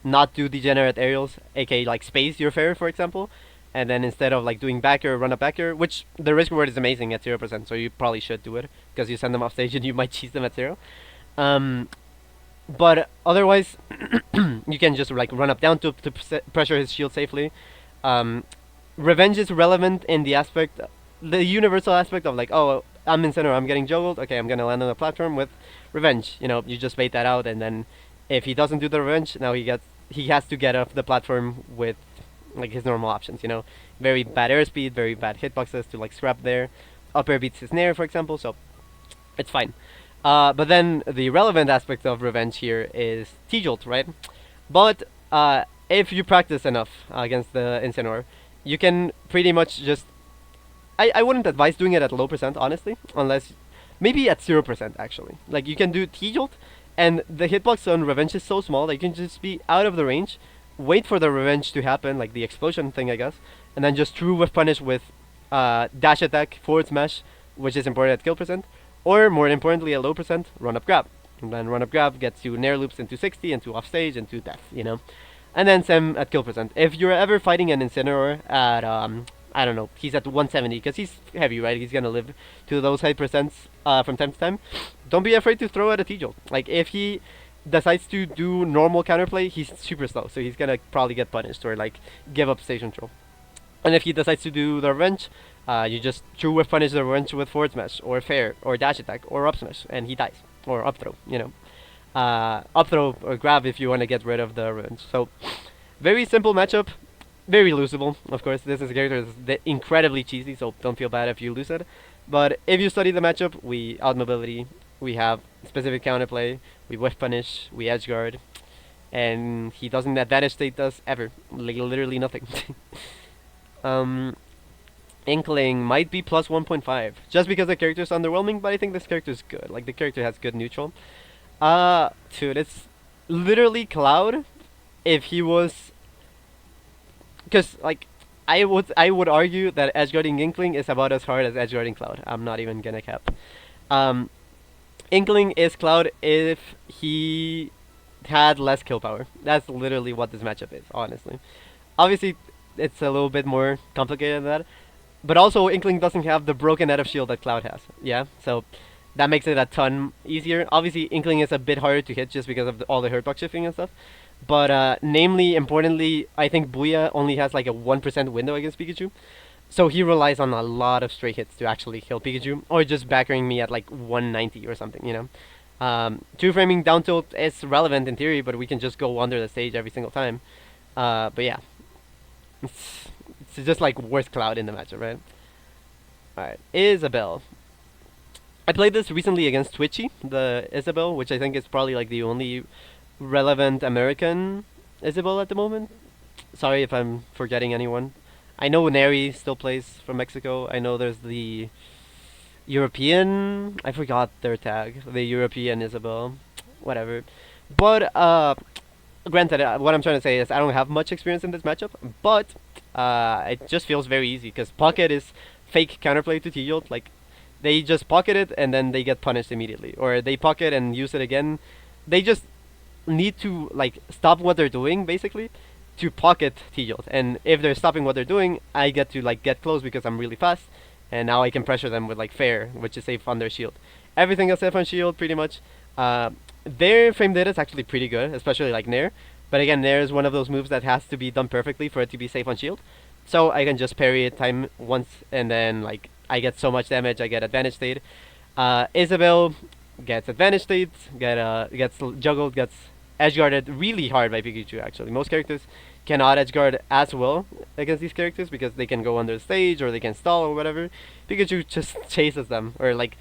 not do degenerate aerials, aka like space your fair, for example, and then instead of like doing back air, run up back air, which the risk reward is amazing at 0%, so you probably should do it, because you send them off stage and you might cheese them at 0. But otherwise, you can just like run up down to pressure his shield safely. Revenge is relevant in the aspect, the universal aspect of like, oh, I'm in center, I'm getting juggled, okay, I'm gonna land on the platform with revenge. You know, you just bait that out, and then if he doesn't do the revenge, now he has to get off the platform with like his normal options. You know, very bad airspeed, very bad hitboxes to like scrap there. Up air beats his nair, for example, so it's fine. But then the relevant aspect of revenge here is T-Jolt, right? But if you practice enough against the Incineroar, you can pretty much just... I wouldn't advise doing it at low percent, honestly, unless... Maybe at 0%, actually. Like, you can do T-Jolt, and the hitbox on revenge is so small that you can just be out of the range, wait for the revenge to happen, like the explosion thing, I guess, and then just true whiff punish with dash attack, forward smash, which is important at kill percent, or more importantly at low percent, run up grab. And then run up grab gets you nair loops into 60, into off stage, into death, you know. And then same at kill percent. If you're ever fighting an Incineroar at, I don't know, he's at 170, because he's heavy, right? He's gonna live to those high percents from time to time. Don't be afraid to throw at a T-Jolt. Like, if he decides to do normal counterplay, he's super slow, so he's gonna probably get punished or like give up stage control. And if he decides to do the revenge, you just true whiff punish the revenge with forward smash, or fair, or dash attack, or up smash, and he dies. Or up throw, you know. Up throw or grab if you want to get rid of the revenge. So, very simple matchup. Very losable, of course. This is a character that's incredibly cheesy, so don't feel bad if you lose it. But if you study the matchup, we out mobility we have specific counterplay, we whiff punish, we edge guard, and he doesn't advantage state us ever. Like literally nothing. um, Inkling might be plus 1.5 just because the character is underwhelming, but I think this character is good. Like the character has good neutral. Dude, it's literally Cloud if he was, because like I would argue that edgeguarding Inkling is about as hard as edgeguarding Cloud. I'm not even gonna cap. Um, Inkling is Cloud if he had less kill power. That's literally what this matchup is, honestly. Obviously, it's a little bit more complicated than that. But also, Inkling doesn't have the broken out of shield that Cloud has. Yeah, so that makes it a ton easier. Obviously, Inkling is a bit harder to hit just because of all the hurt box shifting and stuff. But namely, importantly, I think Booyah only has like a 1% window against Pikachu. So he relies on a lot of stray hits to actually kill Pikachu, or just backering me at like 190 or something, you know. Two framing down tilt is relevant in theory, but we can just go under the stage every single time. But yeah, it's just like worst Cloud in the matchup, right? Alright, Isabelle. I played this recently against Twitchy, the Isabelle, which I think is probably like the only relevant American Isabelle at the moment. Sorry if I'm forgetting anyone. I know Neri still plays from Mexico. I know there's the European. I forgot their tag. The European Isabelle. Whatever. But, granted, what I'm trying to say is I don't have much experience in this matchup, but it just feels very easy because Pocket is fake counterplay to T-Jolt. Like, they just pocket it and then they get punished immediately. Or they pocket and use it again. They just need to, like, stop what they're doing, basically, to pocket T-Jolt. And if they're stopping what they're doing, I get to, like, get close because I'm really fast. And now I can pressure them with, like, Fair, which is safe on their shield. Everything is safe on shield, pretty much. Their frame data is actually pretty good, especially, like, Nair. But again, Nair is one of those moves that has to be done perfectly for it to be safe on shield. So I can just parry it time once, and then, like, I get so much damage, I get advantage state. Isabelle gets advantage state, gets juggled, gets edge guarded really hard by Pikachu, actually. Most characters cannot edge guard as well against these characters because they can go under the stage or they can stall or whatever. Pikachu just chases them, or like,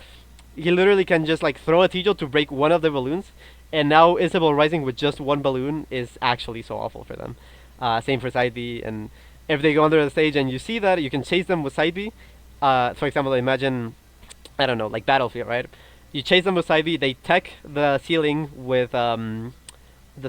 he literally can just like throw a T-Jolt to break one of the balloons, and now Isabelle rising with just one balloon is actually so awful for them. Same for side B, and if they go under the stage and you see that, you can chase them with side B. For example, imagine, I don't know, like Battlefield, right? You chase them with side B, they tech the ceiling with the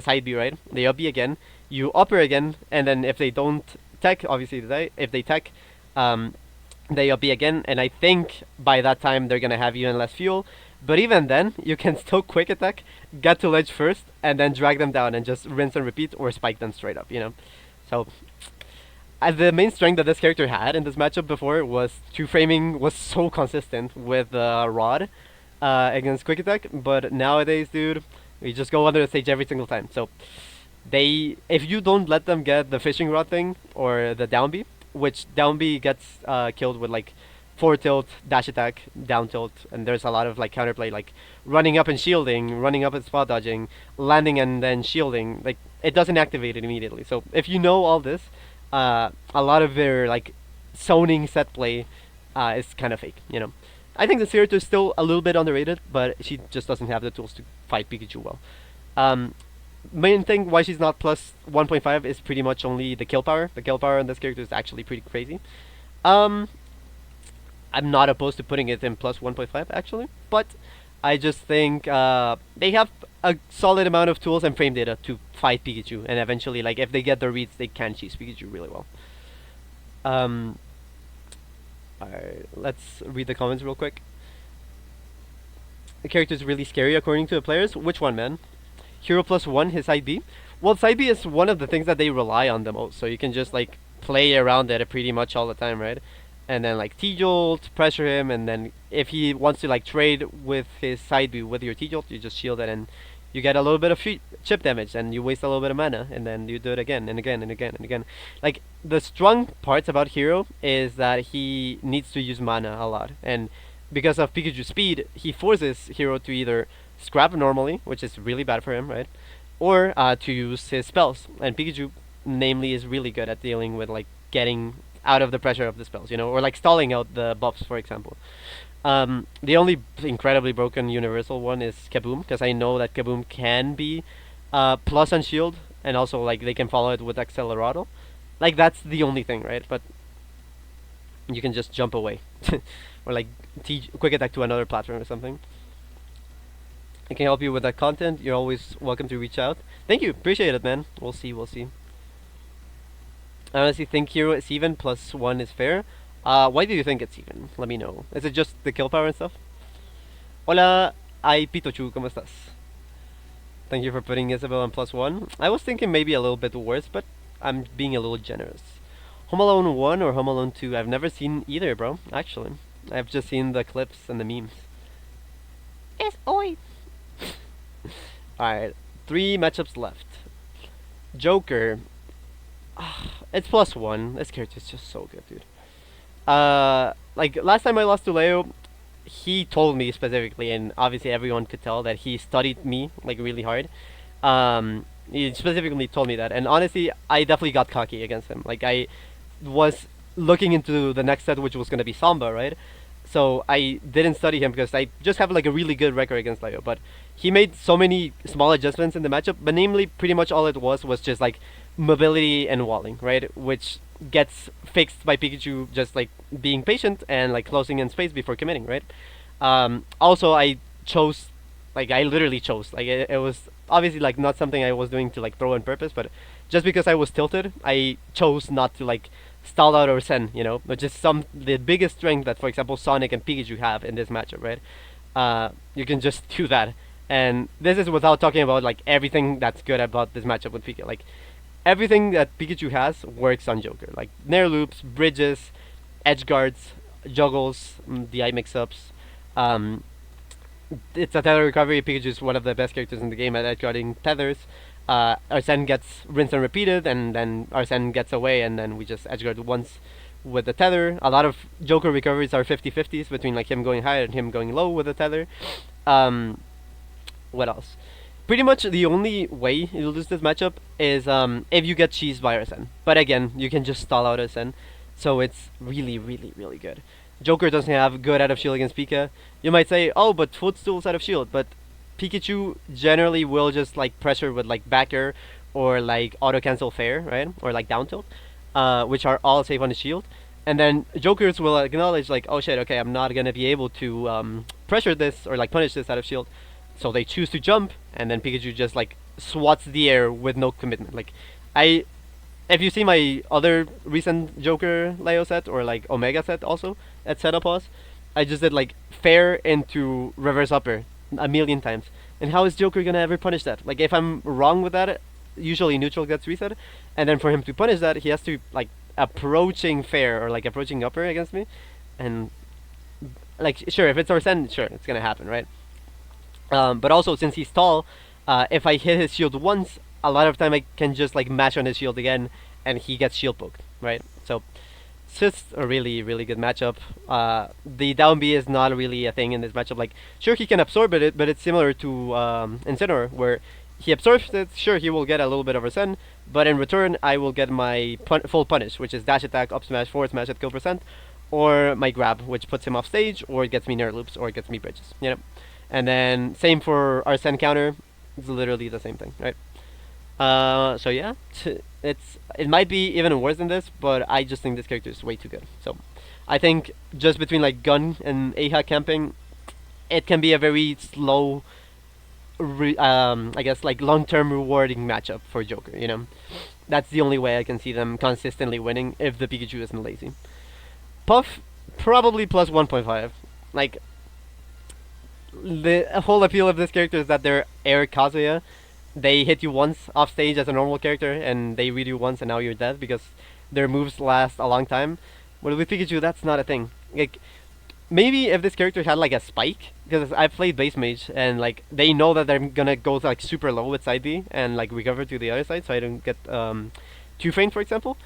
side B, right? They up B again, you upper again, and then if they don't tech, obviously if they tech, they up B again, and I think by that time they're gonna have even less fuel. But even then, you can still quick attack, get to ledge first, and then drag them down and just rinse and repeat, or spike them straight up, you know? So, the main strength that this character had in this matchup before was two framing was so consistent with Rod against quick attack, but nowadays, dude, we just go under the stage every single time. So, if you don't let them get the fishing rod thing, or the down B, which down B gets killed with like 4 tilt, dash attack, down tilt, and there's a lot of like counterplay, like running up and shielding, running up and spot dodging, landing and then shielding. Like, it doesn't activate it immediately. So if you know all this, a lot of their like zoning set play is kind of fake, you know. I think the character is still a little bit underrated, but she just doesn't have the tools to fight Pikachu well. Main thing why she's not plus 1.5 is pretty much only the kill power. The kill power on this character is actually pretty crazy. I'm not opposed to putting it in plus 1.5 actually, but I just think they have a solid amount of tools and frame data to fight Pikachu, and eventually, like, if they get the reads, they can cheese Pikachu really well. Alright, let's read the comments real quick. The character is really scary according to the players. Which one, man? Hero plus 1, his side B? Well, side B is one of the things that they rely on the most, so you can just, like, play around it pretty much all the time, right? And then, like, T-Jolt, pressure him, and then if he wants to, like, trade with his side B with your T-Jolt, you just shield it, and you get a little bit of chip damage, and you waste a little bit of mana, and then you do it again, and again, and again, and again. Like, the strong parts about Hero is that he needs to use mana a lot, and because of Pikachu's speed, he forces Hero to either scrap normally, which is really bad for him, right? Or to use his spells, and Pikachu, namely, is really good at dealing with, like, getting out of the pressure of the spells, you know, or like stalling out the buffs, for example. The only incredibly broken universal one is Kaboom, because I know that Kaboom can be plus on shield, and also like they can follow it with Accelerado. Like that's the only thing, right? But you can just jump away, or like quick attack to another platform or something. I can help you with that content. You're always welcome to reach out. Thank you, appreciate it, man. We'll see, we'll see. I honestly think hero is even, plus one is fair. Why do you think it's even? Let me know. Is it just the kill power and stuff? Hola, ay Pikachu, ¿cómo estás? Thank you for putting Isabelle on plus one. I was thinking maybe a little bit worse, but I'm being a little generous. Home Alone 1 or Home Alone 2? I've never seen either, bro, actually. I've just seen the clips and the memes. Yes, oi! Alright, 3 matchups left. Joker. It's plus one. This character is just so good, dude. Like last time I lost to Leo, he told me specifically, and obviously everyone could tell that he studied me like really hard. He specifically told me that, and honestly, I definitely got cocky against him. Like I was looking into the next set, which was gonna be Samba, right? So I didn't study him because I just have like a really good record against Leo. But he made so many small adjustments in the matchup, but namely, pretty much all it was just like mobility and walling, right? Which gets fixed by Pikachu just like being patient and like closing in space before committing, right? Also, I chose, like I literally chose, like it was obviously like not something I was doing to like throw on purpose, but just because I was tilted, I chose not to like stall out or send, which is the biggest strength that, for example, Sonic and Pikachu have in this matchup, right? You can just do that, and this is without talking about like everything that's good about this matchup with Pikachu. Like everything that Pikachu has works on Joker, like Nair loops, bridges, edge guards, juggles, DI mix-ups. It's a tether recovery. Pikachu is one of the best characters in the game at edge guarding tethers. Arsene gets rinse and repeated, and then Arsene gets away, and then we just edgeguard once with the tether. A lot of Joker recoveries are 50-50s between like him going high and him going low with the tether. What else? Pretty much the only way you lose this matchup is if you get cheesed by Arsene. But again, you can just stall out Arsene, so it's really, really, really good. Joker doesn't have good out of shield against Pika. You might say, oh, but Footstool's out of shield, but Pikachu generally will just like pressure with like back air or like auto cancel fair, right? Or like down tilt, which are all safe on the shield. And then Jokers will acknowledge like, oh shit, okay, I'm not gonna be able to pressure this or like punish this out of shield. So they choose to jump, and then Pikachu just like swats the air with no commitment. Like if you see my other recent Joker Leo set or like Omega set also at setup pause, I just did like fair into reverse upper a million times. And how is Joker gonna ever punish that? Like if I'm wrong with that, usually neutral gets reset, and then for him to punish that, he has to like approaching fair or like approaching upper against me, and like sure, if it's Arsene, sure, it's gonna happen, right? But also since he's tall, if I hit his shield once, a lot of time I can just like mash on his shield again, and he gets shield poked, right? So it's just a really, really good matchup. The down B is not really a thing in this matchup. Like, sure, he can absorb it, but it's similar to Incineroar, where he absorbs it. Sure, he will get a little bit of a Ascend, but in return, I will get my full punish, which is dash attack, up smash, forward smash at kill percent, or my grab, which puts him off stage, or it gets me Nair loops, or it gets me bridges, And then same for Arsene counter. It's literally the same thing, right? So yeah, it might be even worse than this, but I just think this character is way too good. So I think just between like Gun and Aha camping, it can be a very slow, I guess like long-term rewarding matchup for Joker. That's the only way I can see them consistently winning if the Pikachu isn't lazy. Puff probably plus 1.5. Like the whole appeal of this character is that they're Air Kazuya. They hit you once off stage as a normal character, and they read you once, and now you're dead because their moves last a long time. But with Pikachu, that's not a thing. Like, maybe if this character had like a spike, because I've played base mage, and like they know that they're gonna go like super low with side B and like recover to the other side, so I don't get two frame, for example.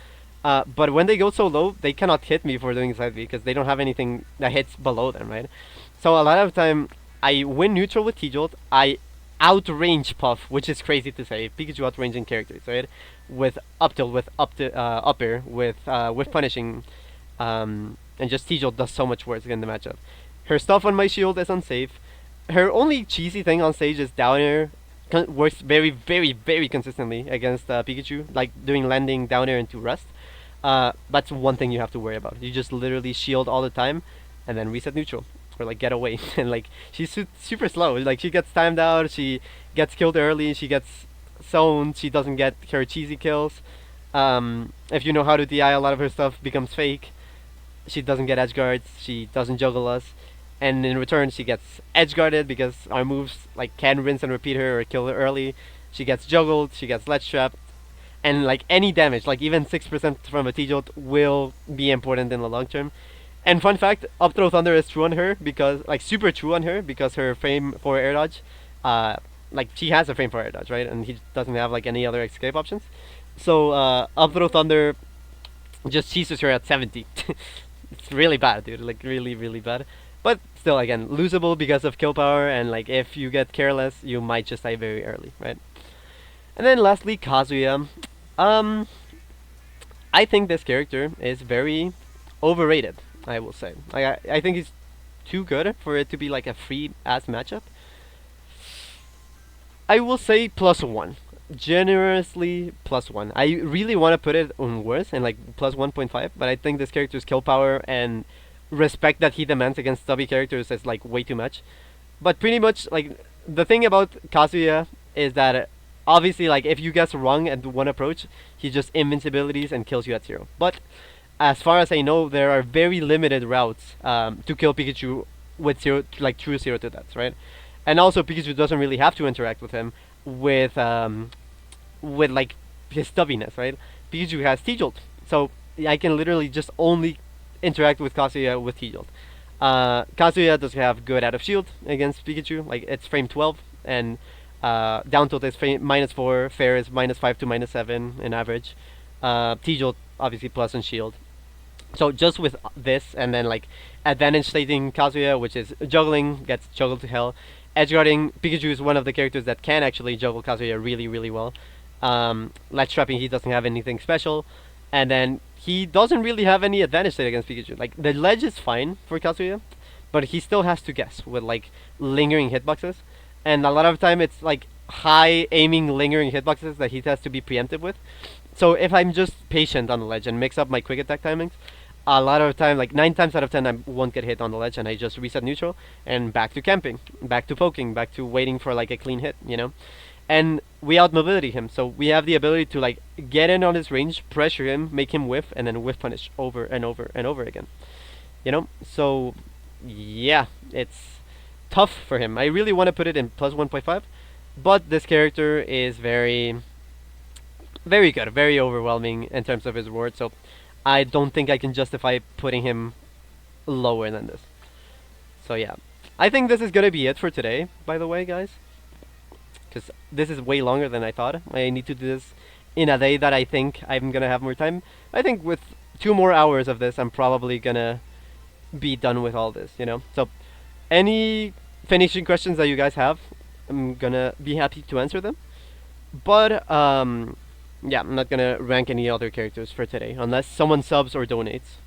But when they go so low, they cannot hit me for doing side B because they don't have anything that hits below them, right? So a lot of time, I win neutral with T-Jolt. I outrange Puff, which is crazy to say. Pikachu outranging characters, right? With up tilt, with up air, with punishing, and just T-Jolt does so much worse in the matchup. Her stuff on my shield is unsafe. Her only cheesy thing on stage is down air. Works very, very, very consistently against Pikachu, like doing landing down air into Rust. That's one thing you have to worry about. You just literally shield all the time, and then reset neutral, or like get away. And like she's super slow. Like she gets timed out. She gets killed early. She gets zoned. She doesn't get her cheesy kills. If you know how to DI, a lot of her stuff becomes fake. She doesn't get edge guards. She doesn't juggle us. And in return, she gets edge guarded because our moves like can rinse and repeat her or kill her early. She gets juggled. She gets ledge trapped. And like any damage, like even 6% from a T-Jolt will be important in the long term. And fun fact, up throw thunder is true on her because like super true on her because her frame for air dodge, like she has a frame for air dodge, right? And he doesn't have like any other escape options. So up throw thunder just cheeses her at 70. It's really bad, dude. Like really, really bad. But still, again, losable because of kill power, and like if you get careless, you might just die very early, right? And then lastly, Kazuya. I think this character is very overrated, I will say. I think he's too good for it to be like a free ass matchup. I will say +1. Generously +1. I really want to put it on worse and like +1.5, but I think this character's kill power and respect that he demands against stubby characters is like way too much. But pretty much like the thing about Kazuya is that obviously like if you guess wrong at one approach, he just invincibilities and kills you at 0. But as far as I know, there are very limited routes to kill Pikachu with like true 0 to deaths, right? And also Pikachu doesn't really have to interact with him with like his stubbiness, right? Pikachu has T-Jolt, so I can literally just only interact with Kazuya with T-Jolt. Kazuya does have good out of shield against Pikachu, like it's frame 12, and down tilt is frame -4, fair is -5 to -7 in average. T-Jolt obviously plus on shield. So just with this, and then like advantage stating Kazuya, which is juggling, gets juggled to hell. Edgeguarding, Pikachu is one of the characters that can actually juggle Kazuya really, really well. Ledge trapping, he doesn't have anything special. And then he doesn't really have any advantage state against Pikachu. Like, the ledge is fine for Kazuya, but he still has to guess with, like, lingering hitboxes. And a lot of the time it's, like, high aiming lingering hitboxes that he has to be preemptive with. So if I'm just patient on the ledge and mix up my quick attack timings, a lot of the time, like 9 times out of 10, I won't get hit on the ledge, and I just reset neutral, and back to camping, back to poking, back to waiting for like a clean hit, you know? And we out-mobility him, so we have the ability to like get in on his range, pressure him, make him whiff, and then whiff punish over and over and over again. You know? So, yeah, it's tough for him. I really want to put it in +1.5, but this character is very, very good, very overwhelming in terms of his reward, so I don't think I can justify putting him lower than this. So yeah, I think this is gonna be it for today, by the way, guys. Because this is way longer than I thought. I need to do this in a day that I think I'm gonna have more time. I think with 2 more hours of this, I'm probably gonna be done with all this, you know? So, any finishing questions that you guys have, I'm gonna be happy to answer them. But, yeah, I'm not gonna rank any other characters for today, unless someone subs or donates.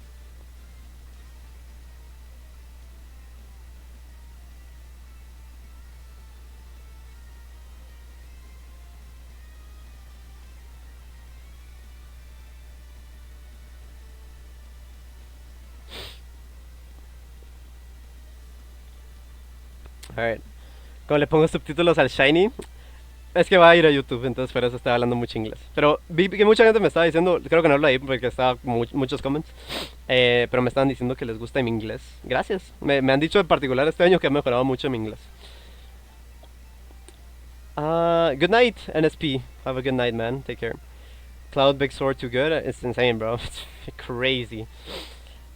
Alright. Como le pongo subtítulos al Shiny, es que va a ir a YouTube, entonces por eso estaba hablando mucho inglés. Pero vi que mucha gente me estaba diciendo, creo que no lo leí porque estaba muchos comments, pero me estaban diciendo que les gusta mi inglés. Gracias. Me han dicho en particular este año que he mejorado mucho mi inglés. Good night, NSP. Have a good night, man. Take care. Cloud Big Sword too good? It's insane, bro. It's crazy.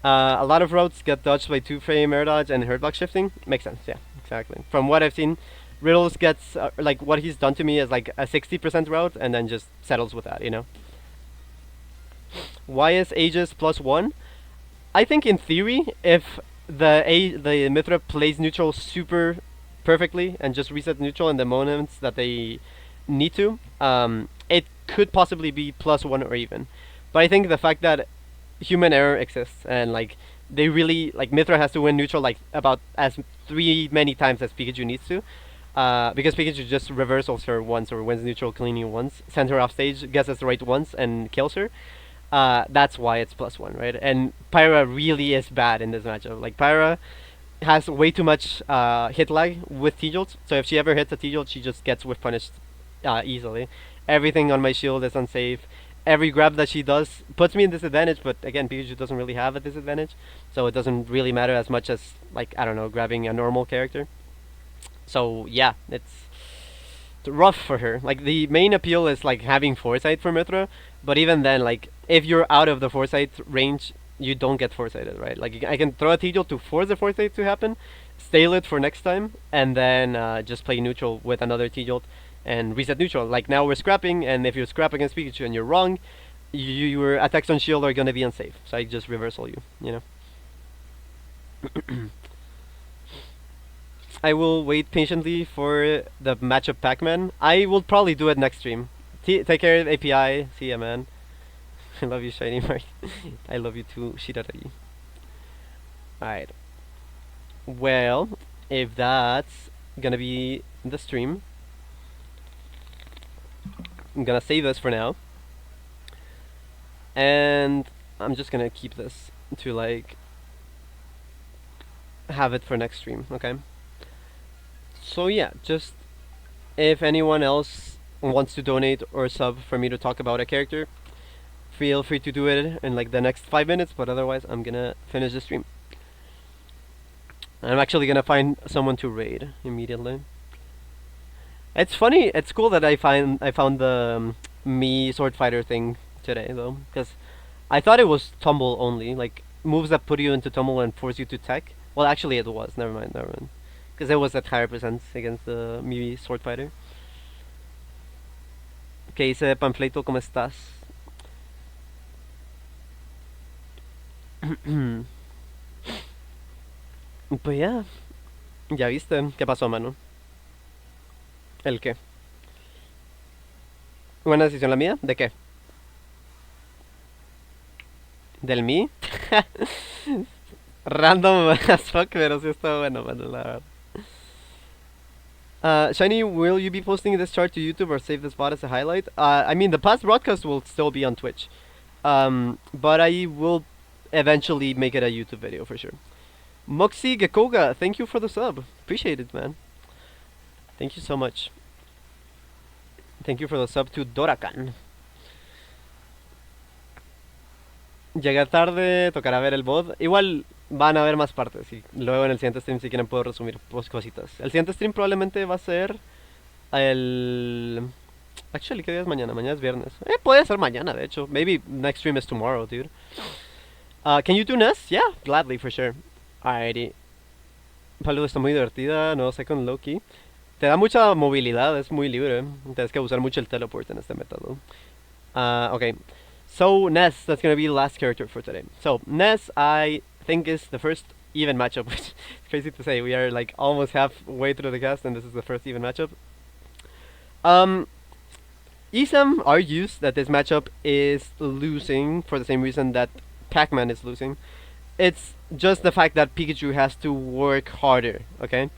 A lot of routes get dodged by 2-frame air dodge and hurt block shifting. Makes sense, yeah, exactly. From what I've seen, Riddles gets, like, what he's done to me is like a 60% route and then just settles with that, you know? Why is Aegis +1? I think in theory, if the Mithra plays neutral super perfectly and just resets neutral in the moments that they need to, it could possibly be +1 or even. But I think the fact that human error exists and like they really like Mythra has to win neutral like about as many times as Pikachu needs to. Because Pikachu just reversals her once or wins neutral cleaning once, sends her off stage, guesses the right once, and kills her. That's why it's +1, right? And Pyra really is bad in this matchup. Like Pyra has way too much hit lag with T-Jolts, so if she ever hits a T-Jolt, she just gets whiff punished easily. Everything on my shield is unsafe. Every grab that she does puts me in disadvantage, but again, Pikachu doesn't really have a disadvantage, so it doesn't really matter as much as, like, I don't know, grabbing a normal character. So yeah, it's rough for her. Like the main appeal is like having foresight for Mythra, but even then, like if you're out of the foresight range, you don't get foresighted, right? Like I can throw a T-Jolt to force the foresight to happen, stale it for next time, and then just play neutral with another T-Jolt and reset neutral. Like now we're scrapping, and if you scrap against Pikachu and you're wrong, your attacks on shield are gonna be unsafe. So I just reversal you, you know. I will wait patiently for the matchup Pac-Man. I will probably do it next stream. Take care of API. See ya, man. I love you, ShinyMark. I love you too, Shiraragi. Alright. Well, if that's gonna be the stream, I'm gonna save this for now. And I'm just gonna keep this to like have it for next stream, okay? So yeah, just if anyone else wants to donate or sub for me to talk about a character, feel free to do it in like the next 5 minutes, but otherwise I'm gonna finish the stream. I'm actually gonna find someone to raid immediately. It's funny, it's cool that I found the Mii Swordfighter thing today though, because I thought it was tumble only, like moves that put you into tumble and force you to tech. Well, actually it was, never mind. Because it was at higher percent against the Mii Swordfighter. ¿Qué dice Panfleto? ¿Cómo estás? Pues ya. Ya viste. ¿Qué pasó, mano? ¿El qué? ¿Buena decisión la mía? ¿De qué? ¿Del Mii? Random as fuck, pero sí está bueno, mano, la verdad. Shiny, will you be posting this chart to YouTube or save this VOD as a highlight? I mean, the past broadcast will still be on Twitch. But I will eventually make it a YouTube video for sure. Moxie Gekoga, thank you for the sub. Appreciate it, man. Thank you so much. Thank you for the sub to Dorakan. Llegué tarde, tocará ver el VOD. Igual van a haber más partes y luego en el siguiente stream si quieren puedo resumir cositas. El siguiente stream probablemente va a ser el... Actually, ¿qué día es mañana? Mañana es viernes. Puede ser mañana, de hecho. Maybe next stream is tomorrow, dude. Can you do Ness? Yeah, gladly, for sure. Alrighty. Paludo está muy divertida, no sé con Loki. Te da mucha movilidad, es muy libre. Tienes que usar mucho el teleport en este método. Okay. So, Ness, that's gonna be the last character for today. So, Ness, I think is the first even matchup, which is crazy to say. We are like almost halfway through the cast and this is the first even matchup. Isam argues that this matchup is losing for the same reason that Pac-Man is losing. It's just the fact that Pikachu has to work harder, okay?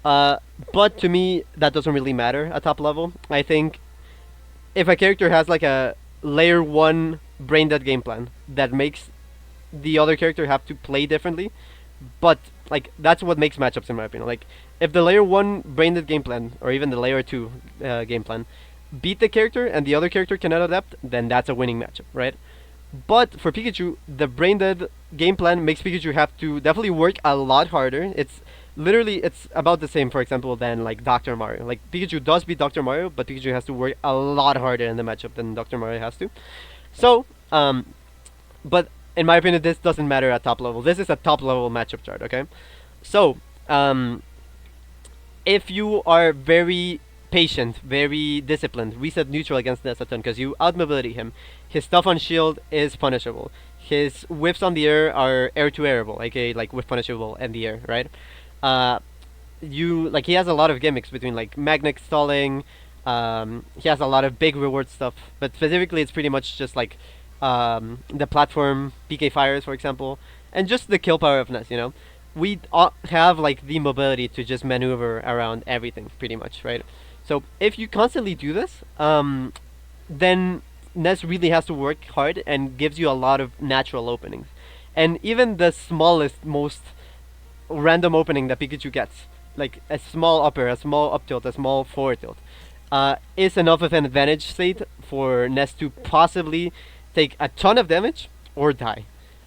But to me, that doesn't really matter at top level. I think if a character has like a layer 1 brain dead game plan that makes the other character have to play differently, but like that's what makes matchups in my opinion. Like if the layer 1 brain dead game plan or even the layer 2 game plan beat the character and the other character cannot adapt, then that's a winning matchup, right? But for Pikachu, the brain dead game plan makes Pikachu have to definitely work a lot harder. It's about the same, for example, than like Dr. Mario. Like Pikachu does beat Dr. Mario, but Pikachu has to work a lot harder in the matchup than Dr. Mario has to. So, but in my opinion, this doesn't matter at top level. This is a top level matchup chart, okay? So, if you are very patient, very disciplined, reset neutral against Ness a ton because you outmobility him. His stuff on shield is punishable. His whiffs on the air are air to airable, aka like whiff punishable in the air, right? He has a lot of gimmicks between like magnet stalling. He has a lot of big reward stuff, but specifically it's pretty much just like the platform PK fires, for example, and just the kill power of Ness. You know, we have like the mobility to just maneuver around everything pretty much, right? So if you constantly do this, then Ness really has to work hard and gives you a lot of natural openings. And even the smallest, most random opening that Pikachu gets, like a small upper, a small up tilt, a small forward tilt, is enough of an advantage state for Ness to possibly take a ton of damage or die.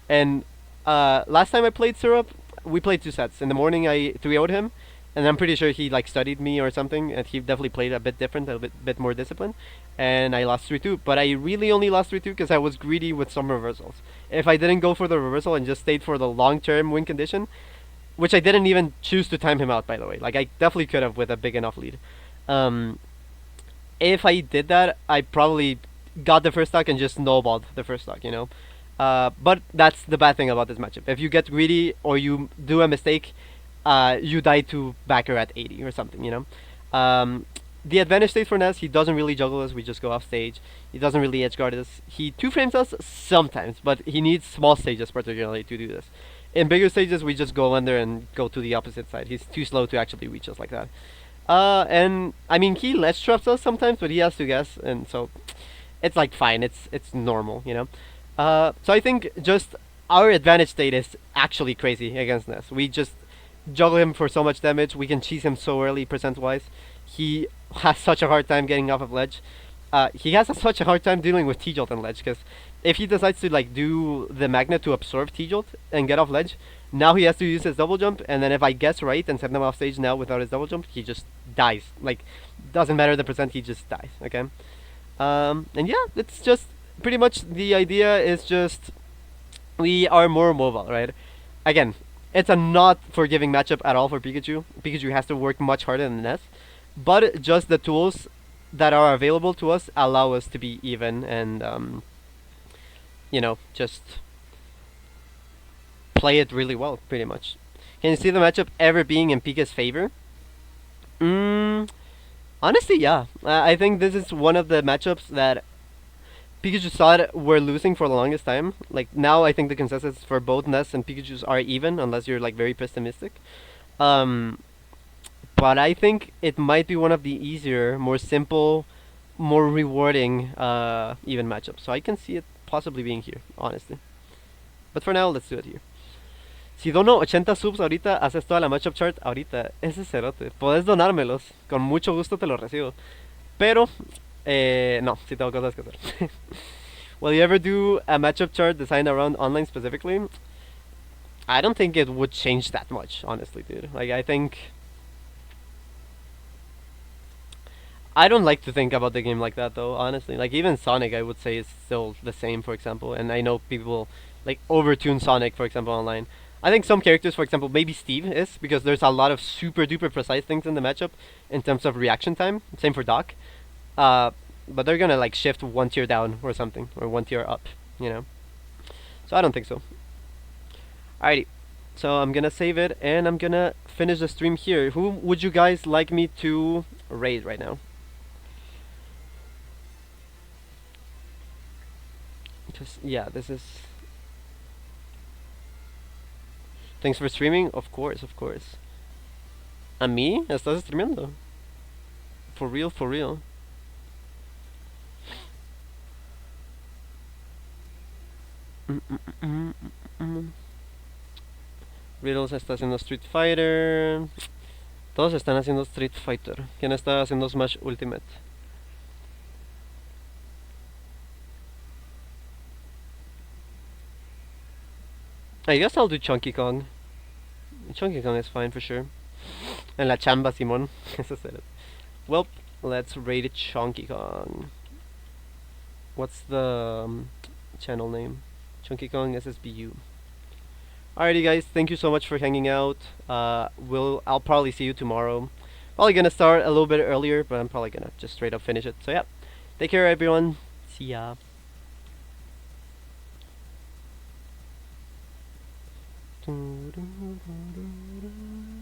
And last time I played Syrup, we played 2 sets. In the morning I 3-0'd him, and I'm pretty sure he like studied me or something, and he definitely played a bit different, a bit more disciplined, and I lost 3-2. But I really only lost 3-2 because I was greedy with some reversals. If I didn't go for the reversal and just stayed for the long-term win condition, which I didn't even choose to time him out, by the way. Like, I definitely could have with a big enough lead. If I did that, I probably got the first stock and just snowballed the first stock, you know? But that's the bad thing about this matchup. If you get greedy or you do a mistake, you die to backer at 80 or something, you know? The advantage state for Ness, he doesn't really juggle us, we just go off stage. He doesn't really edge guard us. He 2-frames us sometimes, but he needs small stages particularly to do this. In bigger stages, we just go under and go to the opposite side. He's too slow to actually reach us like that. And I mean, he ledge traps us sometimes, but he has to guess, and so it's like fine. It's normal, you know. So I think just our advantage state is actually crazy against Ness. We just juggle him for so much damage. We can cheese him so early percent-wise. He has such a hard time getting off of ledge. He has such a hard time dealing with T-Jolt and ledge, because if he decides to like do the magnet to absorb T-Jolt and get off ledge, now he has to use his double jump, and then if I guess right and send him off stage now without his double jump, he just dies. Like, doesn't matter the percent, he just dies, okay? And yeah, it's just pretty much the idea is just we are more mobile, right? Again, it's a not forgiving matchup at all for Pikachu. Pikachu has to work much harder than Ness, but just the tools that are available to us allow us to be even and you know, just play it really well, pretty much. Can you see the matchup ever being in Pika's favor? Honestly, yeah. I think this is one of the matchups that Pikachu thought we're losing for the longest time. Like, now I think the consensus for both Ness and Pikachu's are even, unless you're like very pessimistic. But I think it might be one of the easier, more simple, more rewarding even matchups. So I can see it possibly being here, honestly. But for now, let's do it here. Si dono 80 subs ahorita, haces toda la matchup chart ahorita. Ese cerote. Podés donármelos. Con mucho gusto te los recibo. Pero, no, si tengo cosas que hacer. Will you ever do a matchup chart designed around online specifically? I don't think it would change that much, honestly, dude. Like, I think... I don't like to think about the game like that, though, honestly. Like, even Sonic, I would say, is still the same, for example. And I know people, like, overtune Sonic, for example, online. I think some characters, for example, maybe Steve is, because there's a lot of super duper precise things in the matchup in terms of reaction time. Same for Doc. But they're gonna, like, shift one tier down or something, or one tier up, you know? So I don't think so. Alrighty. So I'm gonna save it, and I'm gonna finish the stream here. Who would you guys like me to raid right now? Just, yeah, this is... Thanks for streaming? Of course, of course. ¿A mí? ¿Estás streamando? For real, for real. Riddles está haciendo Street Fighter. Todos están haciendo Street Fighter. ¿Quién está haciendo Smash Ultimate? I guess I'll do Chunky Kong. Chunky Kong is fine for sure. En la chamba, Simón. Eso said it. Well, let's raid Chunky Kong. What's the channel name? Chunky Kong SSBU. Alrighty, guys. Thank you so much for hanging out. I'll probably see you tomorrow. Probably gonna start a little bit earlier, but I'm probably gonna just straight up finish it. So yeah, take care, everyone. See ya. Do, do, do, do, do.